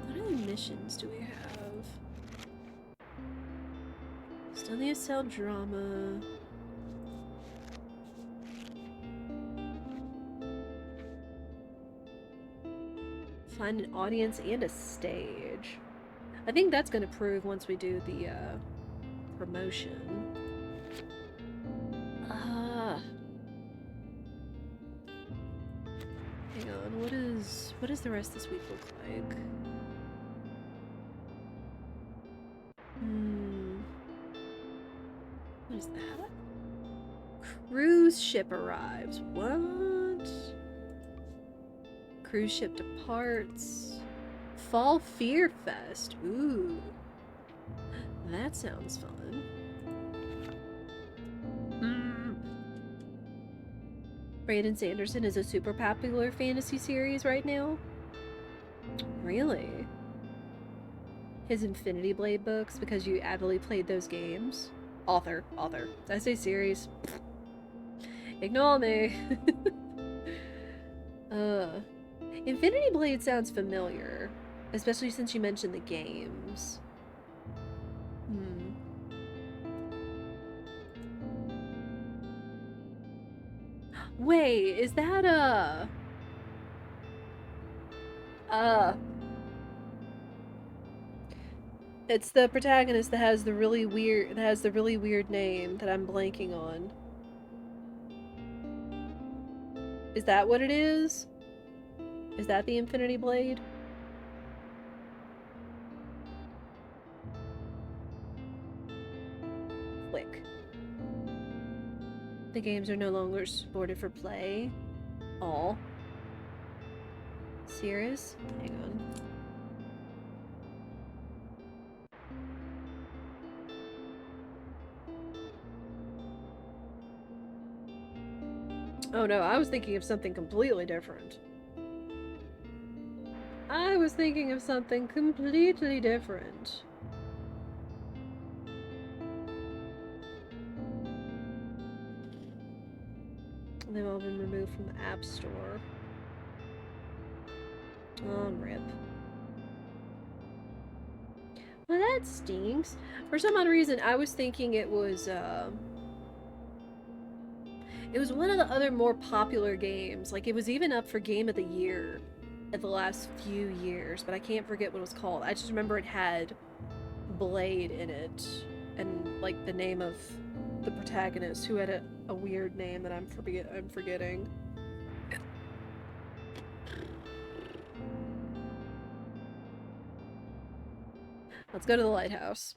What other missions do we have? Still need to sell drama. Find an audience and a stage. I think that's going to prove once we do the promotion. Hang on, what does the rest of this week look like? What is that? Cruise ship arrives. What? Cruise ship departs. Fall Fear Fest. Ooh. That sounds fun. Brandon Sanderson is a super popular fantasy series right now. Really? His Infinity Blade books, because you avidly played those games. Author. Did I say series? Ignore me. Infinity Blade sounds familiar, especially since you mentioned the games. Wait, is that it's the protagonist that has the really weird name that I'm blanking on. Is that what it is? Is that the Infinity Blade? Click. The games are no longer supported for play. Aw. Serious? Hang on. Oh no, I was thinking of something completely different. I was thinking of something completely different. They've all been removed from the App Store. Oh, rip. Well, that stinks. For some odd reason, I was thinking it was one of the other more popular games. Like, it was even up for Game of the Year at the last few years, but I can't forget what it was called. I just remember it had Blade in it, and, like, the name of the protagonist, who had a weird name that I'm forgetting. Let's go to the lighthouse.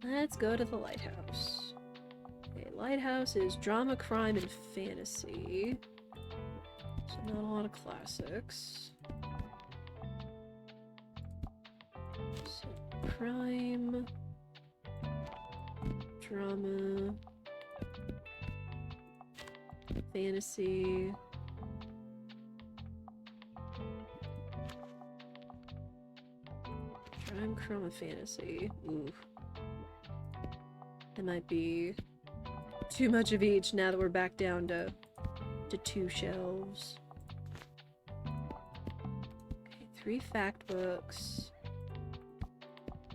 Let's go to the lighthouse. Okay, lighthouse is drama, crime, and fantasy. So not a lot of classics. So crime, drama, fantasy. Crime, crime, fantasy. Ooh. That might be too much of each now that we're back down to 2 shelves. Okay, 3 fact books.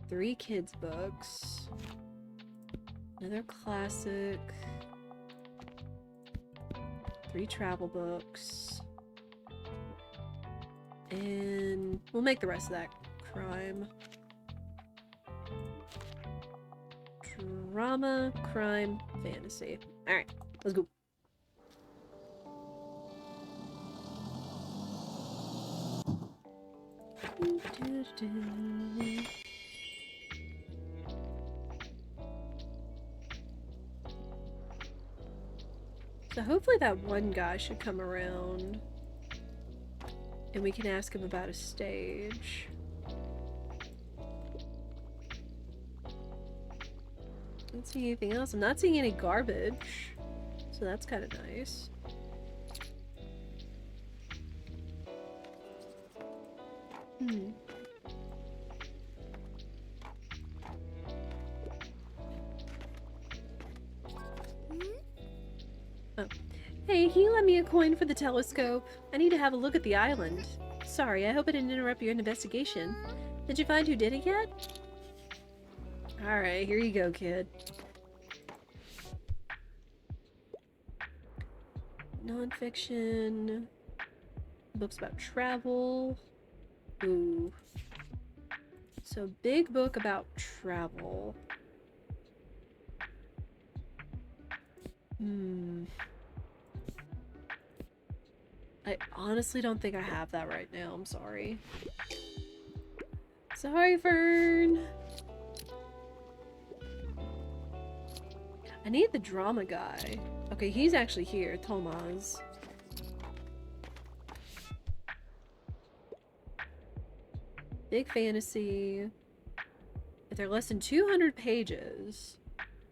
3 kids books. Another classic. 3 travel books. And we'll make the rest of that crime. Drama, crime, fantasy. Alright, let's go. So hopefully that one guy should come around. And we can ask him about a stage. I don't see anything else. I'm not seeing any garbage. So that's kind of nice. Oh. Hey, can you lend me a coin for the telescope? I need to have a look at the island. Sorry, I hope I didn't interrupt your investigation. Did you find who did it yet? Alright, here you go, kid. Non-fiction. Books about travel. Ooh. So, big book about travel. I honestly don't think I have that right now. I'm sorry. Sorry, Fern. I need the drama guy. Okay, he's actually here. Thomas. Big fantasy. If they're less than 200 pages,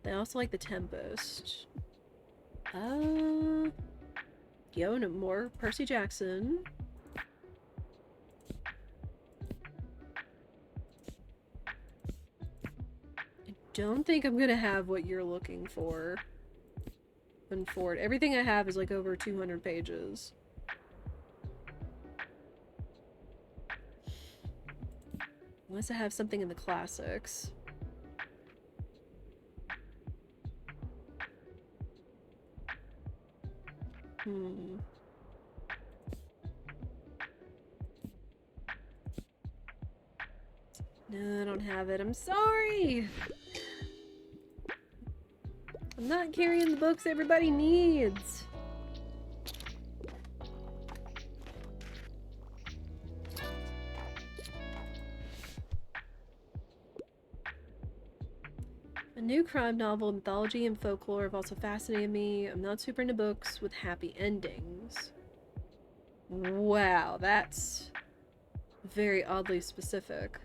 they also like the Tempest. No more. Percy Jackson. I don't think I'm gonna have what you're looking for. Ford. Everything I have is like over 200 pages. Unless I have something in the classics. No, I don't have it. I'm sorry! I'm not carrying the books everybody needs. A new crime novel, mythology, and folklore have also fascinated me. I'm not super into books with happy endings. Wow, that's very oddly specific.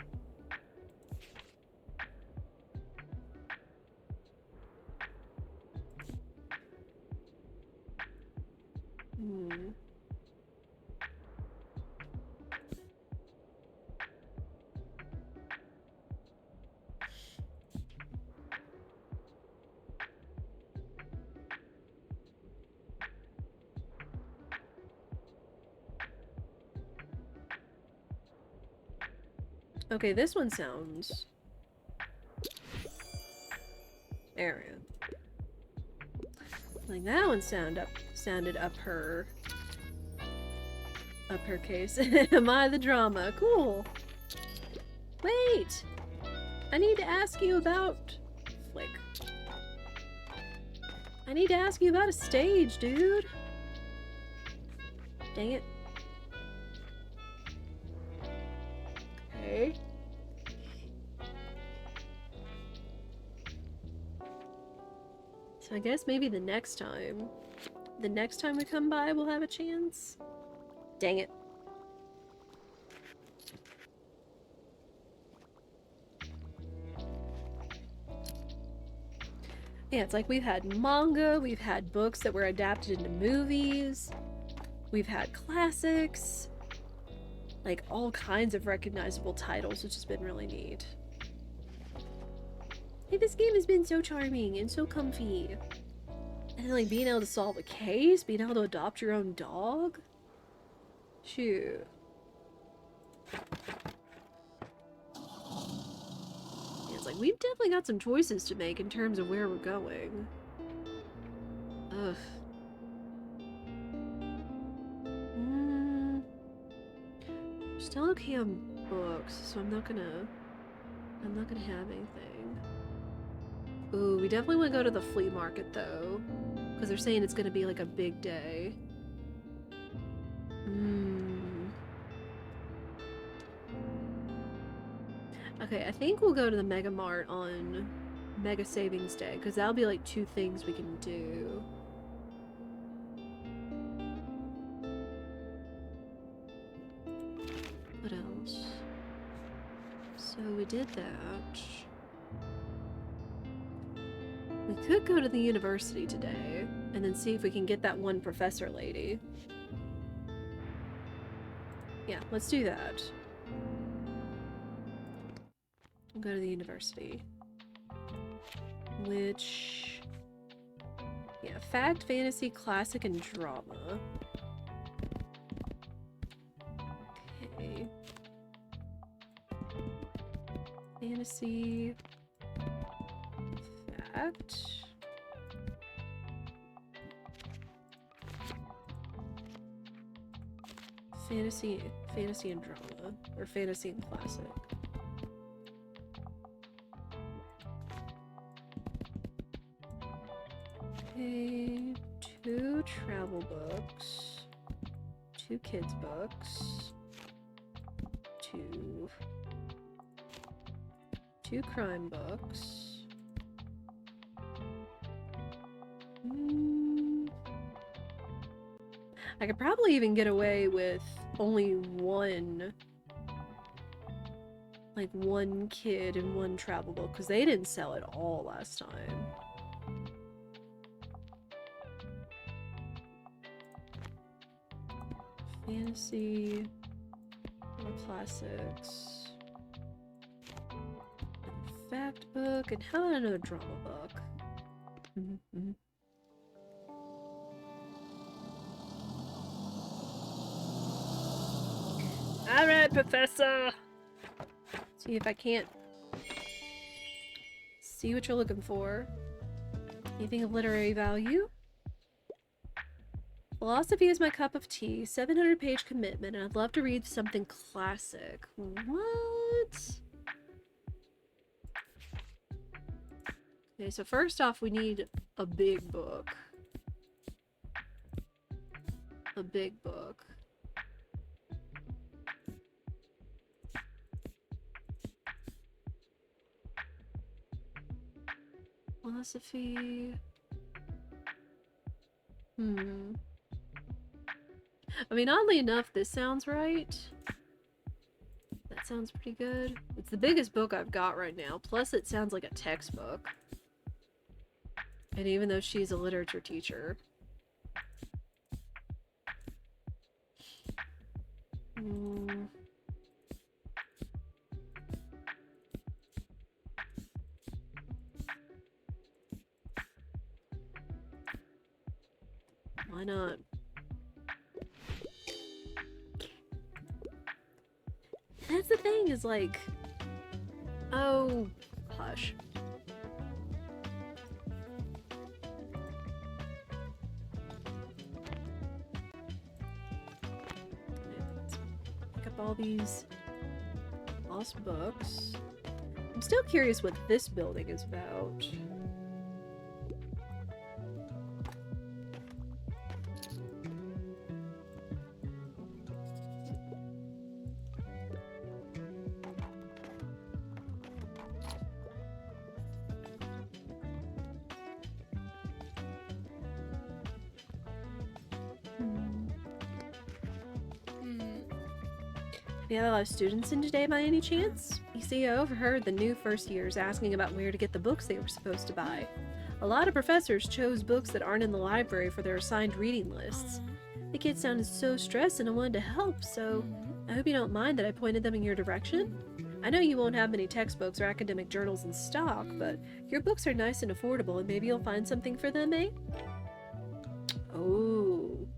Okay, this one sounds... Area. Like that one sounded up her case. Am I the drama? Cool. Wait! I need to ask you about... Flick. I need to ask you about a stage, dude. Dang it. Okay. So I guess maybe the next time we come by, we'll have a chance. Dang it. Yeah, it's like we've had manga, we've had books that were adapted into movies, we've had classics, like all kinds of recognizable titles, which has been really neat. Hey, this game has been so charming and so comfy. And like being able to solve a case, being able to adopt your own dog. Shoot. Yeah, it's like we've definitely got some choices to make in terms of where we're going. Ugh. Still okay on books, so I'm not gonna have anything. Ooh, we definitely want to go to the flea market though, because they're saying it's gonna be like a big day. Okay, I think we'll go to the Mega Mart on Mega Savings Day, because that'll be like 2 things we can do. we did that. We could go to the university today and then see if we can get that one professor lady. Yeah, let's do that. We'll go to the university. Which... yeah, fact, fantasy, classic, and drama. Okay. Fantasy... fact... fantasy and drama, or fantasy and classic. Okay, 2 travel books, 2 kids books, 2 crime books. I could probably even get away with only one, like 1 kid and 1 travel book, because they didn't sell it all last time. Fantasy, more classics, a fact book, and how about another drama book? Alright, Professor! See if I can't see what you're looking for. Anything of literary value? Philosophy is my cup of tea, 700-page commitment, and I'd love to read something classic. What? Okay, so first off, we need a big book. A big book. Philosophy... I mean, oddly enough, this sounds right. That sounds pretty good. It's the biggest book I've got right now, plus it sounds like a textbook. And even though she's a literature teacher. Why not? That's the thing, is like... oh, hush. Pick up all these lost books. I'm still curious what this building is about. Do you have a lot of students in today by any chance? You see, I overheard the new first years asking about where to get the books they were supposed to buy. A lot of professors chose books that aren't in the library for their assigned reading lists. The kids sounded so stressed and I wanted to help, so I hope you don't mind that I pointed them in your direction. I know you won't have many textbooks or academic journals in stock, but your books are nice and affordable and maybe you'll find something for them, eh? Oh.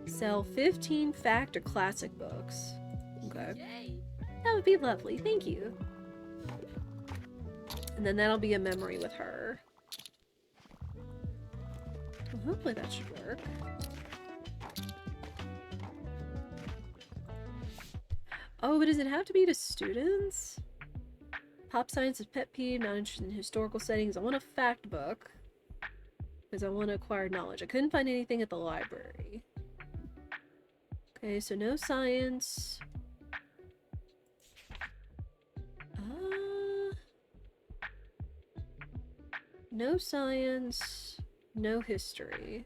Sell 15 fact or classic books. Okay. That would be lovely, thank you. And then that'll be a memory with her. Well, hopefully that should work. Oh, but does it have to be to students? Pop science is pet peeve, not interested in historical settings. I want a fact book. Because I want to acquire knowledge. I couldn't find anything at the library. Okay, so no science. No science, no history.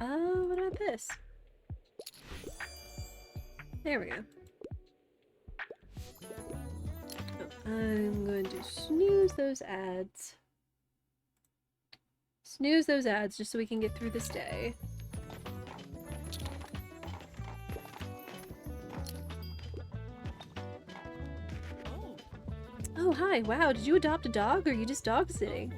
Oh, what about this? There we go. Oh, I'm going to snooze those ads. Snooze those ads just so we can get through this day. Oh, hi. Wow, did you adopt a dog or are you just dog sitting?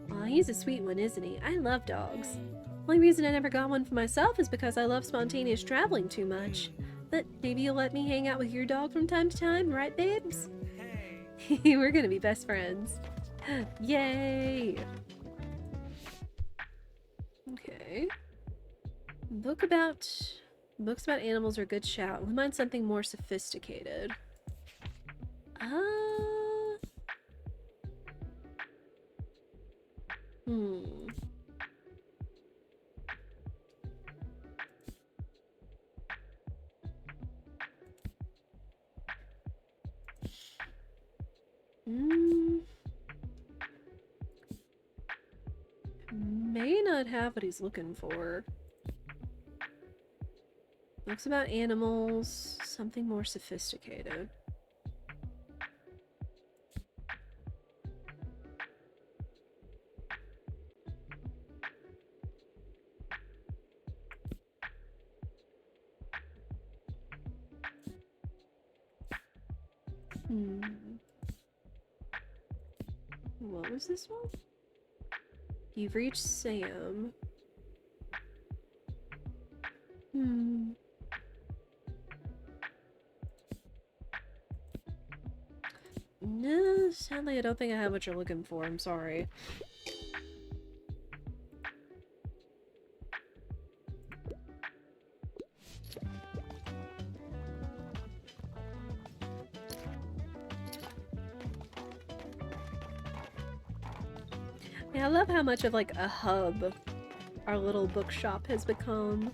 Aw, he's a sweet one, isn't he? I love dogs. Only reason I never got one for myself is because I love spontaneous traveling too much. But maybe you'll let me hang out with your dog from time to time, right, babes? Hey. We're gonna be best friends. Yay! Okay. Books about animals are a good shout. We mind something more sophisticated. Hmm. May not have what he's looking for. Books about animals, something more sophisticated. What was this one? You've reached Sam. No, sadly I don't think I have what you're looking for. I'm sorry. Yeah, I love how much of like a hub our little bookshop has become.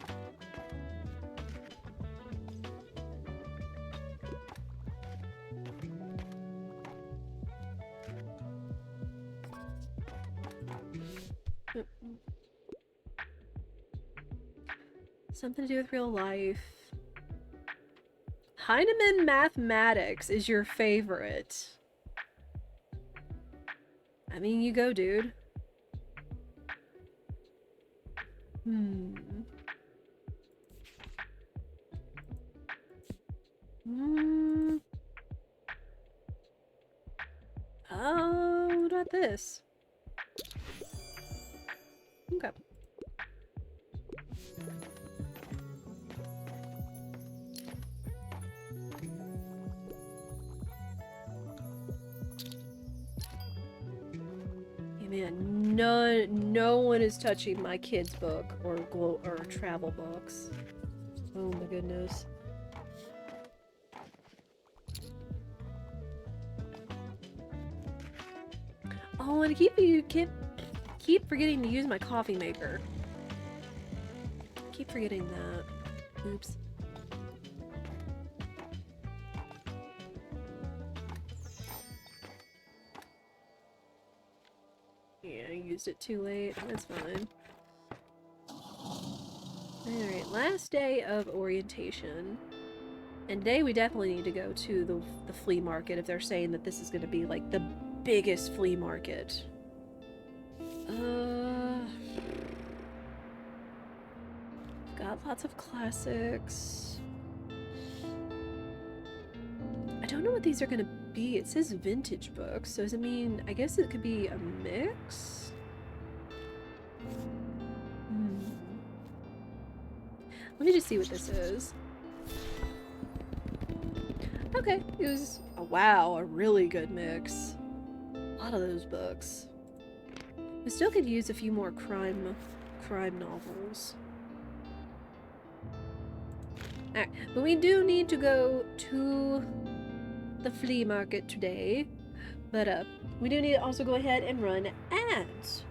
Something to do with real life. Heinemann Mathematics is your favorite. I mean, you go, dude. Oh, what about this? Okay. Man, no one is touching my kids' book or travel books. Oh my goodness. Oh, and keep forgetting to use my coffee maker. Keep forgetting that. Oops. Yeah, I used it too late. That's fine. Alright, last day of orientation. And today we definitely need to go to the flea market if they're saying that this is going to be like the biggest flea market. Got lots of classics. I don't know what these are going to be. It says vintage books, so does it mean... I guess it could be a mix? Let me just see what this is. Okay, it was... Oh, wow, a really good mix. A lot of those books. We still could use a few more crime novels. Alright, but we do need to go to the flea market today. But we do need to also go ahead and run ads.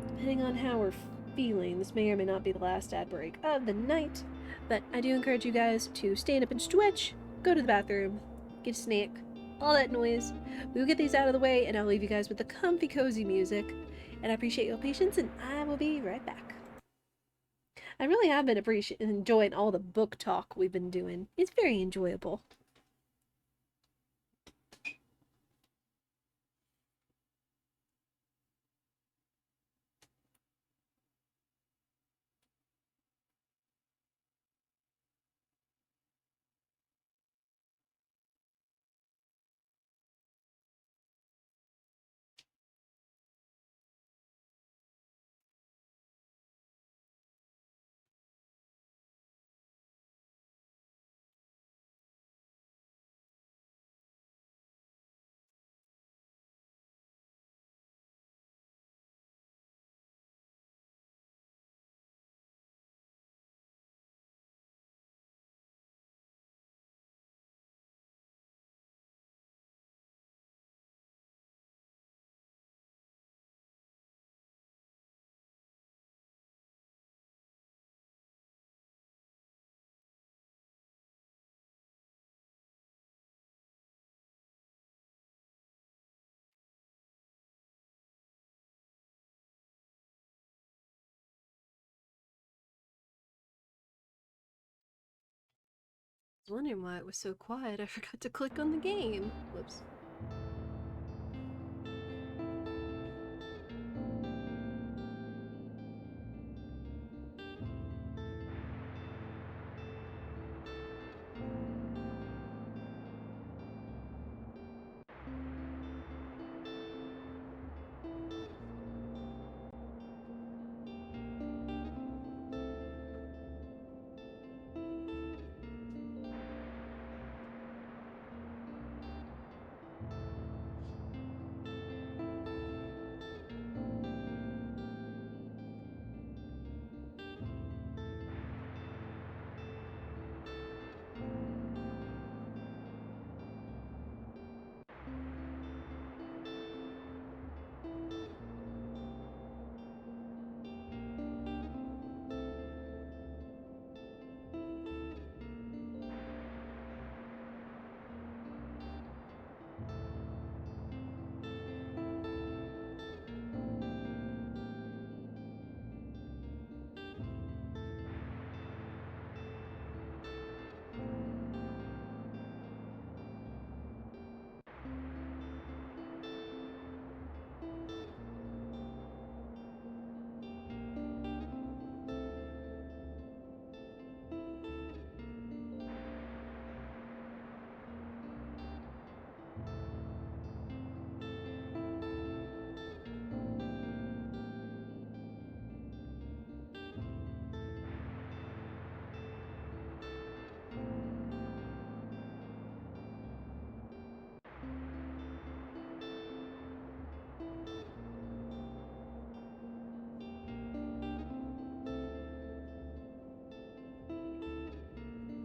Depending on how we're feeling, this may or may not be the last ad break of the night. But I do encourage you guys to stand up and stretch, go to the bathroom, get a snack, all that noise. We will get these out of the way, and I'll leave you guys with the comfy, cozy music. And I appreciate your patience, and I will be right back. I really have been enjoying all the book talk we've been doing. It's very enjoyable. I was wondering why it was so quiet. I forgot to click on the game. Whoops.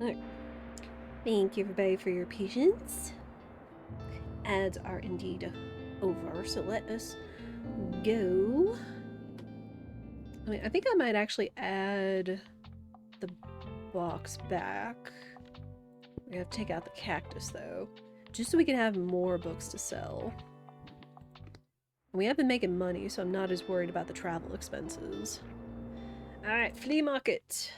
Alright. Thank you, everybody, for your patience. Ads are indeed over, so let us go. I mean, I think I might actually add the box back. We have to take out the cactus, though, just so we can have more books to sell. We have been making money, so I'm not as worried about the travel expenses. Alright, flea market.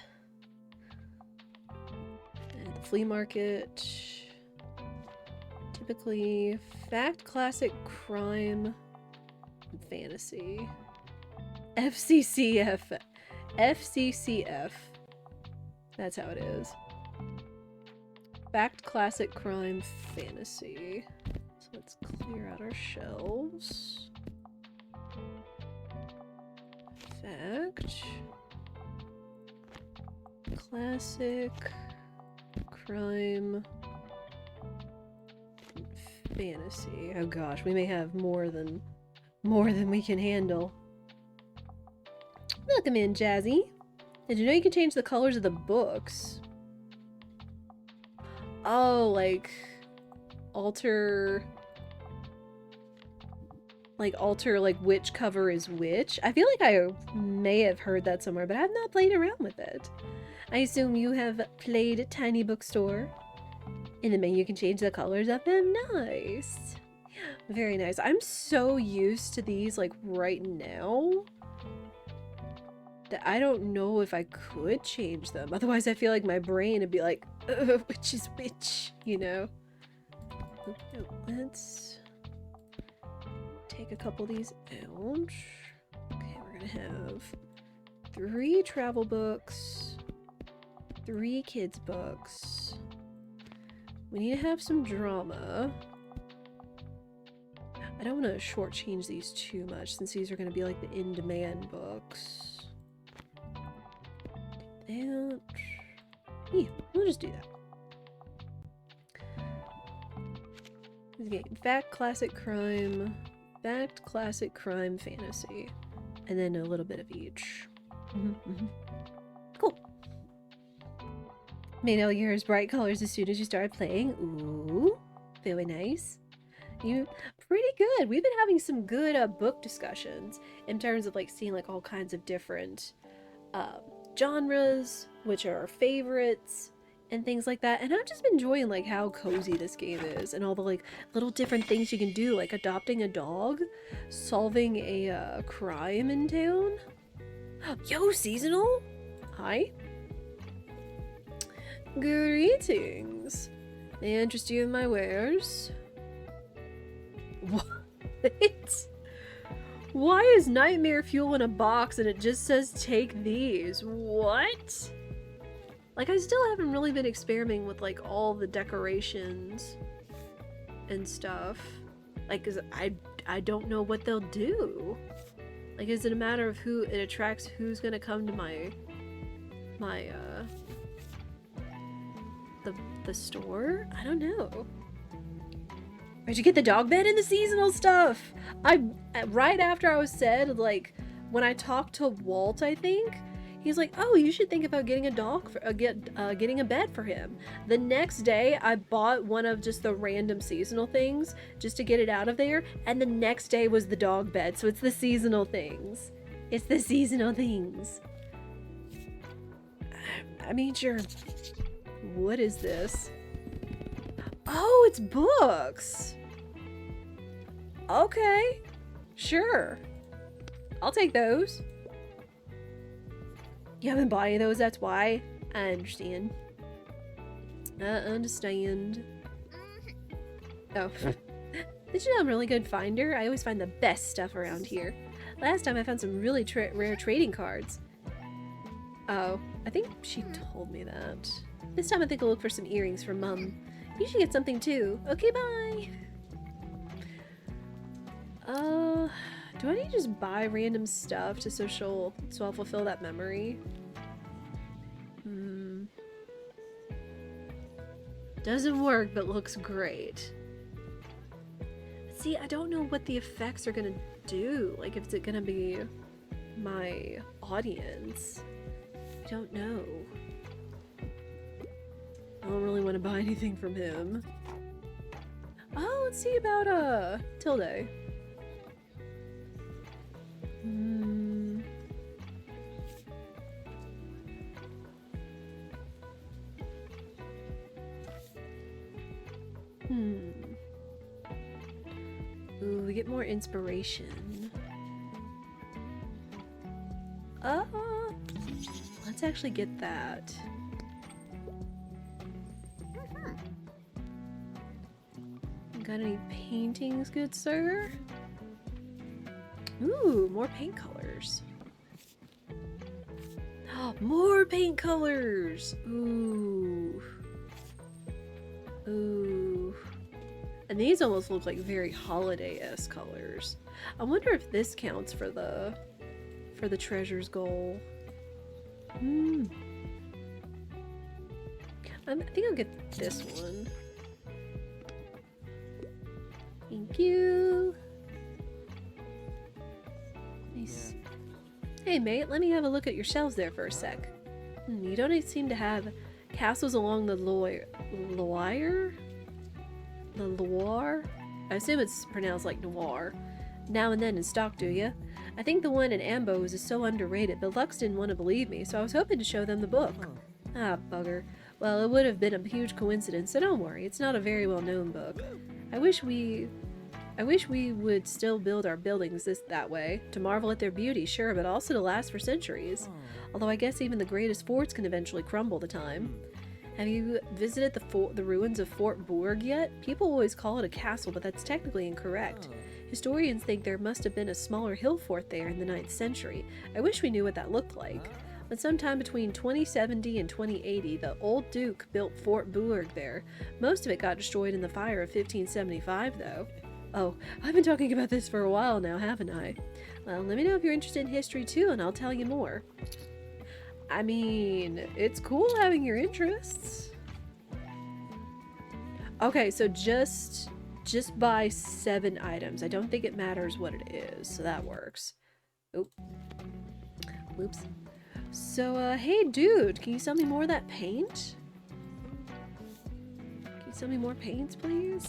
And the flea market... Typically, fact, classic, crime, and fantasy. FCCF. FCCF. That's how it is. Fact, classic, crime, fantasy. So let's clear out our shelves. Fact. Classic. Crime. Fantasy. Oh gosh, we may have more than we can handle. Welcome in, Jazzy. Did you know you can change the colors of the books? Oh, like alter like which cover is which. I feel like I may have heard that somewhere, but I have not played around with it. I assume you have played Tiny Bookstore. In the menu you can change the colors of them. Nice. Very nice. I'm so used to these like right now. that I don't know if I could change them. Otherwise, I feel like my brain would be like, which is which, you know? Oh, let's take a couple of these out. Okay, we're gonna have 3 travel books, 3 kids books. We need to have some drama. I don't want to shortchange these too much since these are going to be like the in-demand books. And yeah, we'll just do that. This game, fact, classic, crime, fact, classic, crime, fantasy, and then a little bit of each. Cool. Made all yours bright colors as soon as you started playing. Ooh, very nice. You pretty good. We've been having some good book discussions in terms of like seeing like all kinds of different genres, which are our favorites and things like that. And I've just been enjoying like how cozy this game is and all the like little different things you can do, like adopting a dog, solving a crime in town. Yo, seasonal. Hi. Greetings. May I interest you in my wares? What? Why is nightmare fuel in a box and it just says take these? What? Like, I still haven't really been experimenting with like all the decorations and stuff. Like, 'cause I don't know what they'll do. Like, is it a matter of who it attracts, who's gonna come to my the store? I don't know. Where'd you get the dog bed and the seasonal stuff? Right after I was said, like, when I talked to Walt, I think, he's like, oh, you should think about getting a dog, getting a bed for him. The next day, I bought one of just the random seasonal things just to get it out of there, and the next day was the dog bed, so it's the seasonal things. It's the seasonal things. I mean, sure. What is this? Oh, it's books. Okay. Sure. I'll take those. You haven't bought any of those, that's why. I understand. I understand. Oh. Did you know I'm a really good finder? I always find the best stuff around here. Last time I found some really rare trading cards. Oh, I think she told me that. This time I think I'll look for some earrings for Mum. You should get something too. Okay, bye! Do I need to just buy random stuff so I'll fulfill that memory? Doesn't work, but looks great. See, I don't know what the effects are gonna do. Like, if it's gonna be my audience. I don't know. I don't really want to buy anything from him. Oh, let's see about, Tilde. Ooh, we get more inspiration. Let's actually get that. Got any paintings, good sir? Ooh, more paint colors. More paint colors! Ooh. Ooh. And these almost look like very holiday-esque colors. I wonder if this counts for the treasure's goal. I think I'll get this one. Thank you. Nice. Hey mate, let me have a look at your shelves there for a sec. You don't seem to have castles along the Loire? The Loire? I assume it's pronounced like Noir. Now and then in stock, do ya? I think the one in Ambos is so underrated, but Lux didn't want to believe me, so I was hoping to show them the book. Ah, bugger. Well, it would have been a huge coincidence, so don't worry, it's not a very well-known book. I wish we I wish we would still build our buildings that way, to marvel at their beauty, sure, but also to last for centuries. Although I guess even the greatest forts can eventually crumble to time. Have you visited the ruins of Fort Bourg yet? People always call it a castle, but that's technically incorrect. Historians think there must have been a smaller hill fort there in the 9th century. I wish we knew what that looked like. But sometime between 2070 and 2080, the old Duke built Fort Bourg there. Most of it got destroyed in the fire of 1575, though. Oh, I've been talking about this for a while now, haven't I? Well, let me know if you're interested in history too, and I'll tell you more. I mean, it's cool having your interests. Okay, so just buy 7 items. I don't think it matters what it is, so that works. Oop. Oops. So, hey dude, can you sell me more of that paint? Can you sell me more paints, please?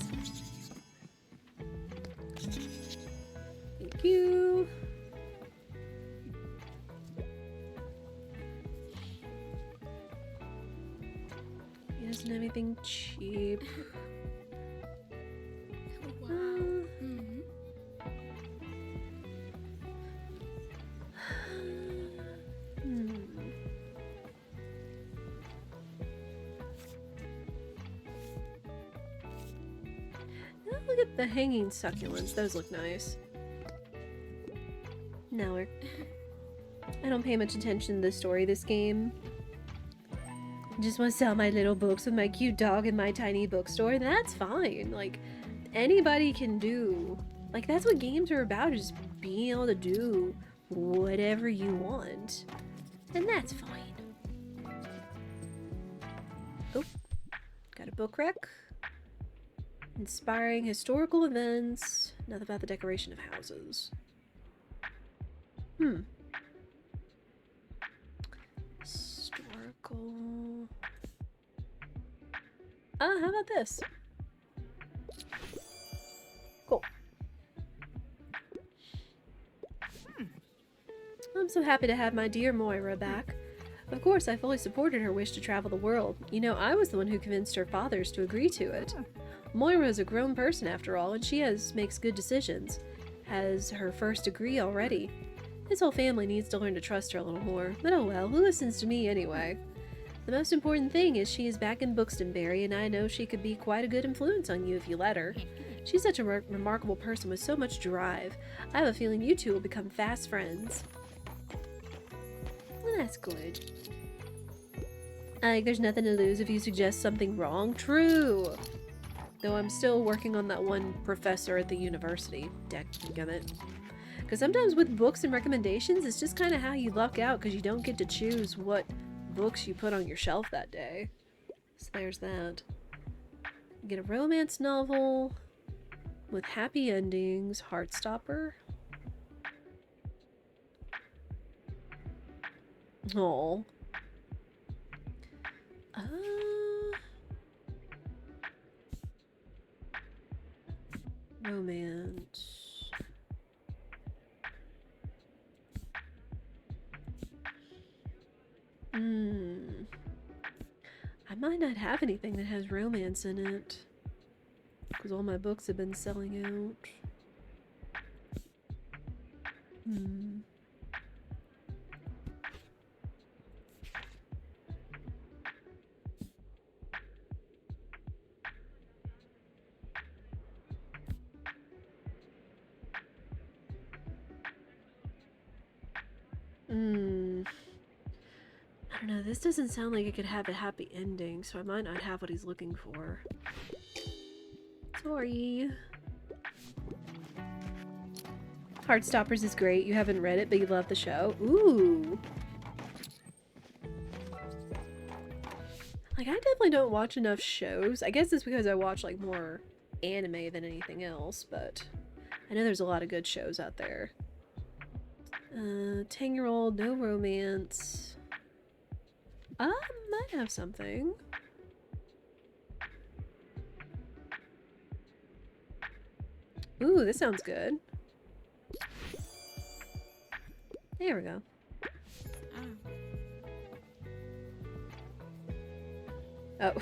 Thank you. He doesn't have anything cheap. Look at the hanging succulents. Those look nice. No, I don't pay much attention to the story of this game. I just want to sell my little books with my cute dog in my tiny bookstore. That's fine. Like, anybody can do. Like, that's what games are about, is being able to do whatever you want. And that's fine. Oh, got a book rec. Inspiring historical events. Nothing about the decoration of houses. Historical. How about this? Cool. I'm so happy to have my dear Moira back. Of course, I fully supported her wish to travel the world. You know, I was the one who convinced her fathers to agree to it. Moira is a grown person after all, and she makes good decisions. Has her first degree already. His whole family needs to learn to trust her a little more, but oh well, who listens to me anyway? The most important thing is she is back in Buxtonbury, and I know she could be quite a good influence on you if you let her. She's such a remarkable person with so much drive. I have a feeling you two will become fast friends. Well, that's good. There's nothing to lose if you suggest something wrong. True! Though I'm still working on that one professor at the university. Dadgummit. Because sometimes with books and recommendations, it's just kind of how you luck out, because you don't get to choose what books you put on your shelf that day. So there's that. Get a romance novel with happy endings. Heartstopper. Oh. Romance. I might not have anything that has romance in it, because all my books have been selling out. I don't know, this doesn't sound like it could have a happy ending, so I might not have what he's looking for. Sorry. Heartstoppers is great. You haven't read it, but you love the show. Ooh. Like, I definitely don't watch enough shows. I guess it's because I watch, like, more anime than anything else, but I know there's a lot of good shows out there. 10-year-old, no romance. Might have something. Ooh, this sounds good. There we go. Oh.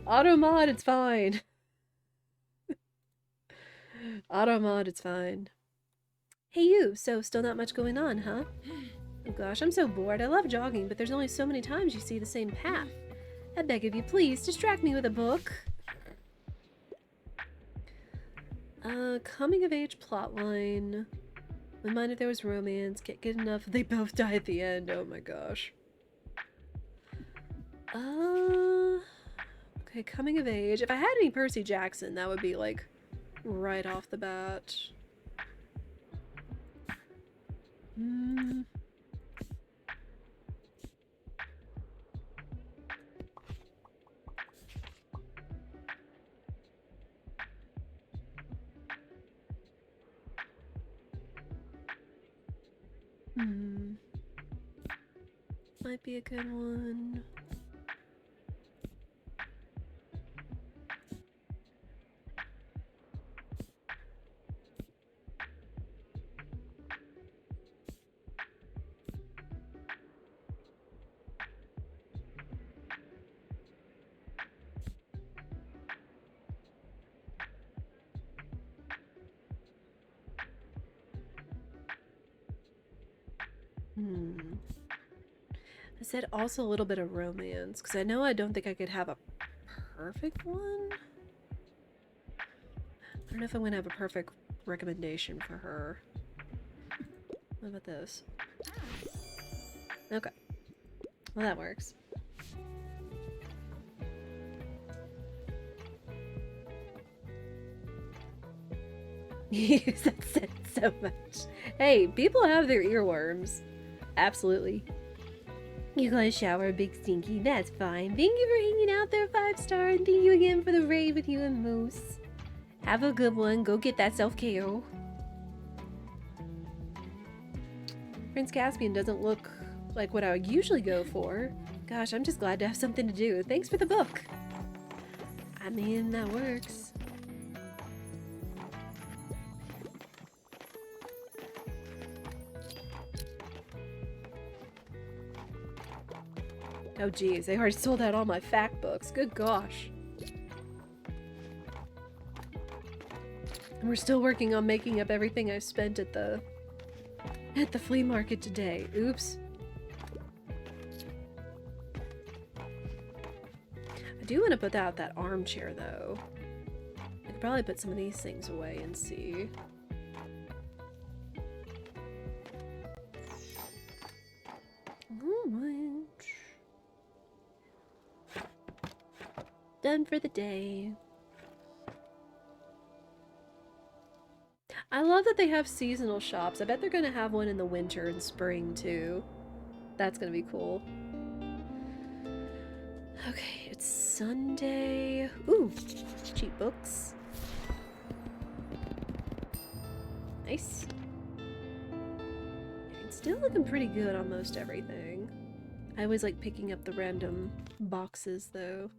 Auto mod, it's fine. Auto mod, it's fine. Hey you, so still not much going on, huh? Oh gosh, I'm so bored. I love jogging, but there's only so many times you see the same path. I beg of you, please, distract me with a book. Coming of age plotline. Wouldn't mind if there was romance. Can't get enough. They both die at the end. Oh my gosh. Okay, coming of age. If I had any Percy Jackson, that would be like right off the bat. Might be a good one. I said also a little bit of romance, because I know I don't think I could have a perfect one. I don't know if I'm going to have a perfect recommendation for her. What about this? Okay. Well, that works. That said so much. Hey, people have their earworms. Absolutely. You got a shower, big stinky. That's fine. Thank you for hanging out there, 5-star, and thank you again for the raid with you and Moose. Have a good one. Go get that self-care. Prince Caspian doesn't look like what I would usually go for. Gosh, I'm just glad to have something to do. Thanks for the book. I mean, that works. Oh geez, they already sold out all my fact books. Good gosh. And we're still working on making up everything I spent at the flea market today. Oops. I do want to put out that armchair though. I could probably put some of these things away and see. Done for the day. I love that they have seasonal shops. I bet they're gonna have one in the winter and spring too. That's gonna be cool. Okay, it's Sunday. Ooh, cheap books. Nice. It's still looking pretty good on most everything. I always like picking up the random boxes though.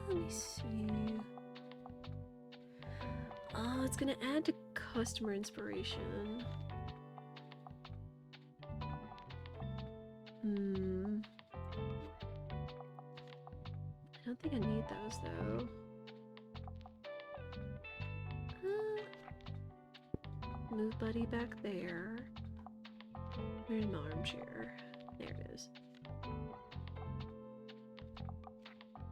Let me see. Oh, it's gonna add to customer inspiration. I don't think I need those though. Move Buddy back there. There's an armchair. There it is.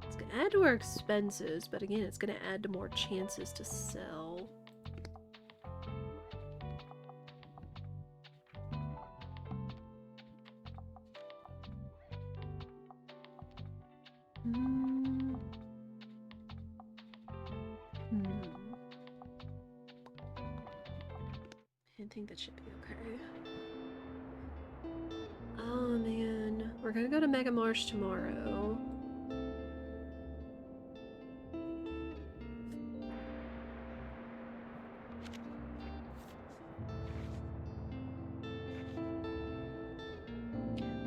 It's gonna add to our expenses, but again, it's gonna add to more chances to sell. I think that should be okay. Oh man, we're gonna go to Mega Marsh tomorrow.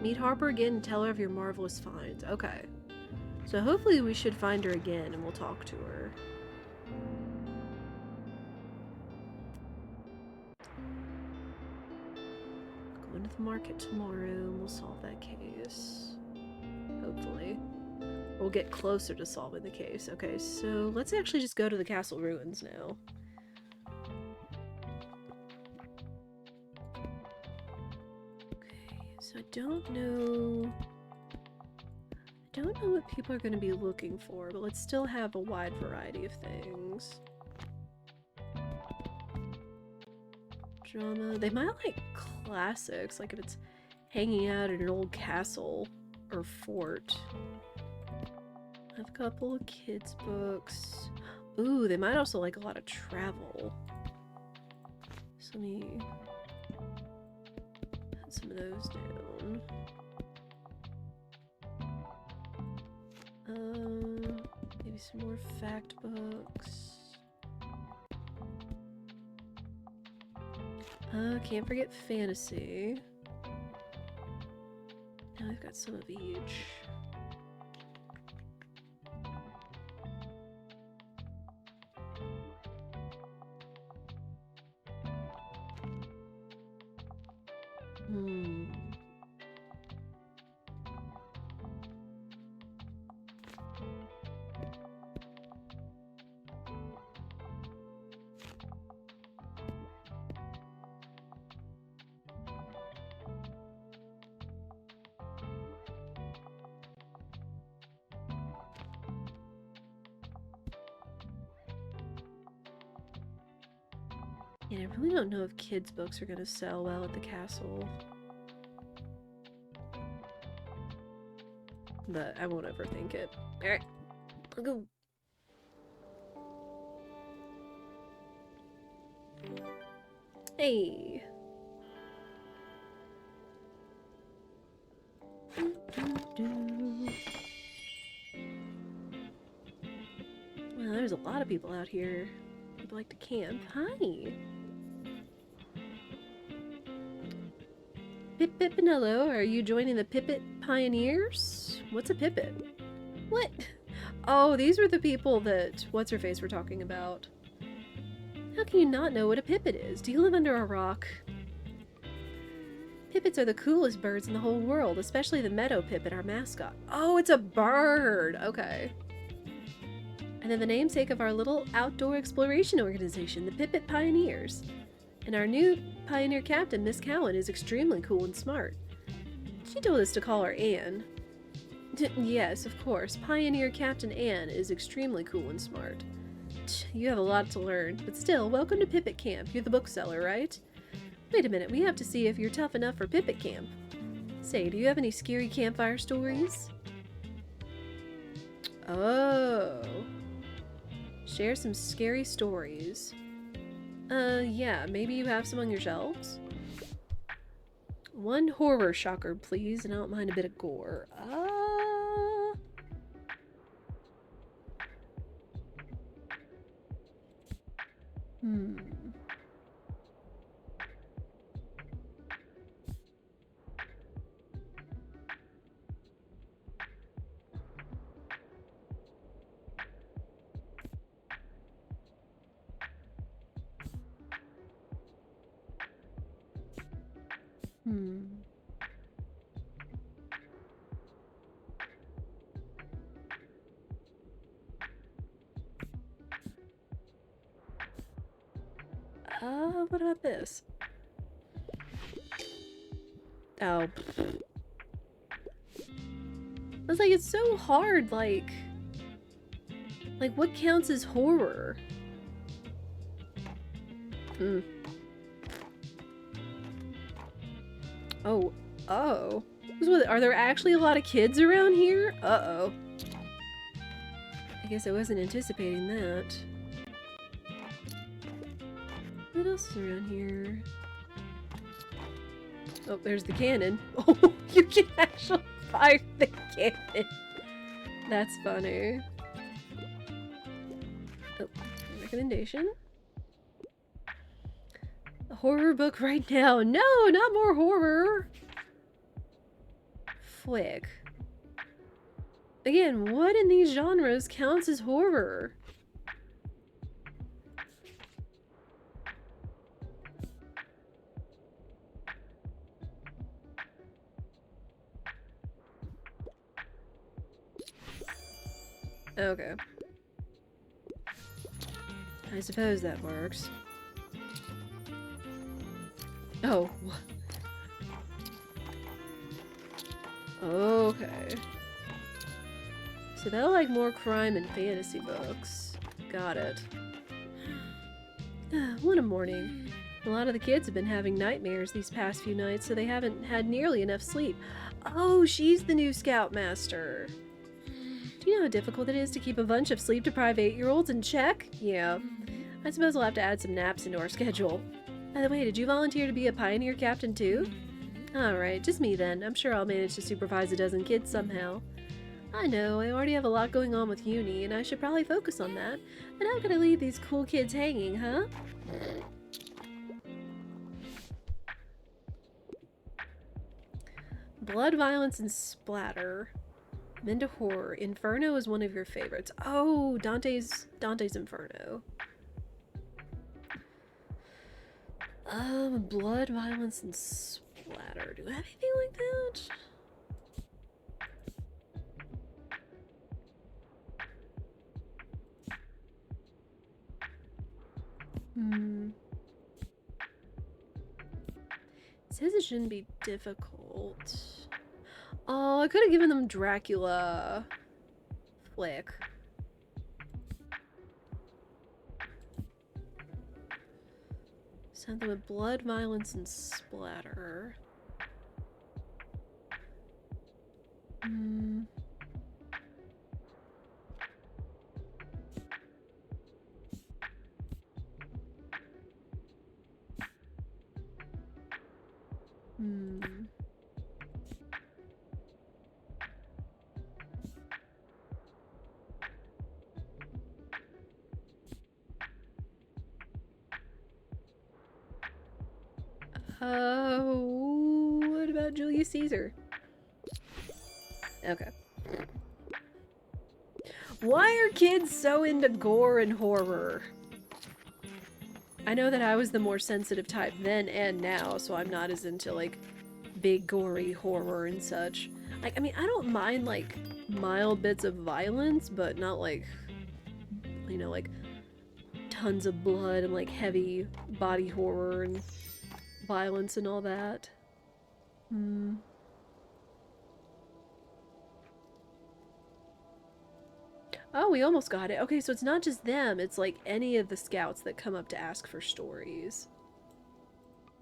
Meet Harper again and tell her of your marvelous finds. Okay. So hopefully we should find her again and we'll talk to her. Going to the market tomorrow and we'll solve that case. Hopefully. We'll get closer to solving the case. Okay, so let's actually just go to the castle ruins now. So I don't know what people are going to be looking for, but let's still have a wide variety of things. Drama. They might like classics, like if it's hanging out at an old castle or fort. I have a couple of kids' books. Ooh, they might also like a lot of travel. So let me put some of those down. Maybe some more fact books. Can't forget fantasy. Now I've got some of each. And I really don't know if kids' books are going to sell well at the castle. But I won't overthink it. Alright, I'll go. Hey! Well, there's a lot of people out here. People like to camp. Hi! Pip and hello, are you joining the Pipit Pioneers? What's a Pipit? What? Oh, these were the people that What's-Her-Face were talking about. How can you not know what a Pipit is? Do you live under a rock? Pipits are the coolest birds in the whole world, especially the meadow pipit, our mascot. Oh, it's a bird! Okay. And then the namesake of our little outdoor exploration organization, the Pipit Pioneers. And our new pioneer captain, Miss Cowan, is extremely cool and smart. She told us to call her Anne. Yes, of course. Pioneer Captain Anne is extremely cool and smart. You have a lot to learn, but still, welcome to Pipit Camp. You're the bookseller, right? Wait a minute, we have to see if you're tough enough for Pipit Camp. Say, do you have any scary campfire stories? Oh. Share some scary stories. Yeah, maybe you have some on your shelves? One horror shocker, please, and I don't mind a bit of gore. What about this? Oh. I was like, it's so hard, like, what counts as horror? Oh. Oh. Are there actually a lot of kids around here? Uh-oh. I guess I wasn't anticipating that. What else is around here? Oh, there's the cannon. Oh, you can actually fire the cannon. That's funny. Oh, recommendation? A horror book right now. No, not more horror. Flick. Again, what in these genres counts as horror? Okay. I suppose that works. Oh. Okay. So they'll like more crime and fantasy books. Got it. What a morning. A lot of the kids have been having nightmares these past few nights, so they haven't had nearly enough sleep. Oh, she's the new scoutmaster. Do you know how difficult it is to keep a bunch of sleep-deprived 8-year-olds in check? Yeah. I suppose we'll have to add some naps into our schedule. By the way, did you volunteer to be a pioneer captain too? Alright, just me then. I'm sure I'll manage to supervise a dozen kids somehow. I know, I already have a lot going on with uni, and I should probably focus on that. But how could I leave these cool kids hanging, huh? Blood, violence, and splatter. I'm into horror. Inferno is one of your favorites. Oh, Dante's Inferno. Blood, violence, and splatter. Do I have anything like that? It says it shouldn't be difficult. Oh, I could have given them Dracula. Flick. Something with blood, violence, and splatter. What about Julius Caesar? Okay. Why are kids so into gore and horror? I know that I was the more sensitive type then and now, so I'm not as into, like, big gory horror and such. Like, I mean, I don't mind, like, mild bits of violence, but not, like, you know, like, tons of blood and, like, heavy body horror and violence and all that. Oh, we almost got it. Okay, so it's not just them, it's like any of the scouts that come up to ask for stories.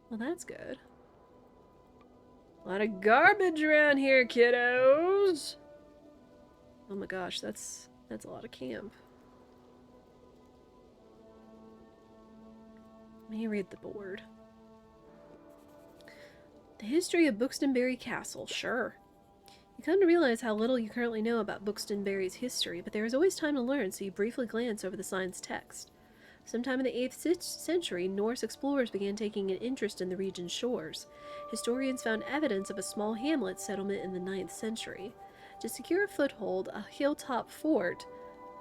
Well, that's good. A lot of garbage around here, kiddos! Oh my gosh, that's a lot of camp. Let me read the board. The history of Buxtonbury Castle, sure. You come to realize how little you currently know about Buxtonbury's history, but there is always time to learn, so you briefly glance over the sign's text. Sometime in the 8th century, Norse explorers began taking an interest in the region's shores. Historians found evidence of a small hamlet settlement in the 9th century. To secure a foothold, a hilltop fort,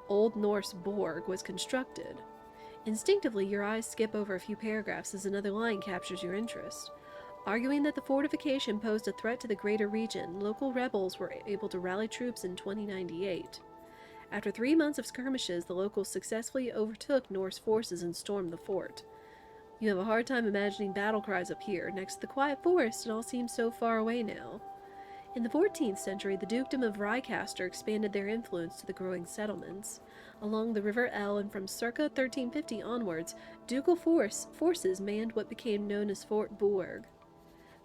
Old Norse Borg, was constructed. Instinctively, your eyes skip over a few paragraphs as another line captures your interest. Arguing that the fortification posed a threat to the greater region, local rebels were able to rally troops in 2098. After 3 months of skirmishes, the locals successfully overtook Norse forces and stormed the fort. You have a hard time imagining battle cries up here. Next to the quiet forest, it all seems so far away now. In the 14th century, the dukedom of Rheicaster expanded their influence to the growing settlements. Along the River El and from circa 1350 onwards, ducal forces manned what became known as Fort Bourg.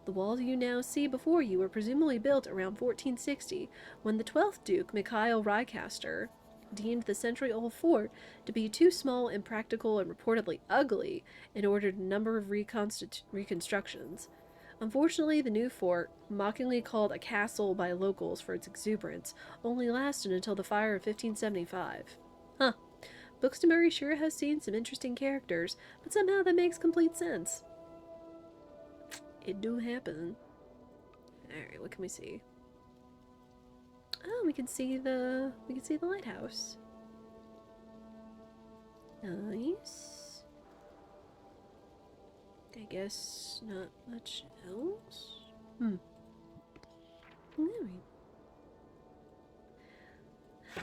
The walls you now see before you were presumably built around 1460, when the 12th Duke, Mikhail Rheicaster, deemed the century-old fort to be too small, impractical, and reportedly ugly and ordered a number of reconstructions. Unfortunately, the new fort, mockingly called a castle by locals for its exuberance, only lasted until the fire of 1575. Huh. Buxtonbury sure has seen some interesting characters, but somehow that makes complete sense. It do happen. Alright, what can we see? Oh, we can see the lighthouse. Nice. I guess not much else. Alright.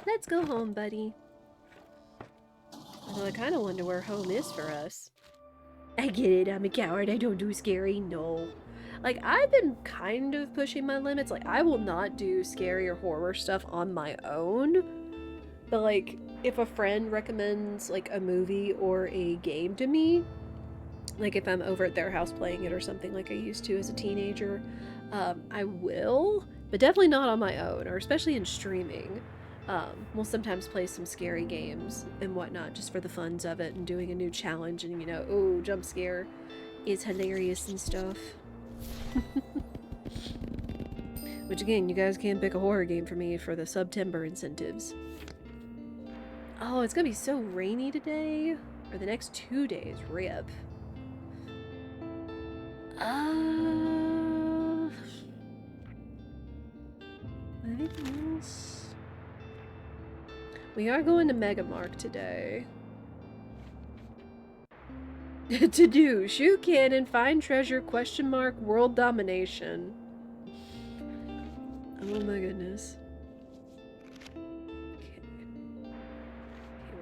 Let's go home, buddy. Although I kind of wonder where home is for us. I get it, I'm a coward, I don't do scary, no. Like, I've been kind of pushing my limits. Like, I will not do scary or horror stuff on my own. But, like, if a friend recommends, like, a movie or a game to me, like if I'm over at their house playing it or something like I used to as a teenager, I will, but definitely not on my own, or especially in streaming. We'll sometimes play some scary games and whatnot just for the funs of it and doing a new challenge and, you know, oh, jump scare is hilarious and stuff. Which again, you guys can pick a horror game for me for the September incentives. Oh, it's gonna be so rainy today, or the next 2 days, rip. Anything else? We are going to Megamark today. To do, shoot cannon, find treasure, question mark, world domination. Oh my goodness. Okay. Okay,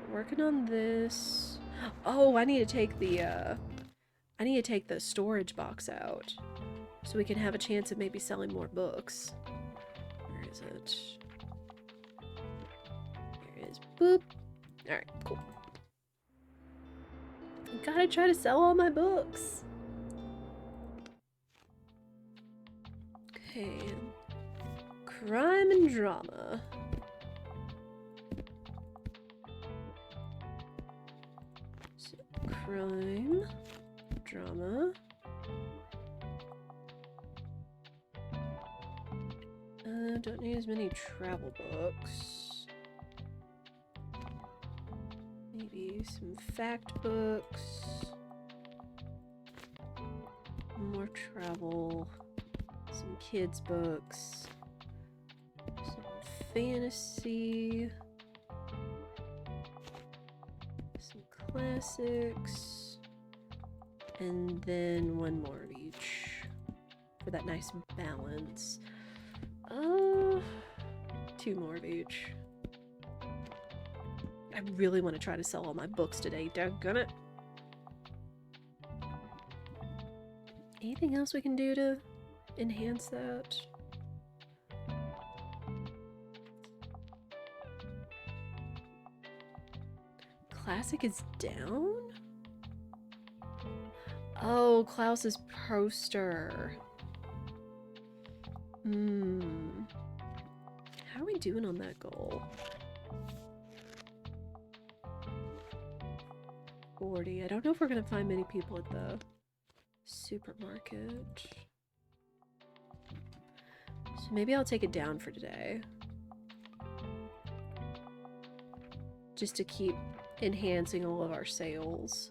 we're working on this. Oh, I need to take the storage box out so we can have a chance of maybe selling more books. Where is it? There it is. Boop. Alright, cool. I gotta try to sell all my books. Okay. Crime and drama. So, crime, drama. Don't need as many travel books. Maybe some fact books. More travel. Some kids books. Some fantasy. Some classics. And then one more of each. For that nice balance. 2 more of each. I really want to try to sell all my books today, doggone it. Anything else we can do to enhance that? Classic is down? Oh, Klaus's poster. How are we doing on that goal? 40. I don't know if we're gonna find many people at the supermarket. So maybe I'll take it down for today. Just to keep enhancing all of our sales.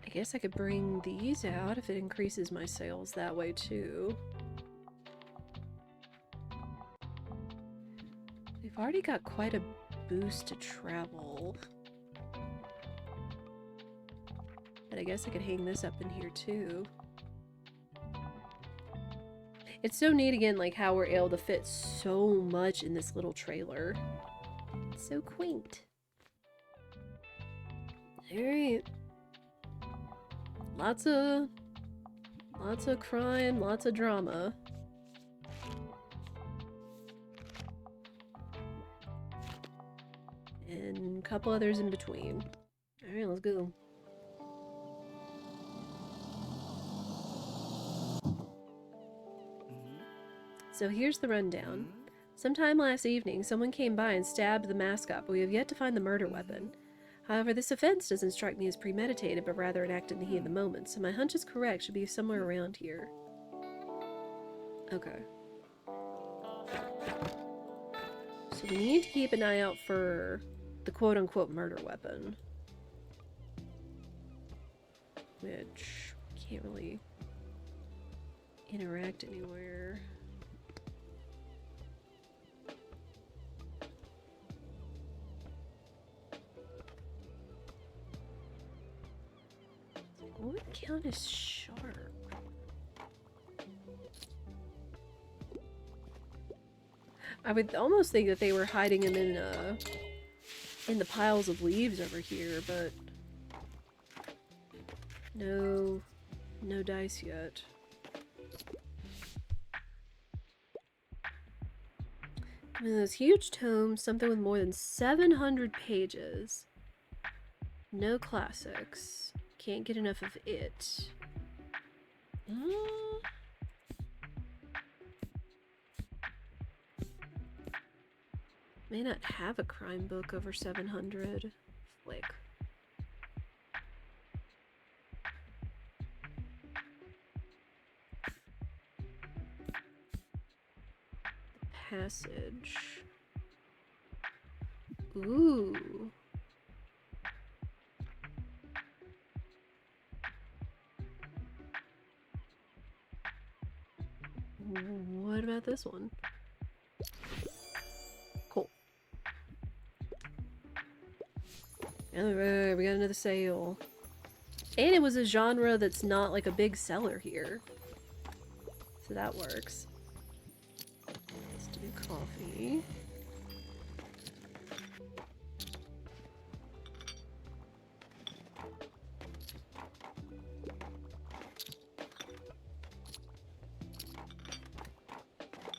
I guess I could bring these out if it increases my sales that way too. We've already got quite a boost to travel. But I guess I could hang this up in here too. It's so neat again, like how we're able to fit so much in this little trailer. It's so quaint. Alright. Lots of crime, lots of drama. And a couple others in between. Alright, let's go. So here's the rundown. Sometime last evening, someone came by and stabbed the mascot, but we have yet to find the murder weapon. However, this offense doesn't strike me as premeditated, but rather an act in the heat of the moment, so my hunch is correct, should be somewhere around here. Okay. So we need to keep an eye out for the quote-unquote murder weapon. Which, can't really interact anywhere. What would count as sharp? I would almost think that they were hiding him in the piles of leaves over here, but no dice yet. I mean, those huge tomes, something with more than 700 pages. No classics. Can't get enough of it. May not have a crime book over 700. Flick. Passage. Ooh. What about this one? Cool. Alright, we got another sale. And it was a genre that's not like a big seller here. So that works. Let's do coffee.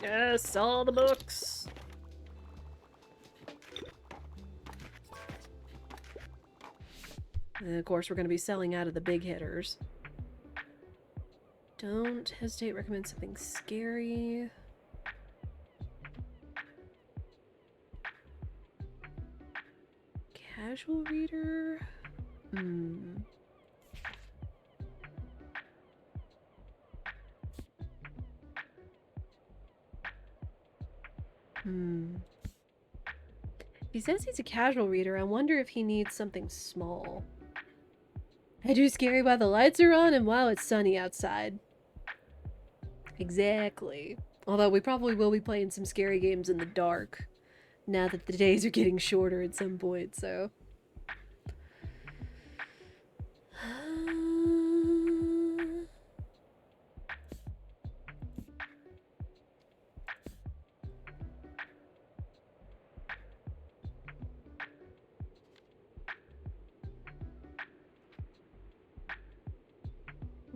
Yes, all the books. And of course, we're going to be selling out of the big hitters. Don't hesitate, recommend something scary. Casual reader? He says he's a casual reader. I wonder if he needs something small. I do scary while the lights are on and while it's sunny outside. Exactly. Although we probably will be playing some scary games in the dark now that the days are getting shorter at some point, so.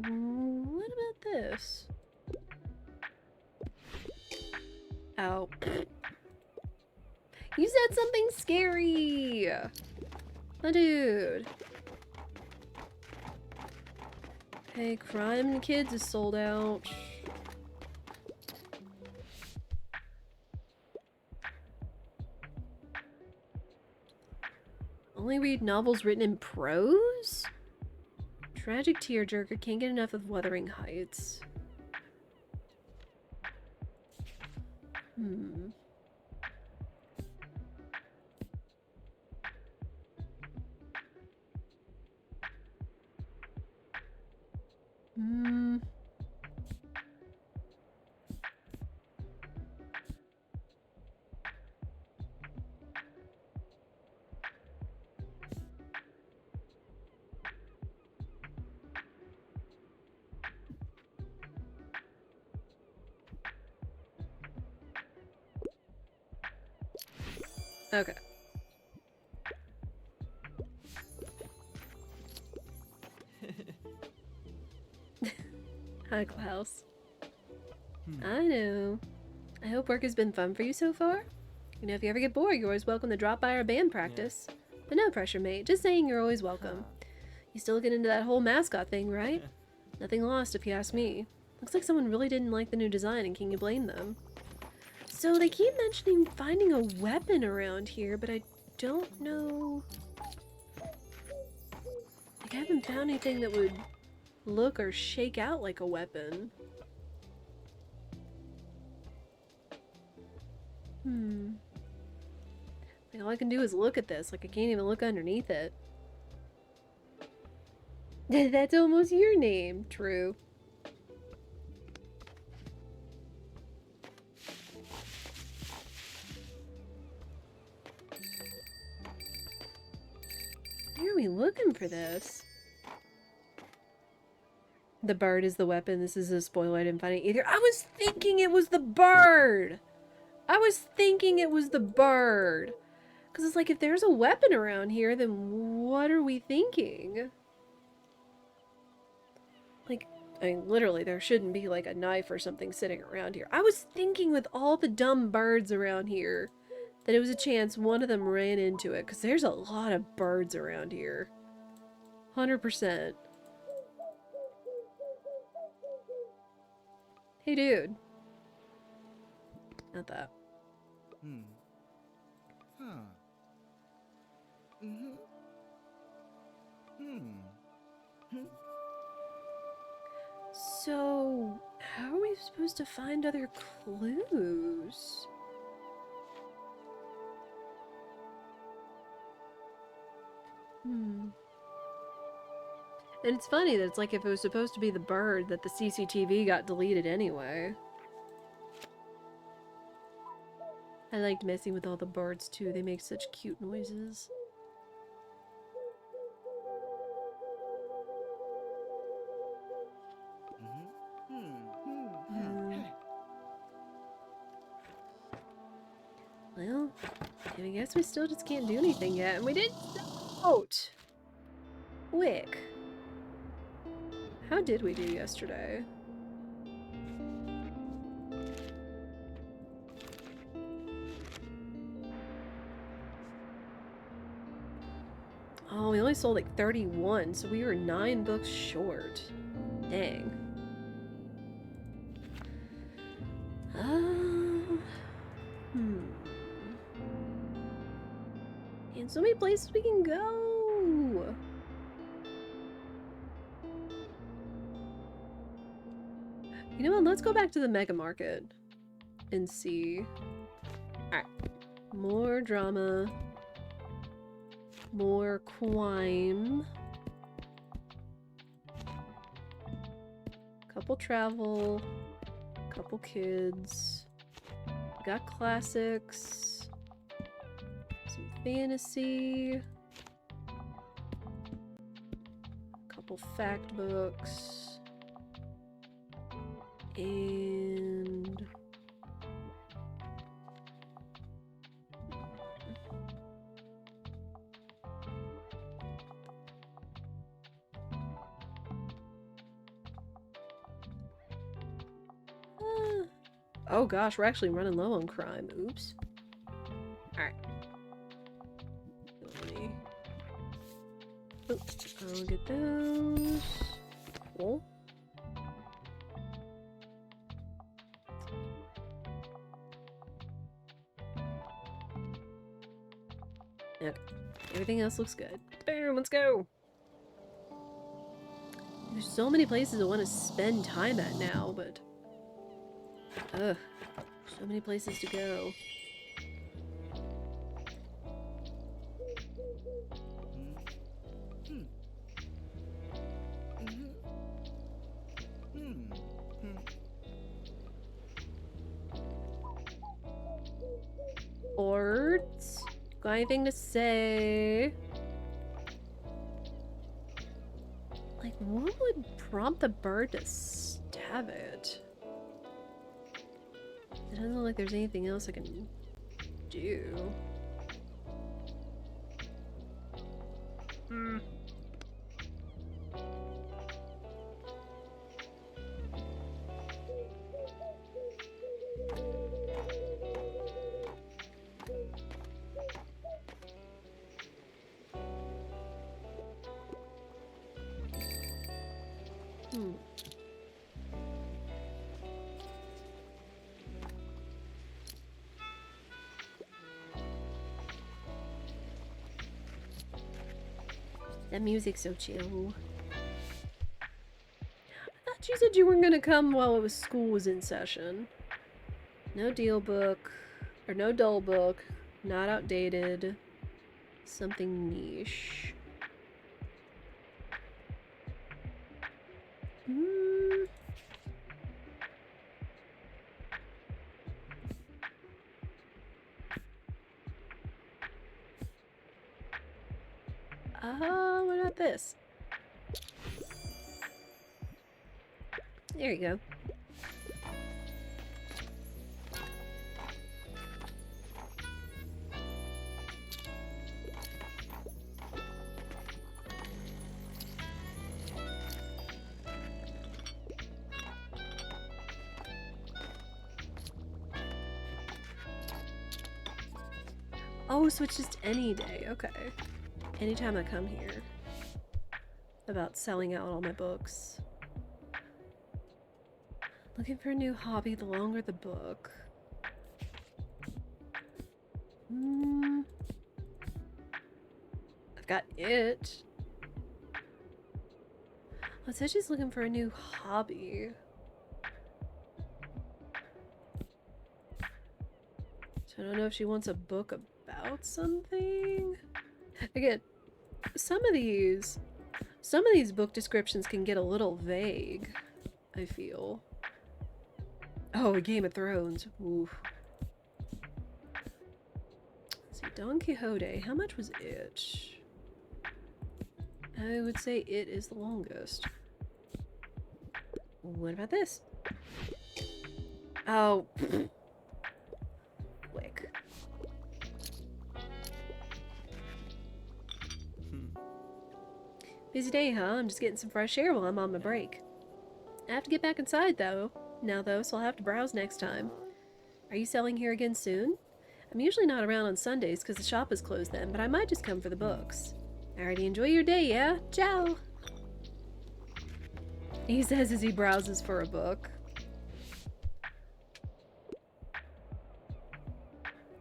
What about this? Oh. You said something scary! Oh, dude. Hey, Crime and Kids is sold out. Only read novels written in prose? Tragic tearjerker, can't get enough of Wuthering Heights. Okay. Hi, Klaus. I know. I hope work has been fun for you so far. You know, if you ever get bored, you're always welcome to drop by our band practice. But no pressure, mate. Just saying you're always welcome. You still looking into that whole mascot thing, right? Nothing lost, if you ask me. Looks like someone really didn't like the new design, and can you blame them? So they keep mentioning finding a weapon around here, but I don't know. Like, I haven't found anything that would look or shake out like a weapon. Like, all I can do is look at this. Like, I can't even look underneath it. That's almost your name. True. are we looking for this? The bird is the weapon. This is a spoiler. I didn't find it either. I was thinking it was the bird! I was thinking it was the bird! Because it's like, if there's a weapon around here, then what are we thinking? Like, I mean, literally, there shouldn't be, like, a knife or something sitting around here. I was thinking with all the dumb birds around here that it was a chance one of them ran into it, because there's a lot of birds around here. 100%. Hey, dude. Not that. Hmm. Huh. Mm-hmm. Hmm. So, how are we supposed to find other clues? Hmm. And it's funny that it's like if it was supposed to be the bird that the CCTV got deleted anyway. I liked messing with all the birds too. They make such cute noises. Well, I guess we still just can't do anything yet, and we didn't vote. Quick. How did we do yesterday? Oh, we only sold like 31, so we were 9 books short. Dang. And so many places we can go. You know what? Let's go back to the Mega Market and see. Alright. More drama. More crime. Couple travel. Couple kids. Got classics. Some fantasy. Couple fact books. And oh gosh, we're actually running low on crime. Oops. Alright. Oops. I'll get those. Cool. Okay. Everything else looks good. Boom, let's go! There's so many places I want to spend time at now, but... ugh. So many places to go. Ords? Got anything to say? Like, what would prompt the bird to stab it? It doesn't look like there's anything else I can do. Hmm. That music's so chill. I thought you said you weren't gonna come while school was in session. No deal book. Or no dull book. Not outdated. Something niche. What about this? There you go. Oh, so it's just any day. Okay. Anytime I come here. About selling out all my books. Looking for a new hobby, the longer the book. I've got it. It says she's looking for a new hobby. So I don't know if she wants a book about something. Again, some of these book descriptions can get a little vague, I feel. Oh, a Game of Thrones. Oof. Let's see, Don Quixote. How much was it? I would say it is the longest. What about this? Oh. Quick. Busy day, huh? I'm just getting some fresh air while I'm on my break. I have to get back inside, though. So I'll have to browse next time. Are you selling here again soon? I'm usually not around on Sundays because the shop is closed then, but I might just come for the books. Alrighty, enjoy your day, yeah? Ciao! He says as he browses for a book.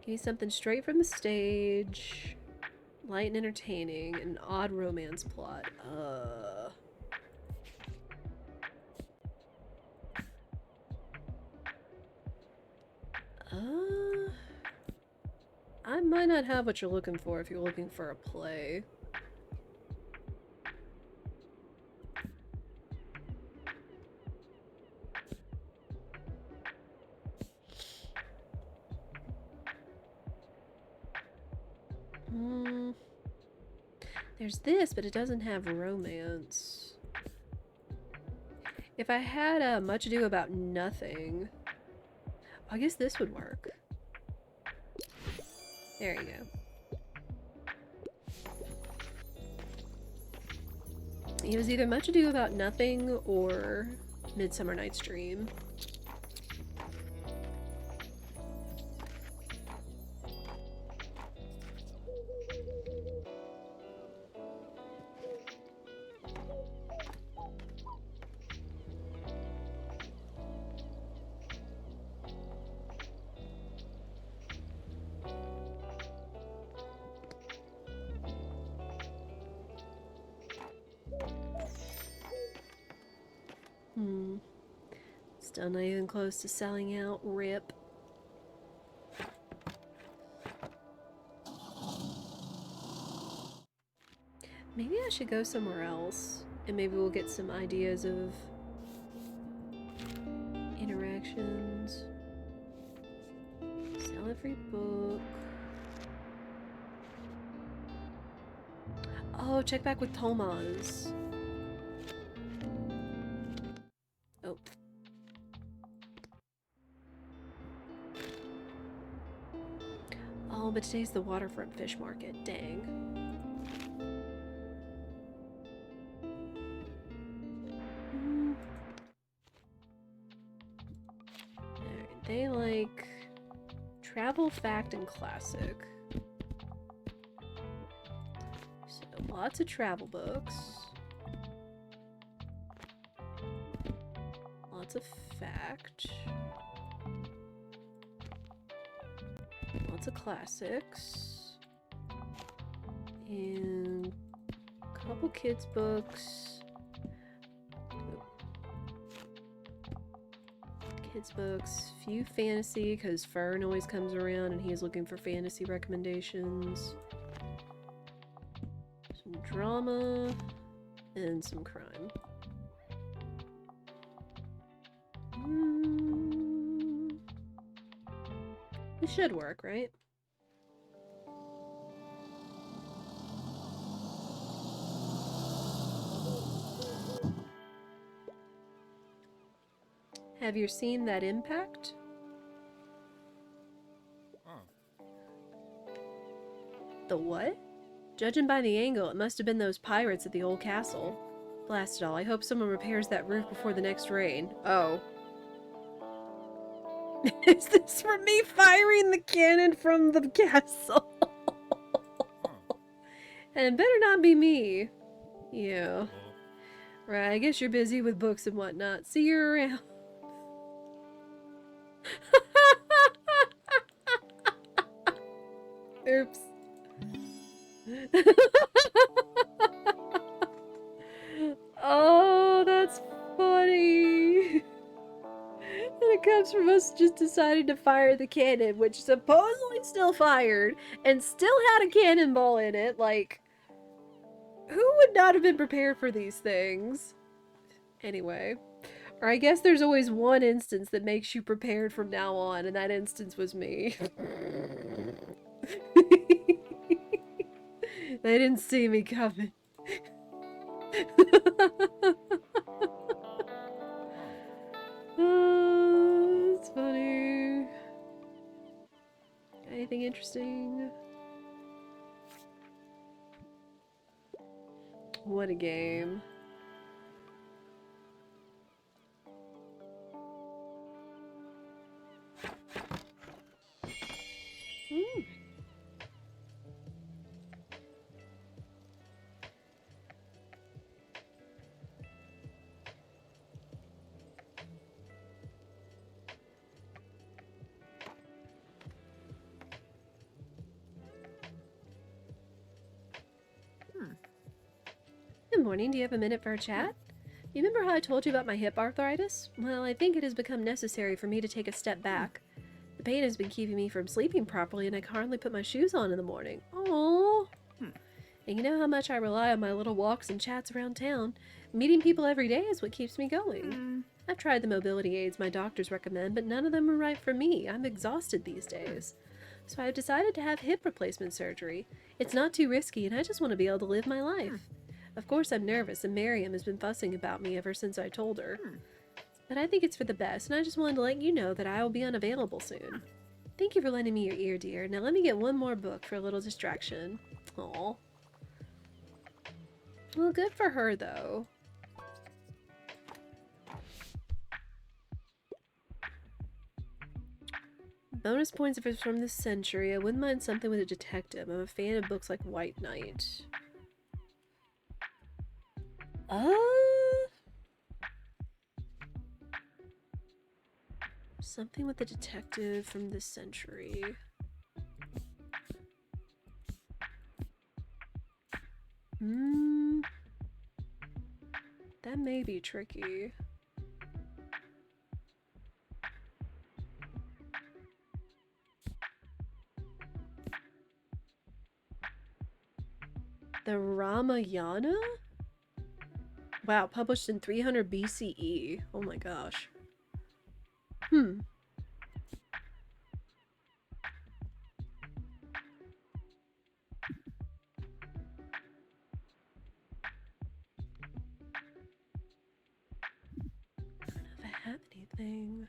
Give me something straight from the stage. Light and entertaining. An odd romance plot. I might not have what you're looking for if you're looking for a play. There's this, but it doesn't have romance. If I had Much Ado About Nothing, I guess this would work. There you go. It was either Much Ado About Nothing or Midsummer Night's Dream. Still not even close to selling out. Rip. Maybe I should go somewhere else, and maybe we'll get some ideas of interactions. Sell every book. Oh, check back with Tomas. Oh. Oh, but today's the waterfront fish market. Dang. Alright, they like travel, fact, and classic. So, lots of travel books. Lots of fact. Lots of classics. And a couple kids' books. Kids' books. Few fantasy, because Fern always comes around and he's looking for fantasy recommendations. Some drama. And some crime. It should work, right? Have you seen that impact? The what? Judging by the angle, it must have been those pirates at the old castle. Blast it all, I hope someone repairs that roof before the next rain. Oh. Is this for me firing the cannon from the castle? And it better not be me. Yeah. Right, I guess you're busy with books and whatnot. See you around. Oops. Oh, that's funny. And it comes from us just deciding to fire the cannon, which supposedly still fired and still had a cannonball in it. Like, who would not have been prepared for these things? Anyway. Or I guess there's always one instance that makes you prepared from now on, and that instance was me. They didn't see me coming. Oh, it's funny. Anything interesting? What a game. Mm. Good morning, do you have a minute for a chat? You remember how I told you about my hip arthritis? Well, I think it has become necessary for me to take a step back. The pain has been keeping me from sleeping properly, and I can hardly put my shoes on in the morning. Aww. And you know how much I rely on my little walks and chats around town. Meeting people every day is what keeps me going. I've tried the mobility aids my doctors recommend, but none of them are right for me. I'm exhausted these days. So I've decided to have hip replacement surgery. It's not too risky, and I just want to be able to live my life. Of course I'm nervous, and Miriam has been fussing about me ever since I told her. But I think it's for the best, and I just wanted to let you know that I will be unavailable soon. Thank you for lending me your ear, dear. Now let me get one more book for a little distraction. Aw. Well, good for her, though. Bonus points if it's from this century. I wouldn't mind something with a detective. I'm a fan of books like White Knight. Something with a detective from this century. That may be tricky. The Ramayana? Wow, published in 300 BCE. Oh my gosh. Have anything.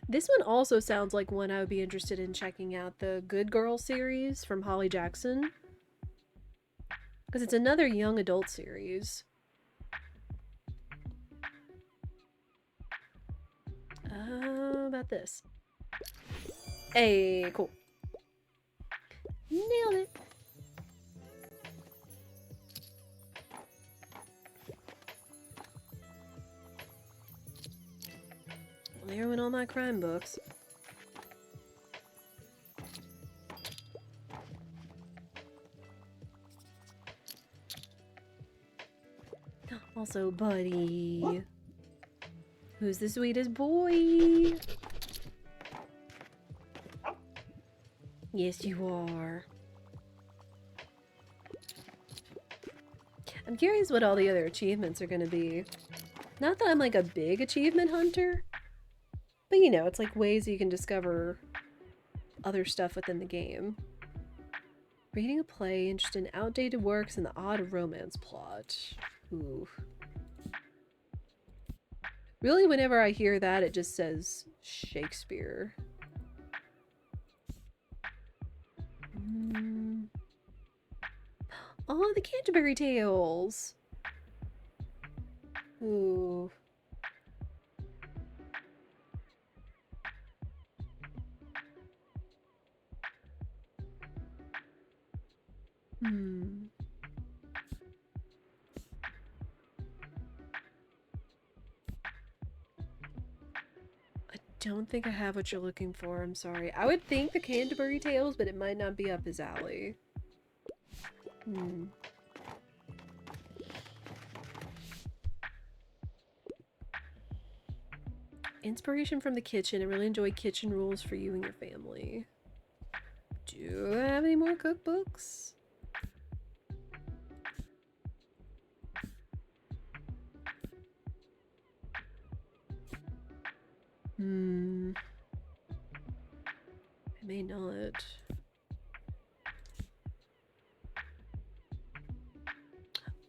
This one also sounds like one I would be interested in checking out, the Good Girl series from Holly Jackson. Because it's another young adult series. About this. Hey, cool. Nailed it. There went all my crime books. Also, buddy. Who's the sweetest boy? Yes, you are. I'm curious what all the other achievements are gonna be. Not that I'm like a big achievement hunter, but you know, it's like ways you can discover other stuff within the game. Reading a play, interested in outdated works, and the odd romance plot. Ooh. Really, whenever I hear that, it just says Shakespeare. Mm. Oh, the Canterbury Tales. Ooh. Hmm. I don't think I have what you're looking for. I'm sorry. I would think the Canterbury Tales, but it might not be up his alley. Hmm. Inspiration from the kitchen. I really enjoy kitchen rules for you and your family. Do I have any more cookbooks? Hmm. I may not.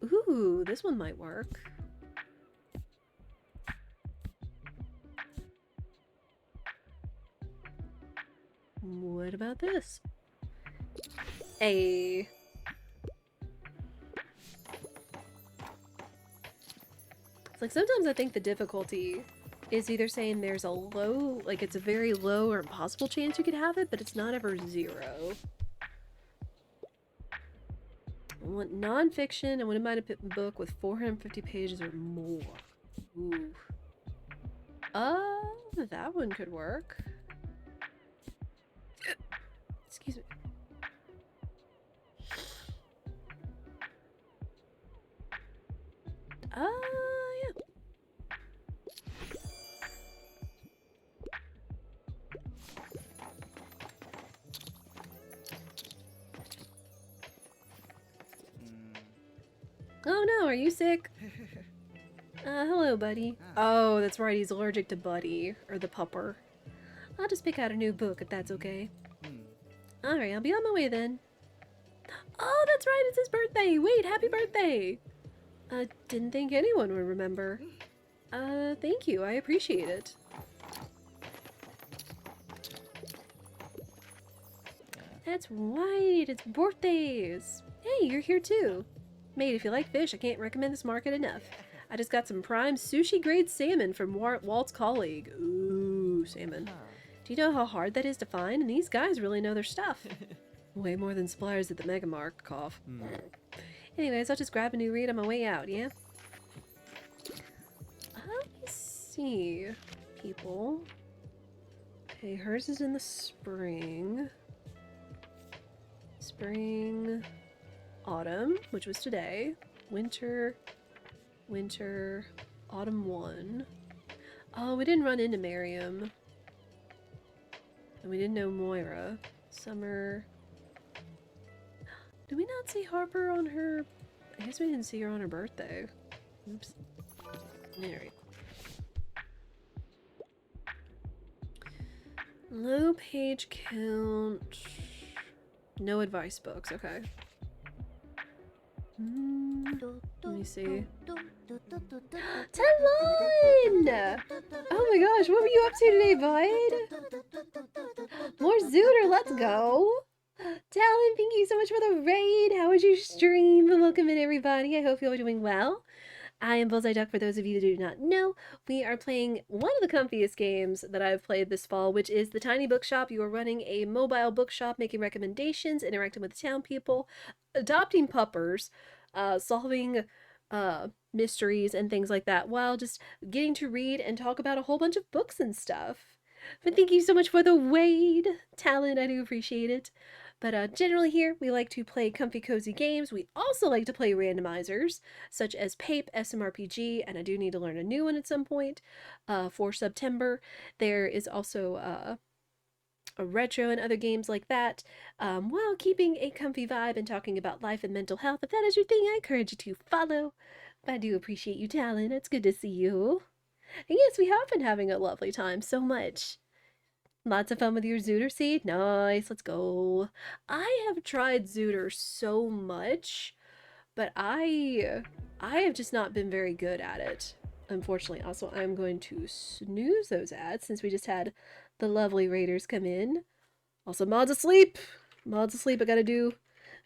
Ooh, this one might work. What about this? A. It's like sometimes I think the difficulty is either saying there's a low, like it's a very low or impossible chance you could have it, but it's not ever zero. I want nonfiction. I want to find a book with 450 pages or more. Ooh. That one could work. Excuse me. Yeah. Hmm. Oh no, are you sick? Hello, buddy. Oh, that's right, he's allergic to Buddy, or the pupper. I'll just pick out a new book if that's okay. Hmm. Alright, I'll be on my way then. Oh, that's right, it's his birthday! Wait, happy birthday! Didn't think anyone would remember. Thank you, I appreciate it. That's right, it's birthdays! Hey, you're here too. Mate, if you like fish, I can't recommend this market enough. I just got some prime sushi-grade salmon from Walt's colleague. Ooh, salmon. Do you know how hard that is to find? And these guys really know their stuff. Way more than suppliers at the Mega Mark, cough. Anyways, I'll just grab a new read on my way out, yeah? Let me see. People. Okay, hers is in the spring. Spring. Autumn, which was today. Winter. Winter. Autumn 1. Oh, we didn't run into Miriam. And we didn't know Moira. Summer. Did we not see Harper on her... I guess we didn't see her on her birthday. Oops. Alright. Low page count. No advice books, okay. Let me see. Talon! Oh my gosh, what were you up to today, bud? More Zooter, let's go! Talon, thank you so much for the raid. How was your stream? Welcome in, everybody. I hope you're doing well. I am Bullseye Duck. For those of you that do not know, we are playing one of the comfiest games that I've played this fall, which is the Tiny Bookshop. You are running a mobile bookshop, making recommendations, interacting with the town people, adopting puppers, solving mysteries and things like that, while just getting to read and talk about a whole bunch of books and stuff. But thank you so much for the raid, Talon. I do appreciate it. But generally here, we like to play comfy, cozy games. We also like to play randomizers, such as PAPE, SMRPG, and I do need to learn a new one at some point for September. There is also a retro and other games like that, while keeping a comfy vibe and talking about life and mental health. If that is your thing, I encourage you to follow. But I do appreciate you, Talon. It's good to see you. And yes, we have been having a lovely time so much. Lots of fun with your Zooter seed? Nice, let's go. I have tried Zooter so much, but I have just not been very good at it. unfortunately, also, I'm going to snooze those ads since we just had the lovely raiders come in. Also, Maud's asleep. Maud's asleep. I gotta do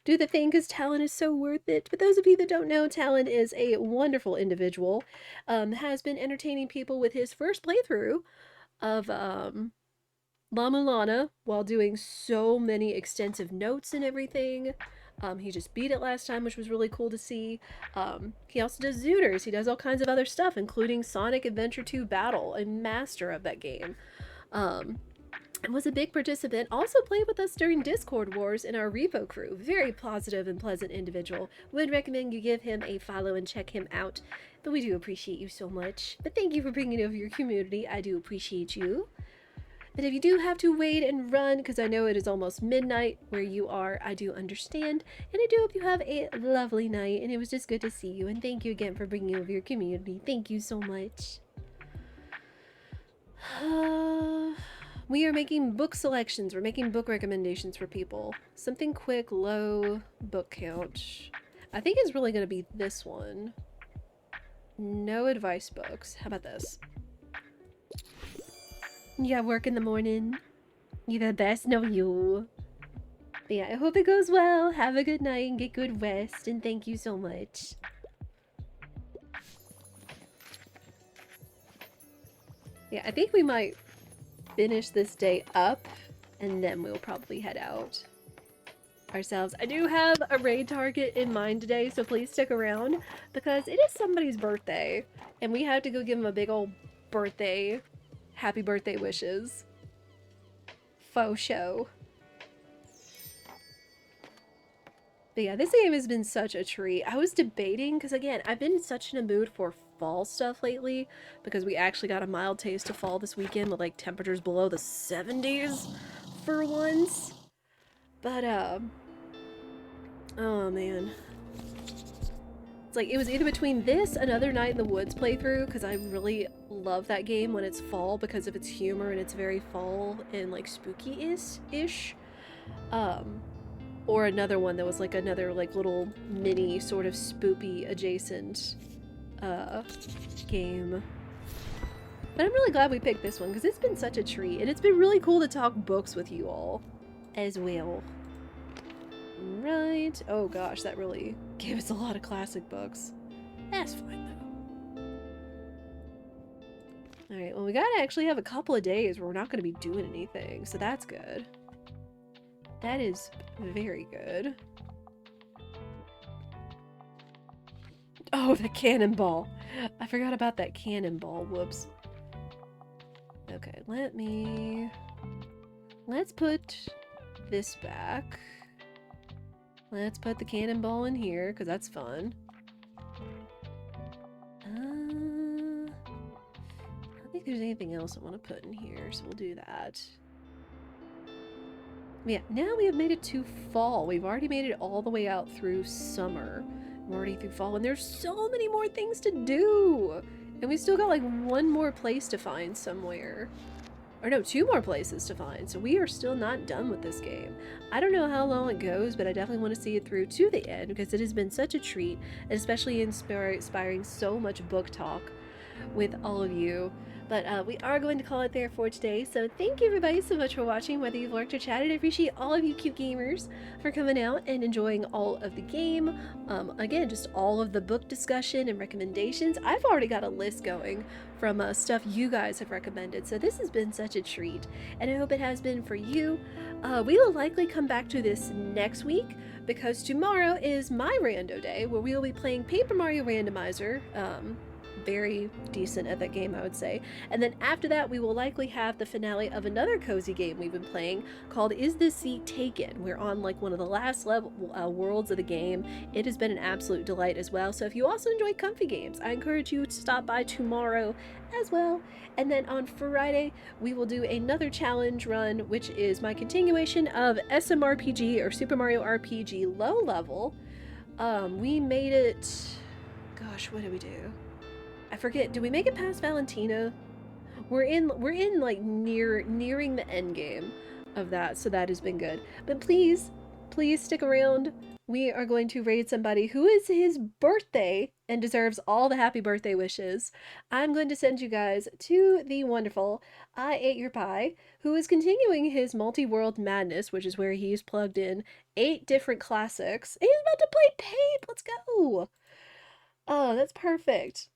the thing because Talon is so worth it. But those of you that don't know, Talon is a wonderful individual. Has been entertaining people with his first playthrough of La Mulana while doing so many extensive notes and everything. He just beat it last time, which was really cool to see. He also does Zooters. He does all kinds of other stuff, including Sonic Adventure 2 Battle, a master of that game. And was a big participant. Also played with us during Discord Wars in our repo crew. Very positive and pleasant individual. Would recommend you give him a follow and check him out. But we do appreciate you so much. But thank you for bringing over your community. I do appreciate you. But if you do have to wait and run, because I know it is almost midnight where you are, I do understand. And I do hope you have a lovely night. And it was just good to see you. And thank you again for bringing over your community. Thank you so much. We are making book selections. We're making book recommendations for people. Something quick, low book count. I think it's really going to be this one. No advice books. How about this? You got work in the morning. You're the best, no you. But yeah, I hope it goes well. Have a good night and get good rest. And thank you so much. Yeah, I think we might finish this day up and then we'll probably head out ourselves. I do have a raid target in mind today, so please stick around because it is somebody's birthday and we have to go give him a big old birthday, happy birthday wishes. Faux show. But yeah, this game has been such a treat. I was debating, because again, I've been such in a mood for fall stuff lately, because we actually got a mild taste of fall this weekend with like temperatures below the 70s for once. But, oh man. It's like, it was either between this and Another Night in the Woods playthrough, because I really love that game when it's fall because of its humor and it's very fall and like spooky-ish. Or another one that was like another like little mini sort of spoopy adjacent game. But I'm really glad we picked this one because it's been such a treat and it's been really cool to talk books with you all as well. Right. Oh gosh, that really gave us a lot of classic books. That's fine though. Alright, well we gotta actually have a couple of days where we're not gonna be doing anything, so that's good. That is very good. Oh, the cannonball. I forgot about that cannonball. Whoops. Okay, let's put this back. Let's put the cannonball in here, because that's fun. I don't think there's anything else I want to put in here, so we'll do that. Yeah, now we have made it to fall. We've already made it all the way out through summer. We're already through fall, and there's so many more things to do! And we still got like one more place to find somewhere. Or no, 2 more places to find, so we are still not done with this game. I don't know how long it goes, but I definitely want to see it through to the end, because it has been such a treat, and especially inspiring so much book talk with all of you. But we are going to call it there for today, so thank you everybody so much for watching, whether you've lurked or chatted. I appreciate all of you cute gamers for coming out and enjoying all of the game. Again, just all of the book discussion and recommendations. I've already got a list going from stuff you guys have recommended, so this has been such a treat, and I hope it has been for you. We will likely come back to this next week, because tomorrow is my rando day, where we will be playing Paper Mario Randomizer. Very decent at that game, I would say. And then after that, we will likely have the finale of another cozy game we've been playing called Is This Seat Taken? We're on like one of the last level worlds of the game. It has been an absolute delight as well. So if you also enjoy comfy games, I encourage you to stop by tomorrow as well. And then on Friday, we will do another challenge run, which is my continuation of SMRPG or Super Mario RPG low level. We made it, gosh, what did we do? I forget, did we make it past Valentina? We're in like nearing the end game of that, so that has been good. But please stick around we are going to raid somebody who is his birthday and deserves all the happy birthday wishes. I'm going to send you guys to the wonderful I Ate Your Pie, who is continuing his multi world madness, which is where he's plugged in 8 different classics. And he's about to play Pape! Let's go! Oh, that's perfect.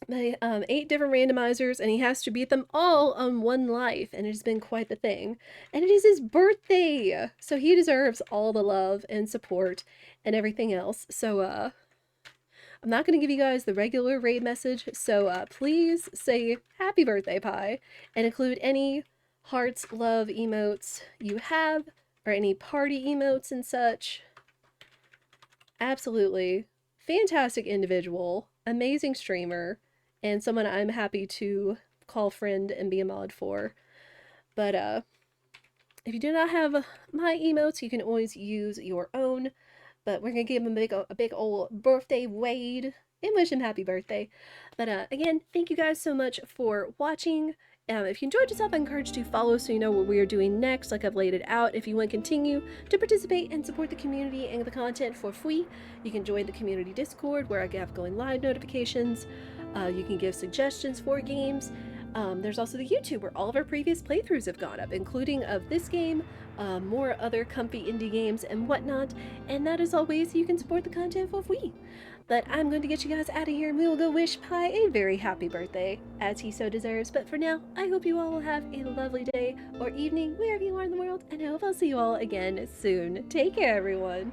8 different randomizers, and he has to beat them all on one life, and it has been quite the thing. And it is his birthday, so he deserves all the love and support and everything else. So, I'm not going to give you guys the regular raid message, so please say happy birthday, Pie, and include any hearts, love emotes you have, or any party emotes and such. Absolutely. Fantastic individual, amazing streamer, and someone I'm happy to call friend and be a mod for. But if you do not have my emotes, you can always use your own. But we're gonna give him a big old birthday Wade and wish him happy birthday. But again, thank you guys so much for watching. If you enjoyed yourself, I encourage you to follow so you know what we are doing next, like I've laid it out. If you want to continue to participate and support the community and the content for free, you can join the community Discord where I have going live notifications. You can give suggestions for games. There's also the YouTube where all of our previous playthroughs have gone up, including of this game, more other comfy indie games and whatnot. And that is all ways you can support the content for free. But I'm going to get you guys out of here, and we will go wish Pi a very happy birthday, as he so deserves. But for now, I hope you all will have a lovely day or evening, wherever you are in the world, and I hope I'll see you all again soon. Take care, everyone.